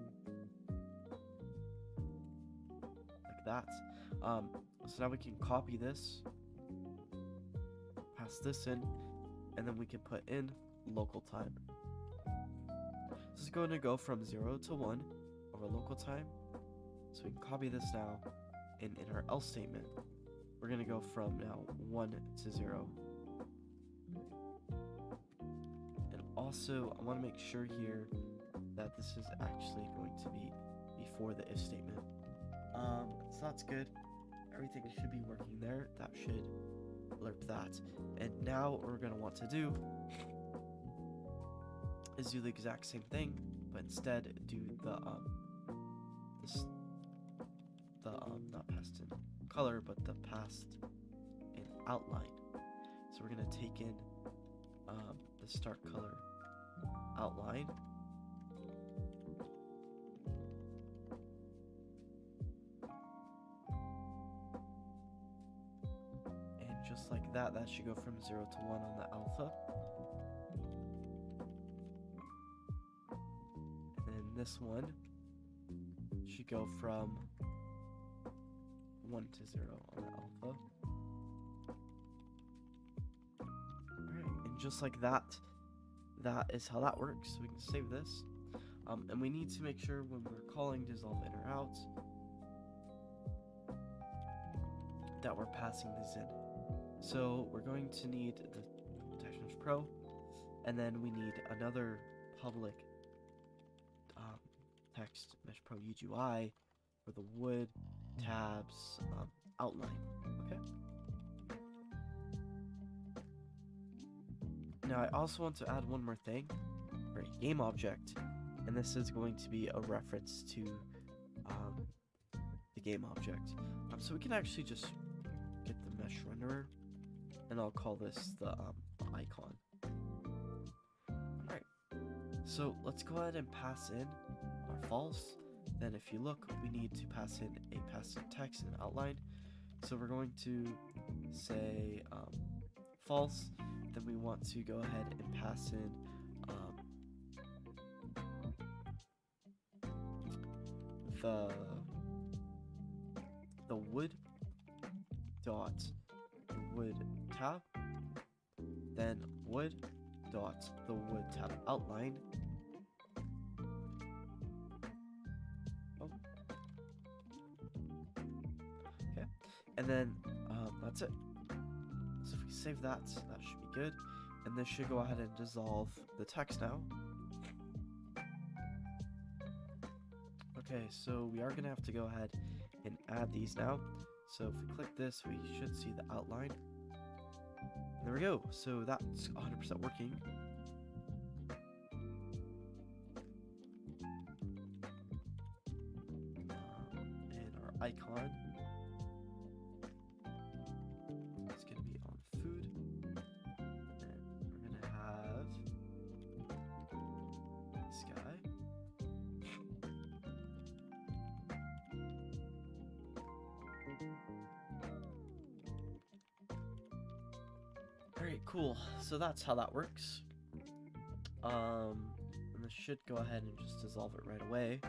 like that. So now we can copy this, pass this in, and then we can put in local time. This is going to go from 0 to 1 over local time. So we can copy this now, and in our else statement, we're going to go from now 1 to 0. And also, I want to make sure here that this is actually going to be before the if statement. So that's good. Everything should be working there. That should alert that. And now what we're going to want to do is do the exact same thing, but instead do the not passed in color, but the passed in outline. So we're going to take in the start color outline, and just like that, that should go from 0 to 1 on the alpha. And then this one should go from 1 to 0 on the alpha. Alright, and just like that, that is how that works. So we can save this. And we need to make sure when we're calling dissolve in or out that we're passing these in. So we're going to need the Text Mesh Pro, and then we need another public Text Mesh Pro UGI for the wood tabs outline. Okay. Now I also want to add one more thing, for a game object, and this is going to be a reference to the game object. So we can actually just get the mesh renderer, and I'll call this the icon. Alright, so let's go ahead and pass in our false. Then if you look, we need to pass in a passive text and outline. So we're going to say false. Then we want to go ahead and pass in the wood dot wood tab, then wood dot the wood tab outline. Okay, and then that's it. So if we save that, that should be good, and this should go ahead and dissolve the text now. Okay, so we are gonna have to go ahead and add these now. So if we click this, we should see the outline. There we go. So that's 100% working. And our icon is going to be on food. And we're going to have this guy. Alright, cool. So that's how that works. And this should go ahead and just dissolve it right away.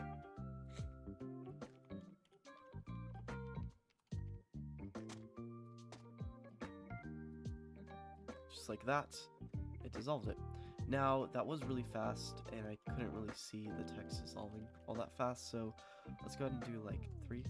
Just like that, it dissolved it. Now, that was really fast, and I couldn't really see the text dissolving all that fast, so let's go ahead and do like 3.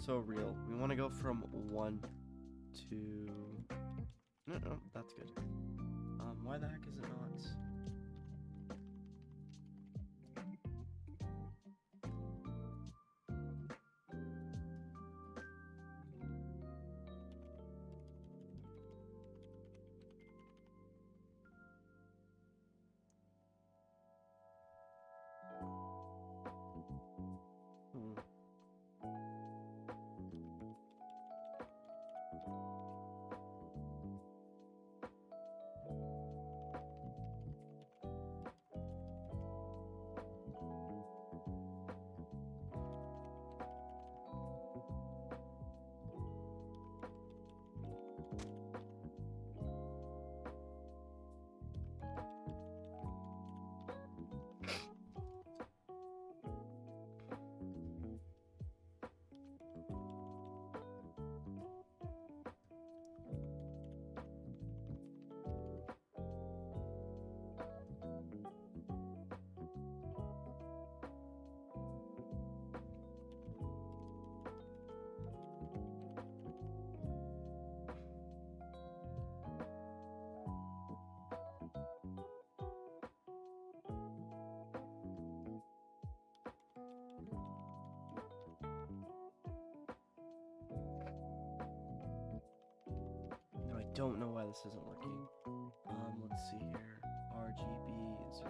So real. We want to go from 1 to... No, that's good. Why the heck is it not? Hmm. No, I don't know why this isn't working. Let's see here. RGB 0.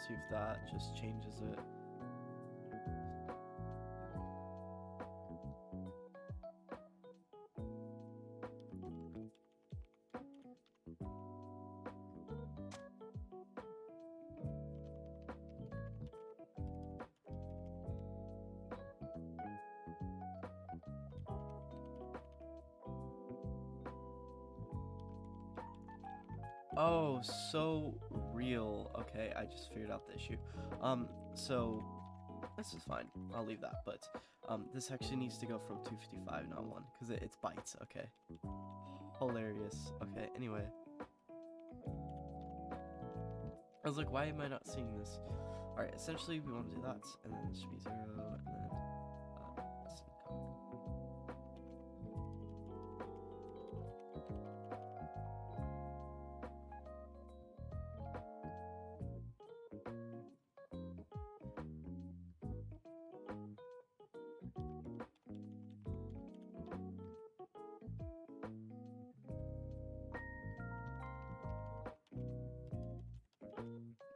See if that just changes it. Oh, so real. Okay, I just figured out the issue. So this is fine. I'll leave that. But this actually needs to go from 255, not 1, because it's bytes. Okay. Hilarious. Okay. Anyway, I was like, why am I not seeing this? All right. Essentially, we want to do that, and then this should be 0, and then this income.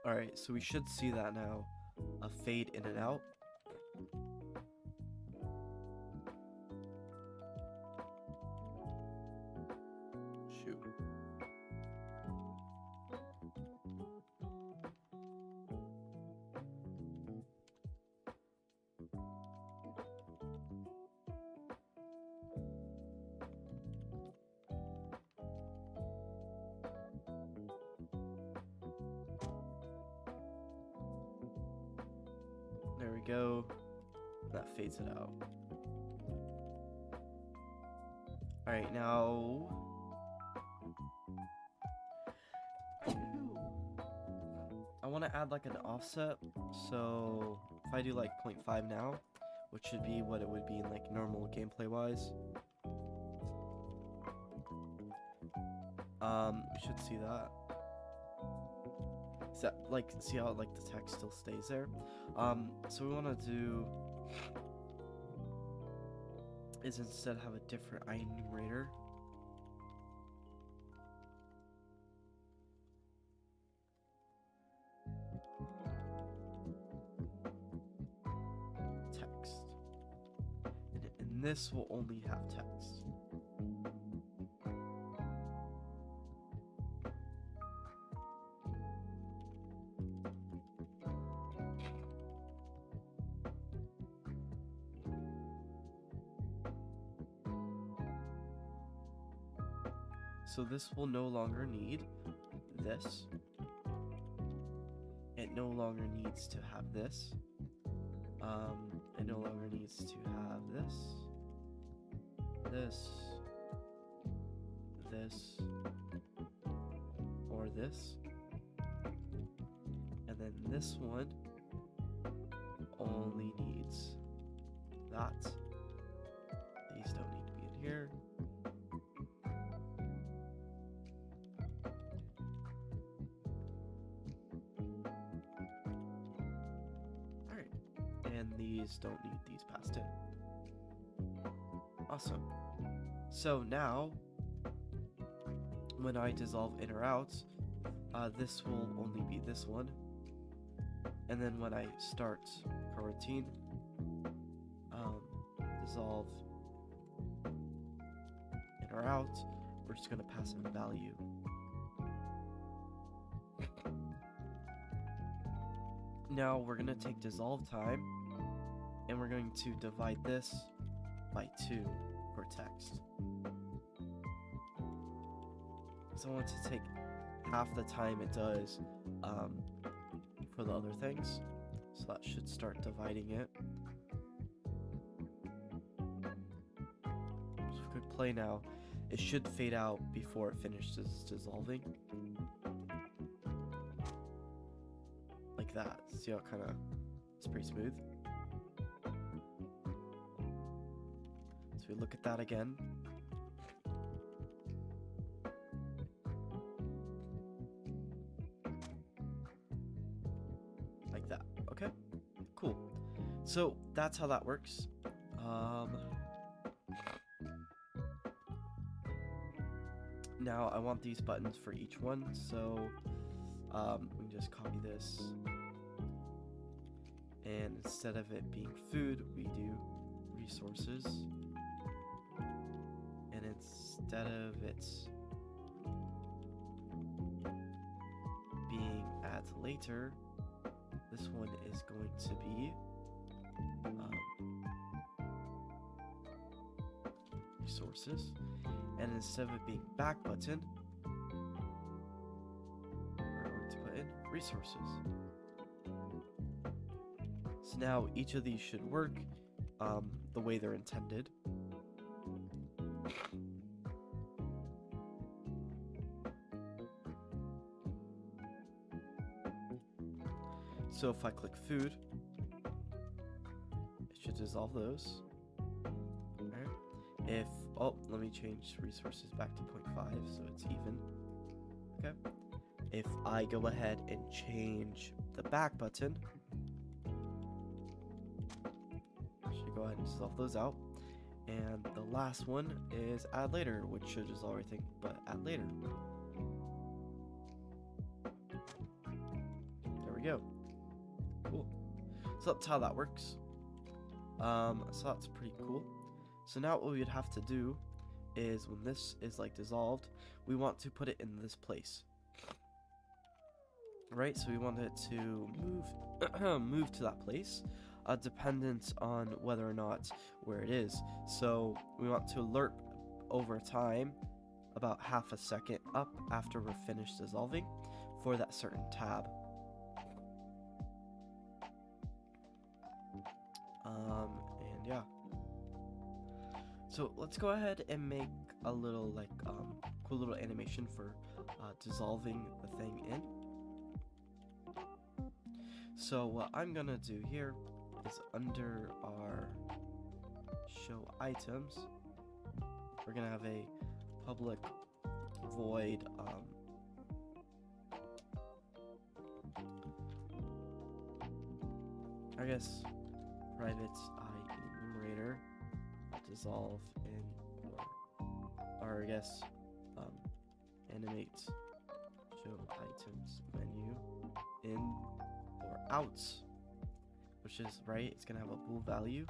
Alright, so we should see that now. A fade in and out. Shoot. There we go. That fades it out. Alright, now... I want to add like an offset. So if I do like 0.5 now, which should be what it would be in like normal gameplay wise. We should see that. Is that like, see how like the text still stays there? So we want to do is instead have a different enumerator. Text. And this will only have text. so this will no longer need this. It no longer needs to have this. It no longer needs to have this, this, or this. And then this one only needs that. These don't need to be in here. Alright. And these don't need these passed in. Awesome. So now, when I dissolve in or out, this will only be this one. And then when I start coroutine, dissolve in or out, we're just going to pass in value. Now we're going to take dissolve time, and we're going to divide this by 2 for text. So I want to take half the time it does for the other things. So that should start dividing it. So if we could play now, it should fade out before it finishes dissolving. Like that. See how it it's pretty smooth? So we look at that again. Like that. Okay, cool. So that's how that works. Now I want these buttons for each one, so we can just copy this. And instead of it being food, we do resources. And instead of it being add later, this one is going to be resources. And instead of it being back button, we're going to put in resources. So now each of these should work the way they're intended. So if I click food, it should dissolve those. Alright. If, let me change resources back to 0.5 so it's even. Okay. If I go ahead and change the back button, I should go ahead and dissolve those out. And the last one is add later, which should dissolve everything, but add later. There we go. Cool. So that's how that works. So that's pretty cool. So now what we'd have to do is when this is like dissolved, we want to put it in this place. Right? So we want it to move to that place, dependent on whether or not where it is. So we want to lerp over time about half a second up after we're finished dissolving for that certain tab. And yeah. So let's go ahead and make a little cool little animation for dissolving the thing in. So what I'm gonna do here is under our show items, we're gonna have a public void I guess private enumerator dissolve in or I guess animate show items menu in or out, which is right, it's gonna have a bool value,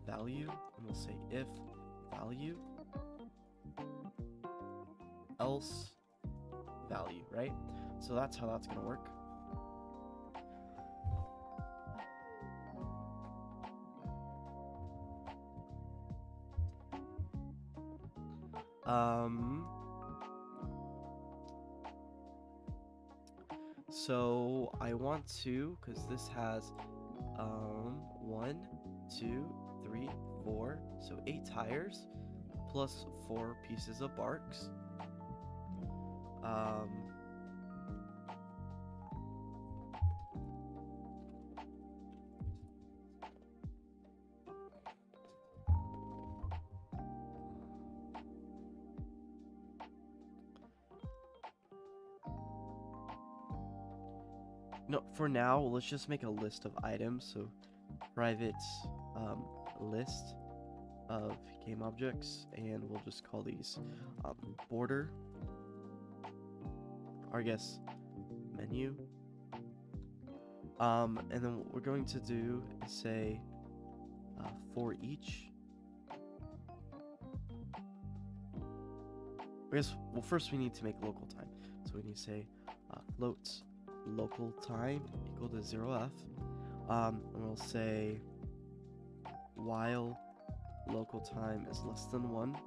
and we'll say if value else value, right? So that's how that's gonna work. So I want to, because this has 1, 2, 3, 4, so 8 tires plus 4 pieces of barks. No, for now, let's just make a list of items. So private list of game objects, and we'll just call these border, or I guess menu. And then what we're going to do is say for each. I guess, well, first we need to make local time. So we need to say floats local time equal to 0f. And we'll say while local time is less than 1.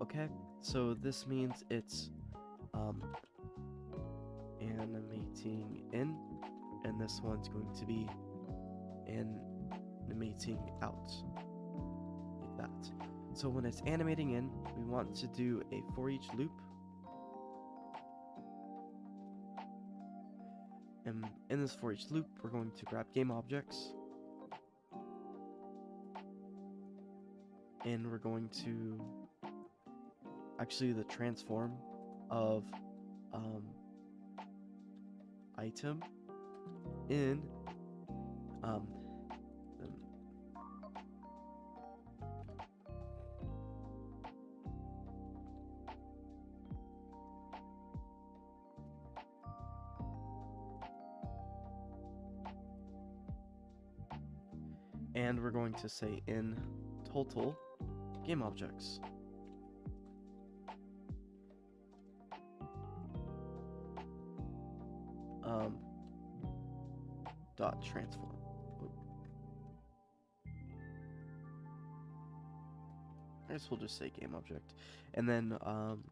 Okay, so this means it's animating in, and this one's going to be animating out, like that. So when it's animating in, we want to do a for each loop. And in this for each loop, we're going to grab game objects. And we're going to actually the transform of item in and we're going to say in total game objects. Dot transform. I guess we'll just say game object, and then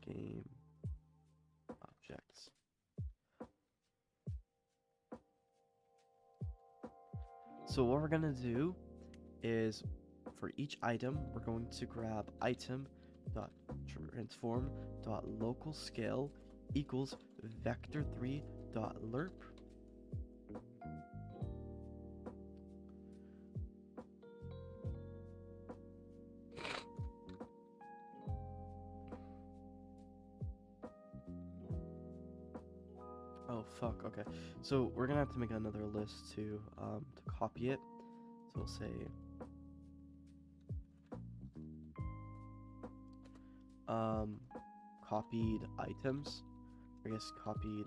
game objects. So what we're gonna do is for each item, we're going to grab item dot transform dot local scale equals vector3 dot lerp. Oh fuck, okay. So we're gonna have to make another list to copy it. So we'll say copied items, I guess copied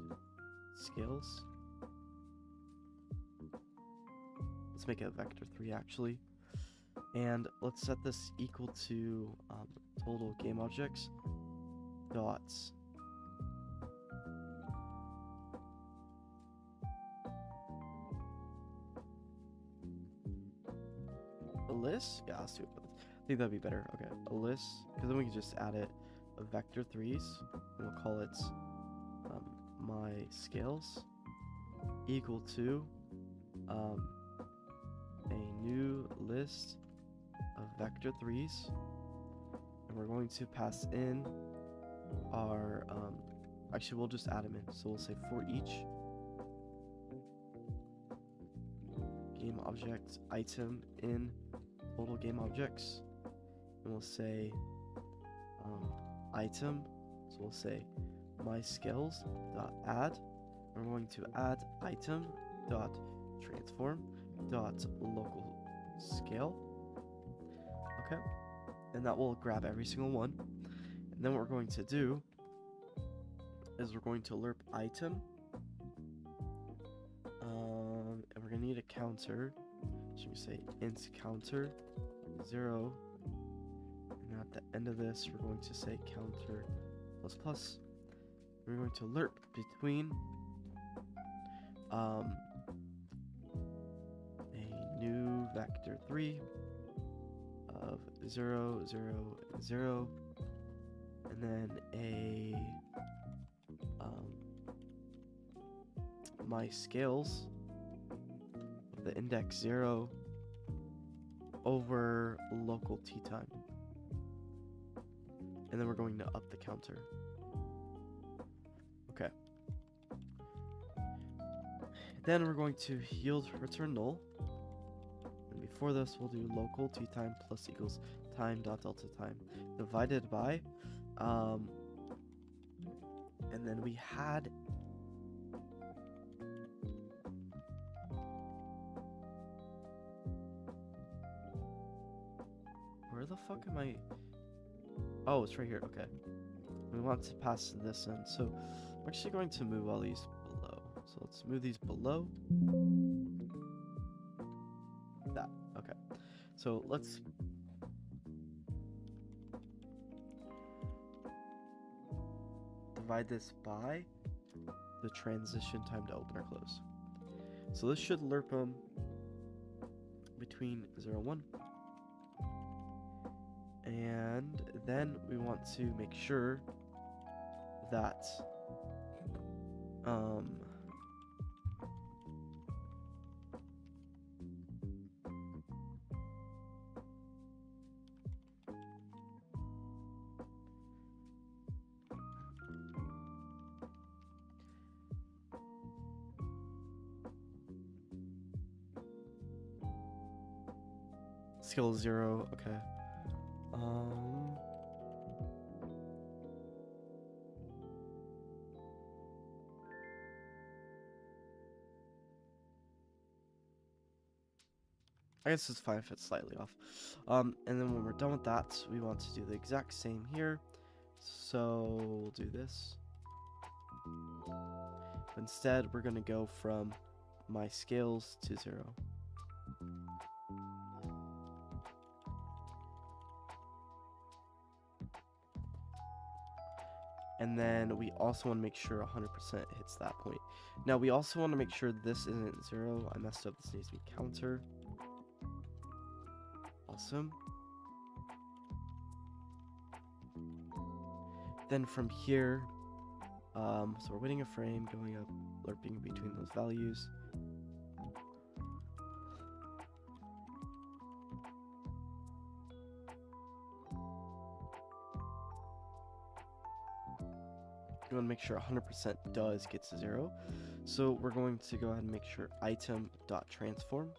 scales. Let's make it vector3 actually. And let's set this equal to total game objects dots a list. Yeah, let's do it. I think that'd be better. Okay, a list, because then we can just add it a vector3s, and we'll call it my scales equal to a new list of vector3s, and we're going to pass in our actually we'll just add them in. So we'll say for each game object item in total game objects, and we'll say item, so we'll say my scales dot add, and we're going to add item dot transform dot local scale. Okay, and that will grab every single one. And then what we're going to do is we're going to lerp item, and we're going to need a counter. Should we say int counter 0, and at the end of this we're going to say counter plus plus. We're going to lerp between a new vector3 of 0, 0, 0, and then a my scales of the index 0 over local t time. And then we're going to up the counter. Okay. Then we're going to yield return null. And before this, we'll do local t time plus equals time dot delta time divided by, and then we had where the fuck am I? Oh, it's right here. Okay. We want to pass this in. So I'm actually going to move all these below. So let's move these below. That. Okay. So let's divide this by the transition time to open or close. So this should lerp them between 0 and 1. And then we want to make sure that skill 0, okay. I guess it's fine if it's slightly off. And then when we're done with that, we want to do the exact same here. So we'll do this. But instead, we're going to go from my scales to 0. And then we also want to make sure 100% hits that point. Now we also want to make sure this isn't 0. I messed up. This needs to be counter. Awesome. Then from here, so we're waiting a frame, going up, lerping between those values. We want to make sure 100% does get to 0. So we're going to go ahead and make sure item.transform.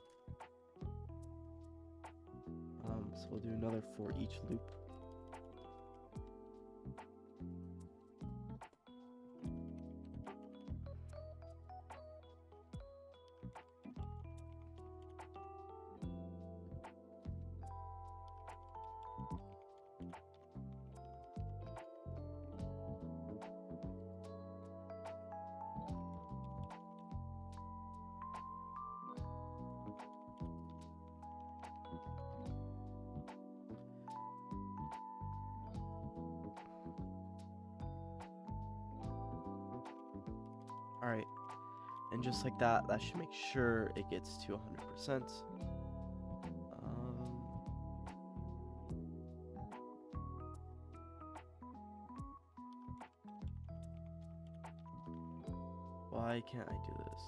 So we'll do another for each loop. Alright, and just like that, that should make sure it gets to 100%. Why can't I do this?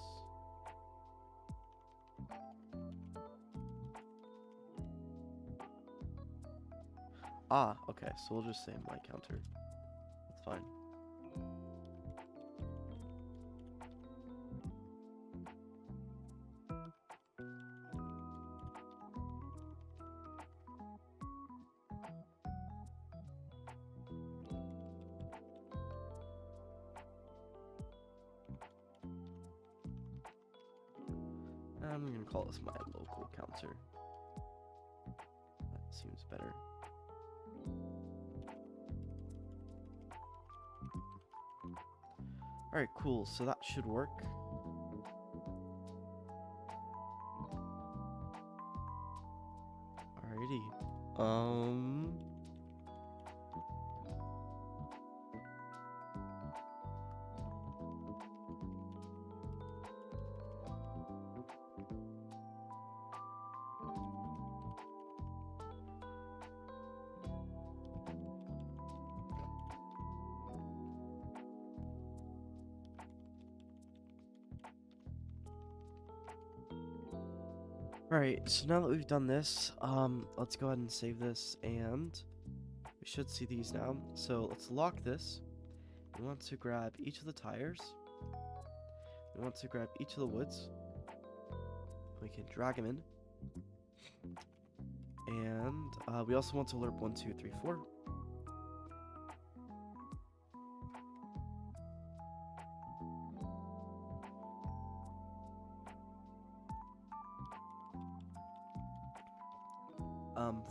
Ah, okay, so we'll just say my counter. That's fine. I'm gonna call this my local counter. That seems better. Alright, cool. So that should work. Alrighty. Alright, so now that we've done this, let's go ahead and save this, and we should see these now. So let's lock this. We want to grab each of the tires. We want to grab each of the woods. We can drag them in. And we also want to alert 1, 2, 3, 4.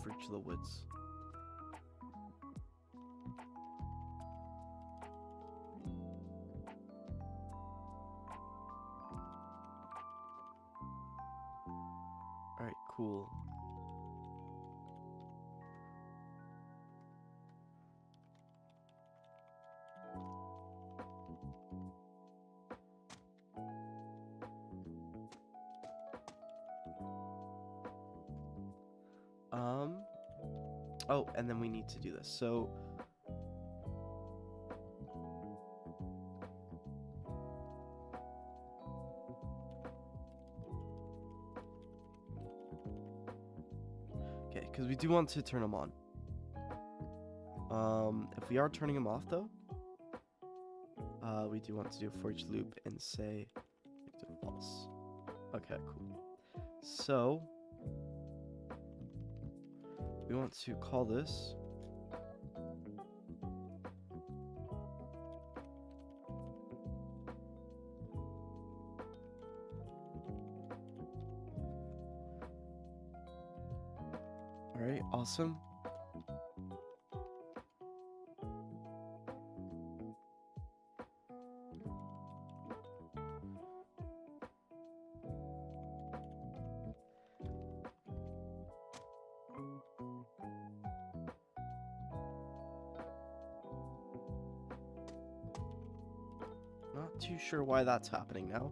For each of the woods. Alright, cool. Oh, and then we need to do this. So okay, because we do want to turn them on. If we are turning them off though, we do want to do a for each loop and say false. Okay, cool. So we want to call this alright, awesome. Not too sure why that's happening now.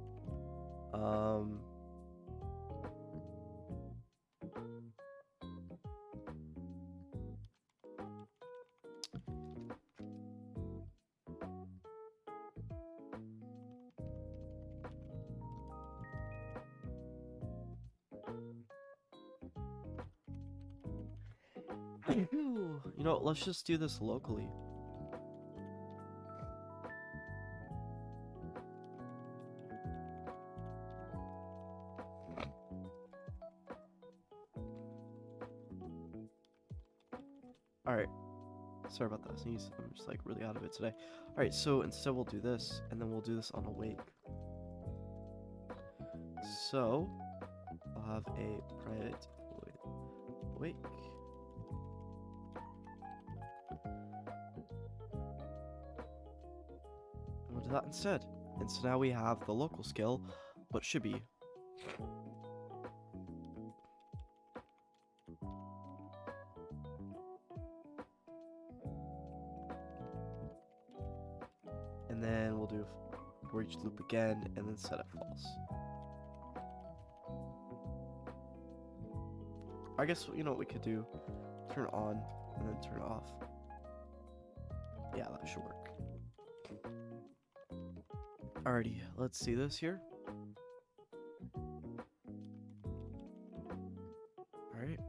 You know, let's just do this locally. Alright. Sorry about that, sneeze. I'm just like really out of it today. Alright, so instead we'll do this, and then we'll do this on awake. So, I'll have a private void awake. And we'll do that instead. And so now we have the local skill, what should be. And then we'll do for each loop again, and then set it false. I guess, you know what we could do? Turn on, and then turn off. Yeah, that should work. Alrighty, let's see this here. Alright.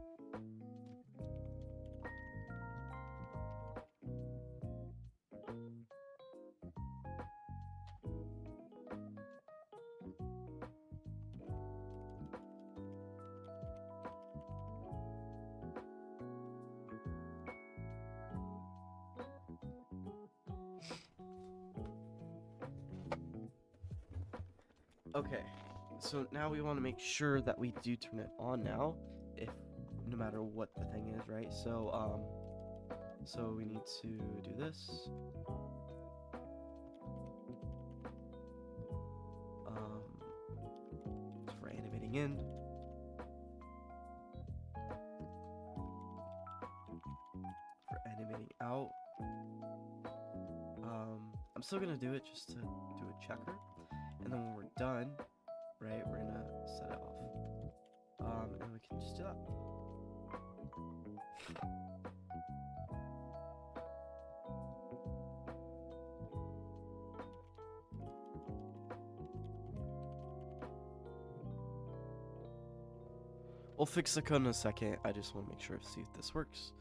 Okay, so now we want to make sure that we do turn it on now, if no matter what the thing is, right? So so we need to do this. For animating in. For animating out. I'm still gonna do it just to do a checker. And then when we're done, right, we're gonna set it off. And we can just do that. We'll fix the code in a second. I just want to make sure to see if this works.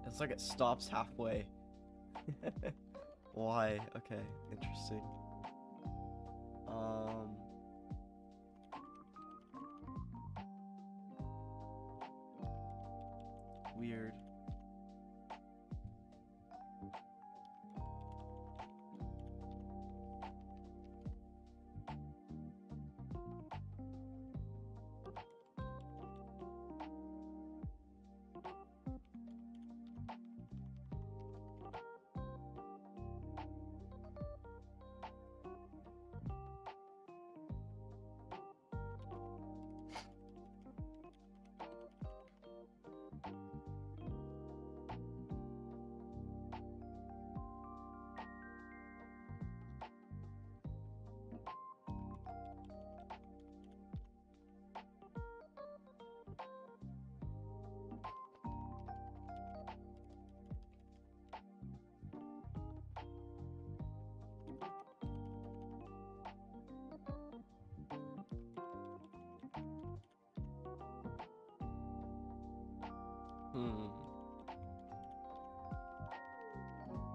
It's like it stops halfway. Why? Okay, interesting. Weird.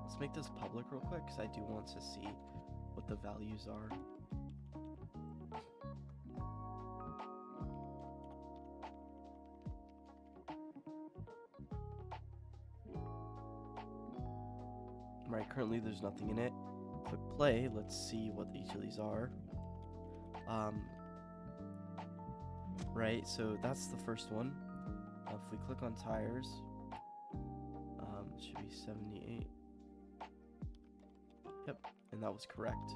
Let's make this public real quick because I do want to see what the values are. Right, currently there's nothing in it. Click play. Let's see what each of these are. Right, so that's the first one. If we click on tires, it should be 78. Yep, and that was correct.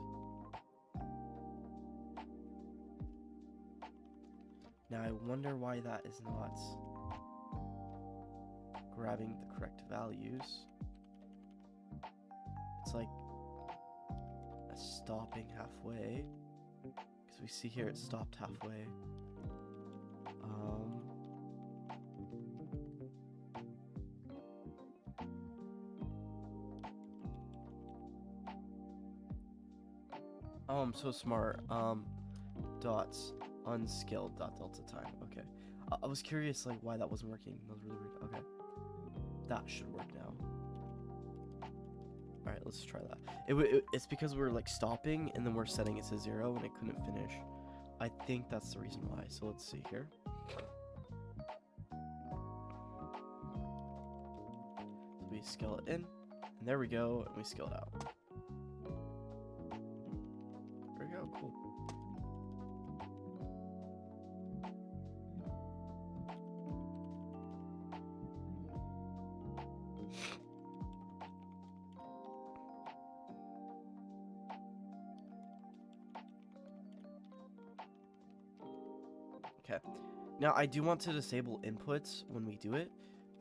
Now I wonder why that is not grabbing the correct values. It's like stopping halfway, because we see here it stopped halfway. Oh, I'm so smart. Dots unskilled dot delta time. Okay, I was curious like why that wasn't working. That was really weird. Okay, that should work now. All right, let's try that. It's because we're like stopping and then we're setting it to 0 and it couldn't finish. I think that's the reason why. So let's see here. So we scale it in, and there we go, and we scale it out. There we go, cool. Okay, now I do want to disable inputs when we do it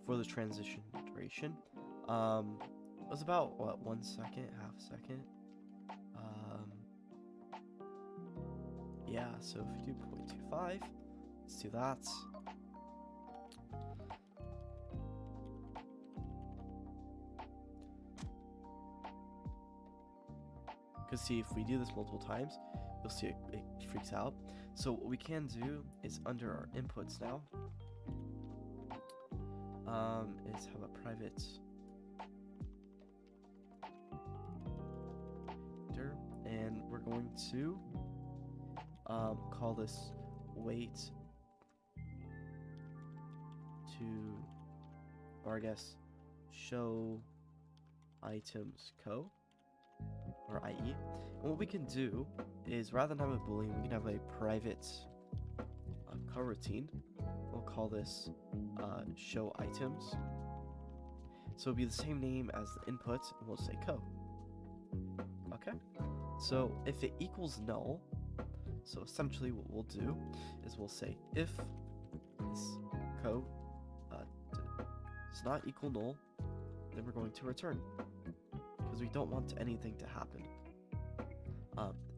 for the transition duration. It was about what, 1 second, half second. Yeah, so if we do 0.25, let's do that. Because see, if we do this multiple times, you'll see it freaks out. So what we can do is under our inputs now, is have a private and we're going to call this wait to, or I guess show items co, or IE. And what we can do is, rather than have a boolean, we can have a private coroutine. We'll call this show items. So it'll be the same name as the input, and we'll say co. Okay. So if it equals null, so essentially what we'll do is we'll say if this co does not equal null, then we're going to return, because we don't want anything to happen.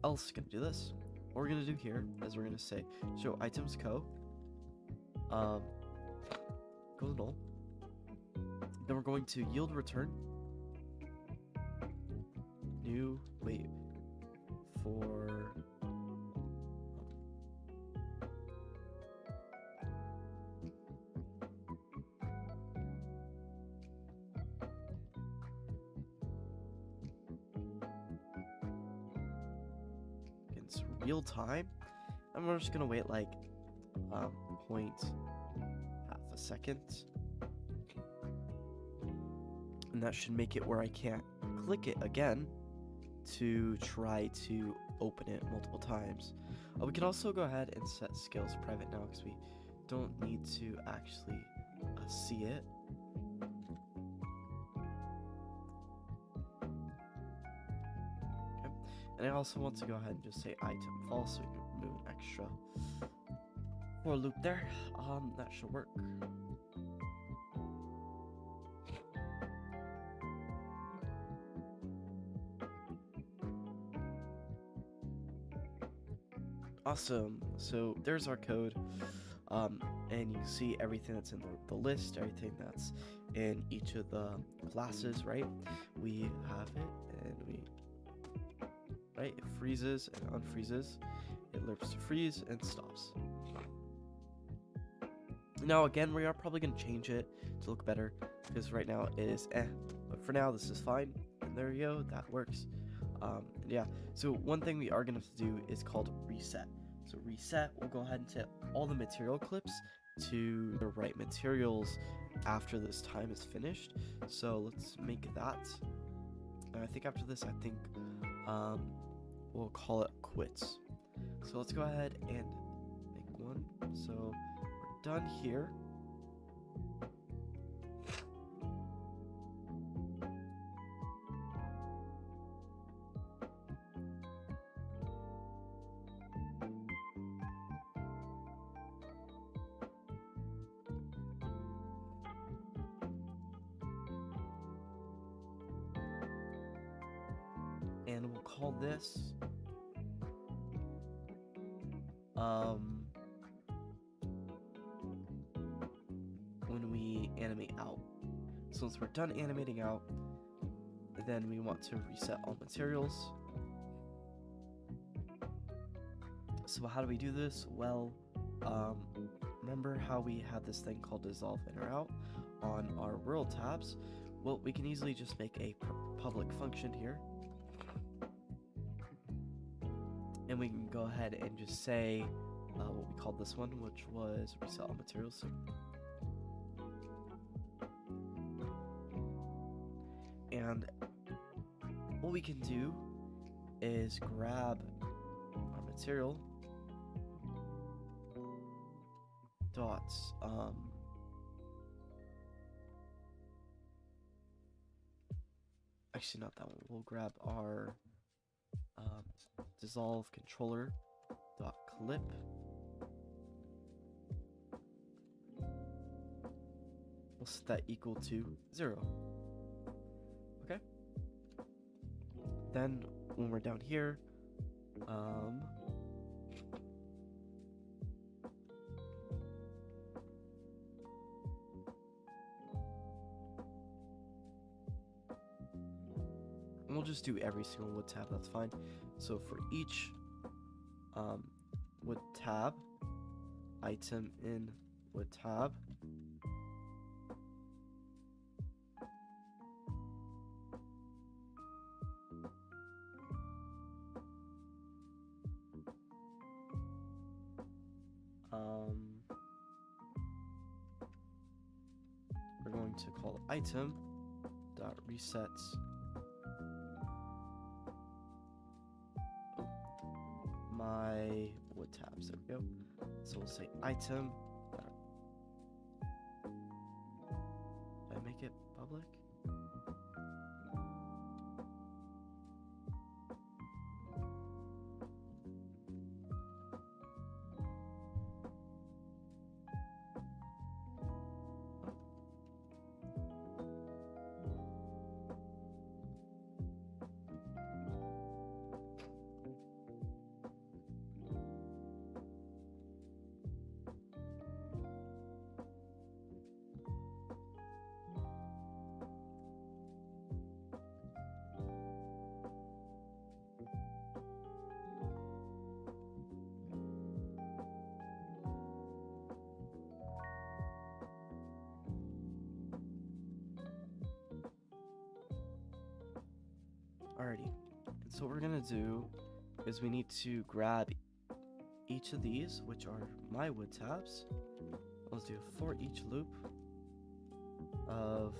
Else gonna do this. What we're gonna do here is we're gonna say show items co equals null. Then we're going to yield return, new, wait, for, it's real time. And we're just gonna wait like point half a second. And that should make it where I can't click it again to try to open it multiple times. We can also go ahead and set scales private now because we don't need to actually see it. Okay. And I also want to go ahead and just say item false so we can remove an extra for loop there. That should work. Awesome. So there's our code, and you can see everything that's in the list, everything that's in each of the classes, right? We have it, and right, it freezes and unfreezes, it lerps to freeze and stops. Now again, we are probably going to change it to look better, because right now it is but for now this is fine, and there you go, that works. Yeah, so one thing we are going to have to do is called reset. So reset, we'll go ahead and set all the material clips to the right materials after this time is finished. So let's make that. And I think after this, I think we'll call it quits. So let's go ahead and make one. So we're done here. And we'll call this when we animate out. So once we're done animating out, then we want to reset all materials. So how do we do this? Well, remember how we had this thing called dissolve in or out on our world tabs? Well, we can easily just make a public function here. And we can go ahead and just say what we called this one, which was reset all materials. And what we can do is grab our material dots actually not that one. We'll grab our dissolve controller dot clip. We'll set that equal to 0. Okay. Then when we're down here, we'll just do every single wood tab, that's fine. So for each wood tab, item in wood tab, we're going to call item dot reset my wood tabs. There we go. So we'll say item. Did I make it public? Alrighty. And so what we're gonna do is we need to grab each of these, which are my wood tabs. Let's do for each loop of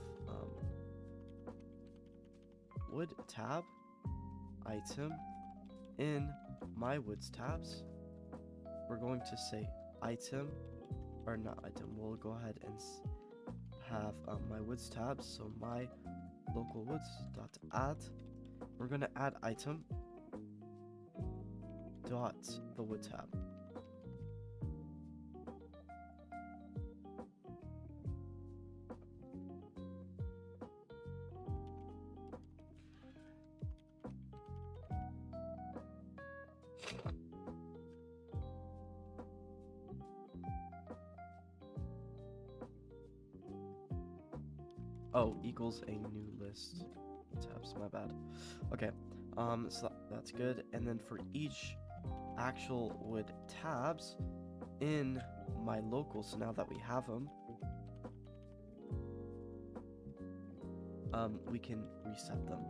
wood tab item in my woods tabs. We're going to say item, or not item, we'll go ahead and have my woods tabs, so my local woods dot add. We're going to add item dot the wood tab. Oh, equals a new list tabs, my bad. Okay, so that's good. And then for each actual wood tabs in my local, so now that we have them, we can reset them.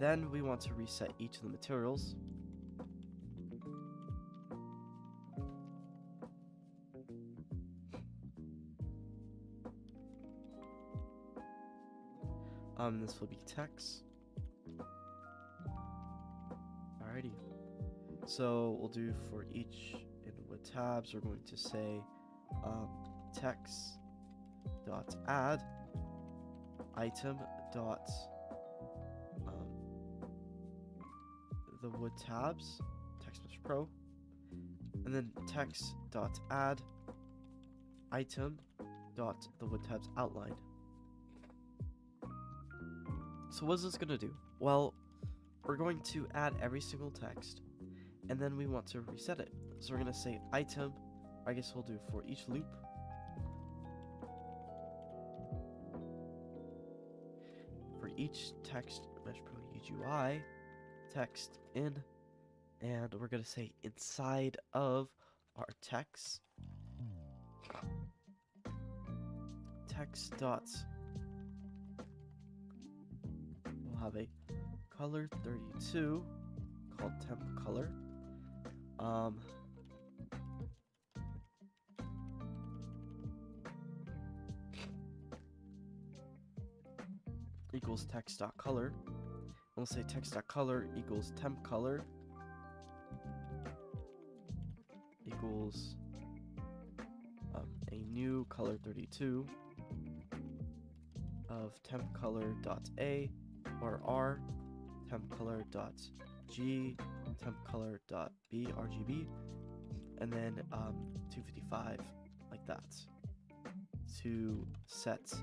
Then we want to reset each of the materials. This will be text. Alrighty. So we'll do for each in wood tabs, we're going to say text dot add item dot the wood tabs text mesh pro, and then text dot add item dot the wood tabs outline. So what is this gonna do? Well, we're going to add every single text, and then we want to reset it. So we're gonna say item, I guess we'll do for each loop. For each text mesh pro UGI text in, and we're gonna say inside of our text dot, we'll have a color 32 called temp color. Equals text.color. We'll say text.color equals temp color equals a new color 32 of temp color dot a or r temp color dot g temp color dot b RGB, and then 255 like that to set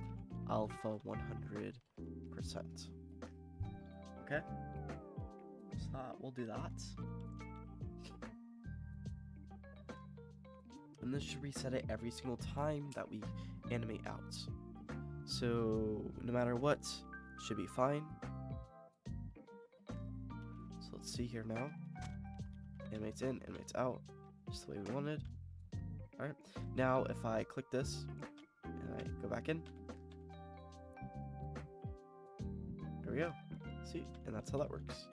alpha 100%. Okay, so we'll do that, and this should reset it every single time that we animate out. So no matter what, should be fine. So let's see here now. Animates in, animates out, just the way we wanted. Alright, now if I click this and I go back in, there we go. See, and that's how that works.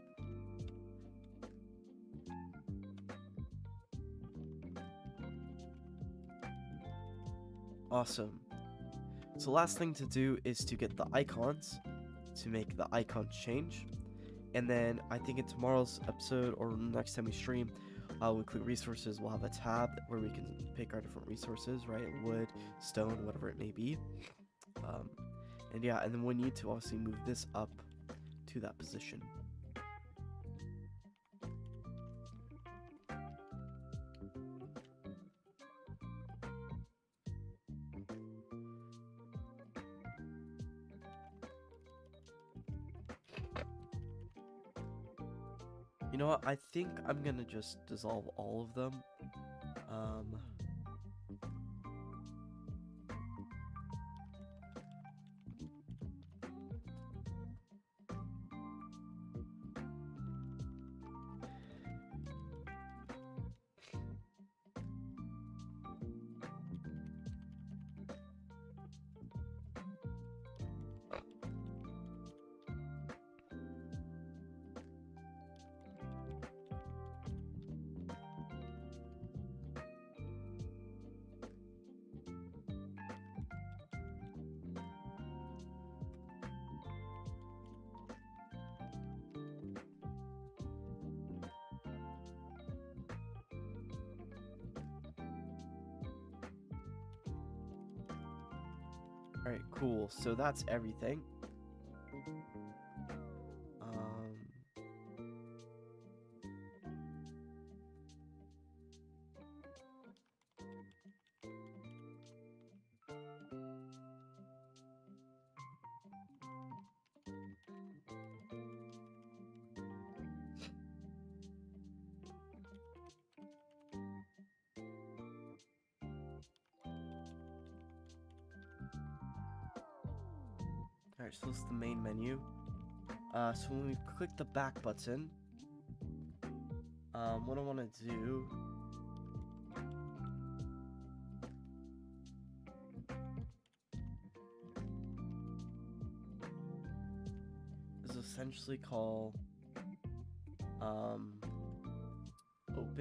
Awesome. So last thing to do is to get the icons, to make the icons change. And then I think in tomorrow's episode or next time we stream, we click resources, we'll have a tab where we can pick our different resources, right? Wood, stone, whatever it may be. And yeah, and then we need to obviously move this up to that position. You know what? I think I'm gonna just dissolve all of them. Alright, cool. So that's everything. Alright, so this is the main menu. So when we click the back button, what I want to do is essentially call open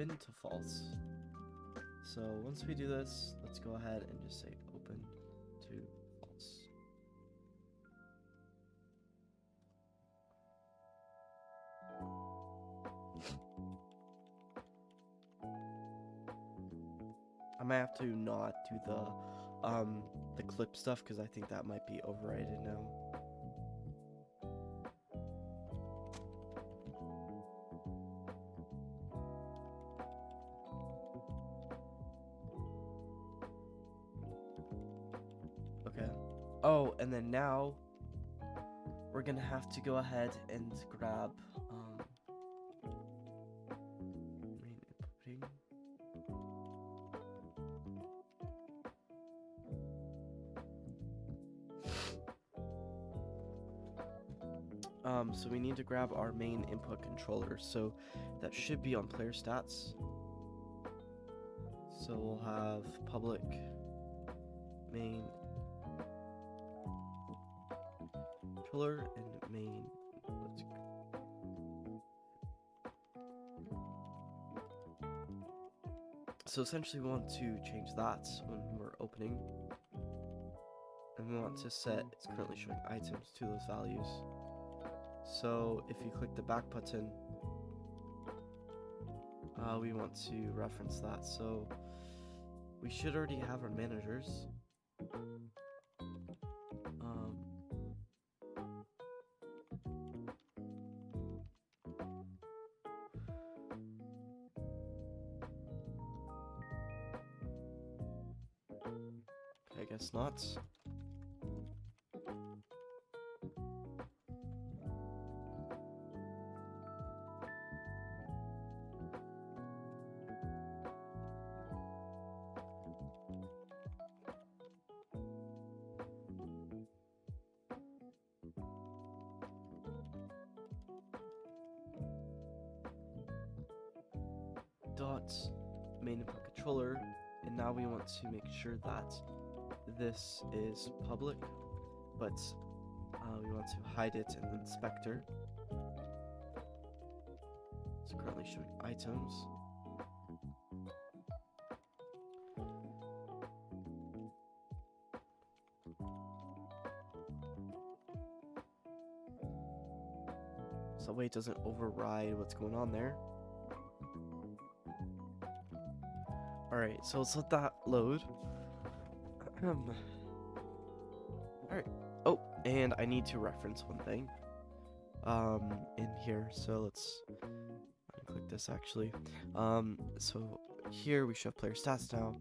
to false. So once we do this, let's go ahead and just say open to false. I might have to not do the clip stuff because I think that might be overrated now. Okay. Oh, and then now we're gonna have to go ahead and grab main inputting. So we need to grab our main input controller. So that should be on player stats. So we'll have public main controller and main. So essentially we want to change that when we're opening. And we want to set it's currently showing items to those values. So if you click the back button, we want to reference that. So we should already have our managers. Okay, I guess not. Dot main input controller, and now we want to make sure that this is public, but we want to hide it in the inspector. It's currently showing items. So that way it doesn't override what's going on there. Alright, so let's let that load. Alright. Oh, and I need to reference one thing in here. So let's click this actually. So here we should have player stats now,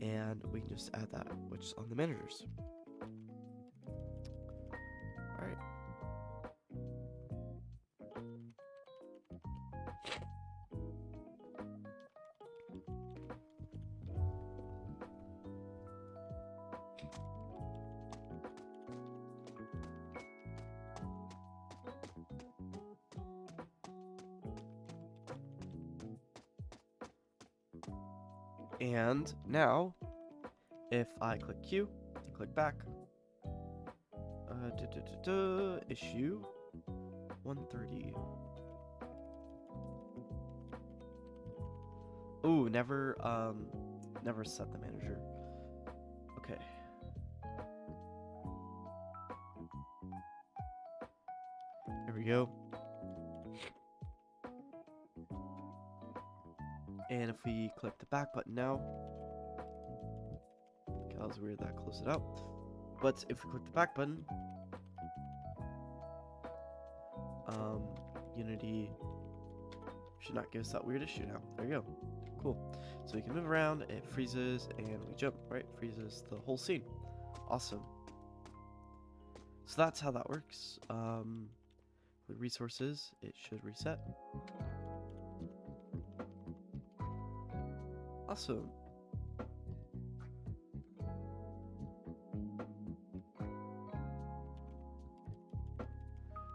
and we can just add that, which is on the managers. Alright. And now, if I click Q, click back, issue 130. Ooh, never set the manager. Okay. Here we go. And if we click the back button now, okay, that was weird that I closed it out. But if we click the back button, Unity should not give us that weird issue now. There you go. Cool. So we can move around, it freezes, and we jump, right? Freezes the whole scene. Awesome. So that's how that works. With resources, it should reset. Awesome.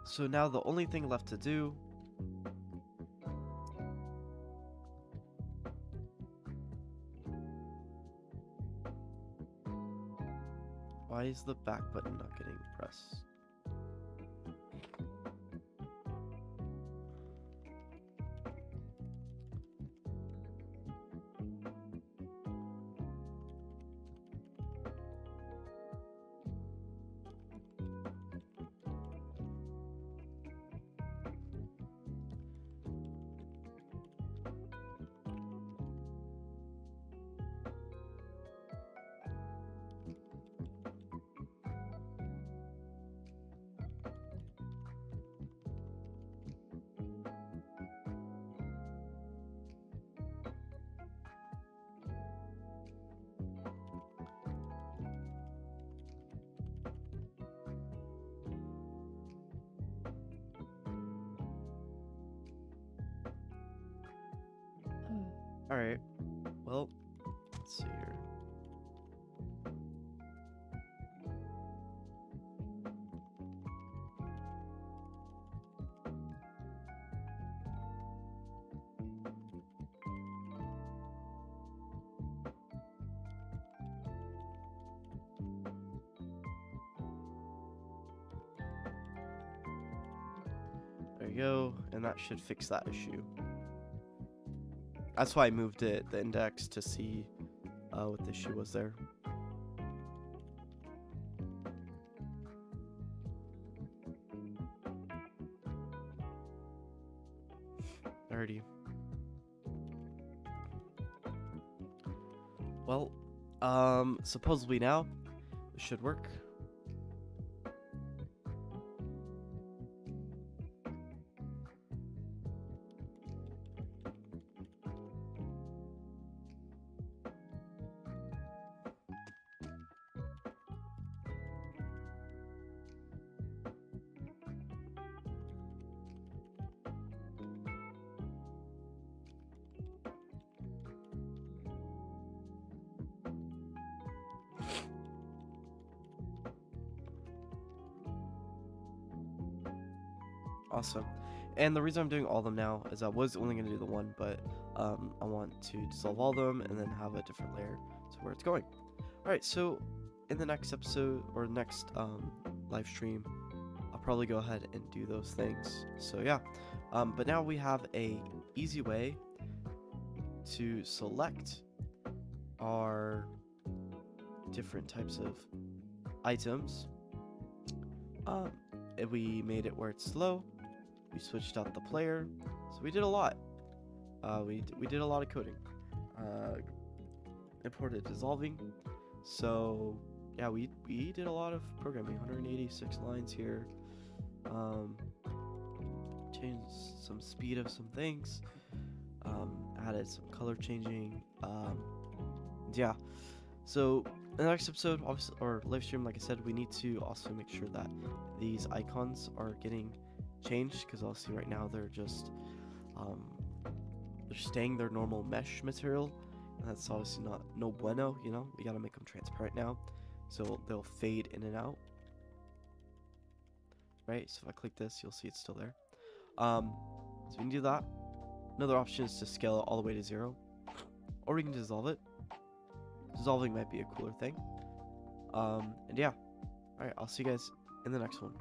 So now the only thing left to do why is the back button not getting pressed? Alright, well, let's see here. There you go, and that should fix that issue. That's why I moved the index to see what the issue was there. Alrighty. Well, supposedly now it should work. Awesome. And the reason I'm doing all of them now is I was only going to do the one, but I want to dissolve all of them and then have a different layer to where it's going. Alright, so in the next episode, or next live stream, I'll probably go ahead and do those things. So yeah, but now we have a easy way to select our different types of items. And we made it where it's slow. We switched out the player, so we did a lot. We did a lot of coding. Imported dissolving. So yeah, we did a lot of programming. 186 lines here. Changed some speed of some things. Added some color changing. Yeah. So in the next episode, obviously, or live stream, like I said, we need to also make sure that these icons are getting changed, because obviously right now they're just they're staying their normal mesh material, and that's obviously no bueno. You know, we gotta make them transparent now, so they'll fade in and out. Right. So if I click this, you'll see it's still there. So we can do that. Another option is to scale it all the way to 0, or we can dissolve it. Dissolving might be a cooler thing. And yeah. Alright, I'll see you guys in the next one.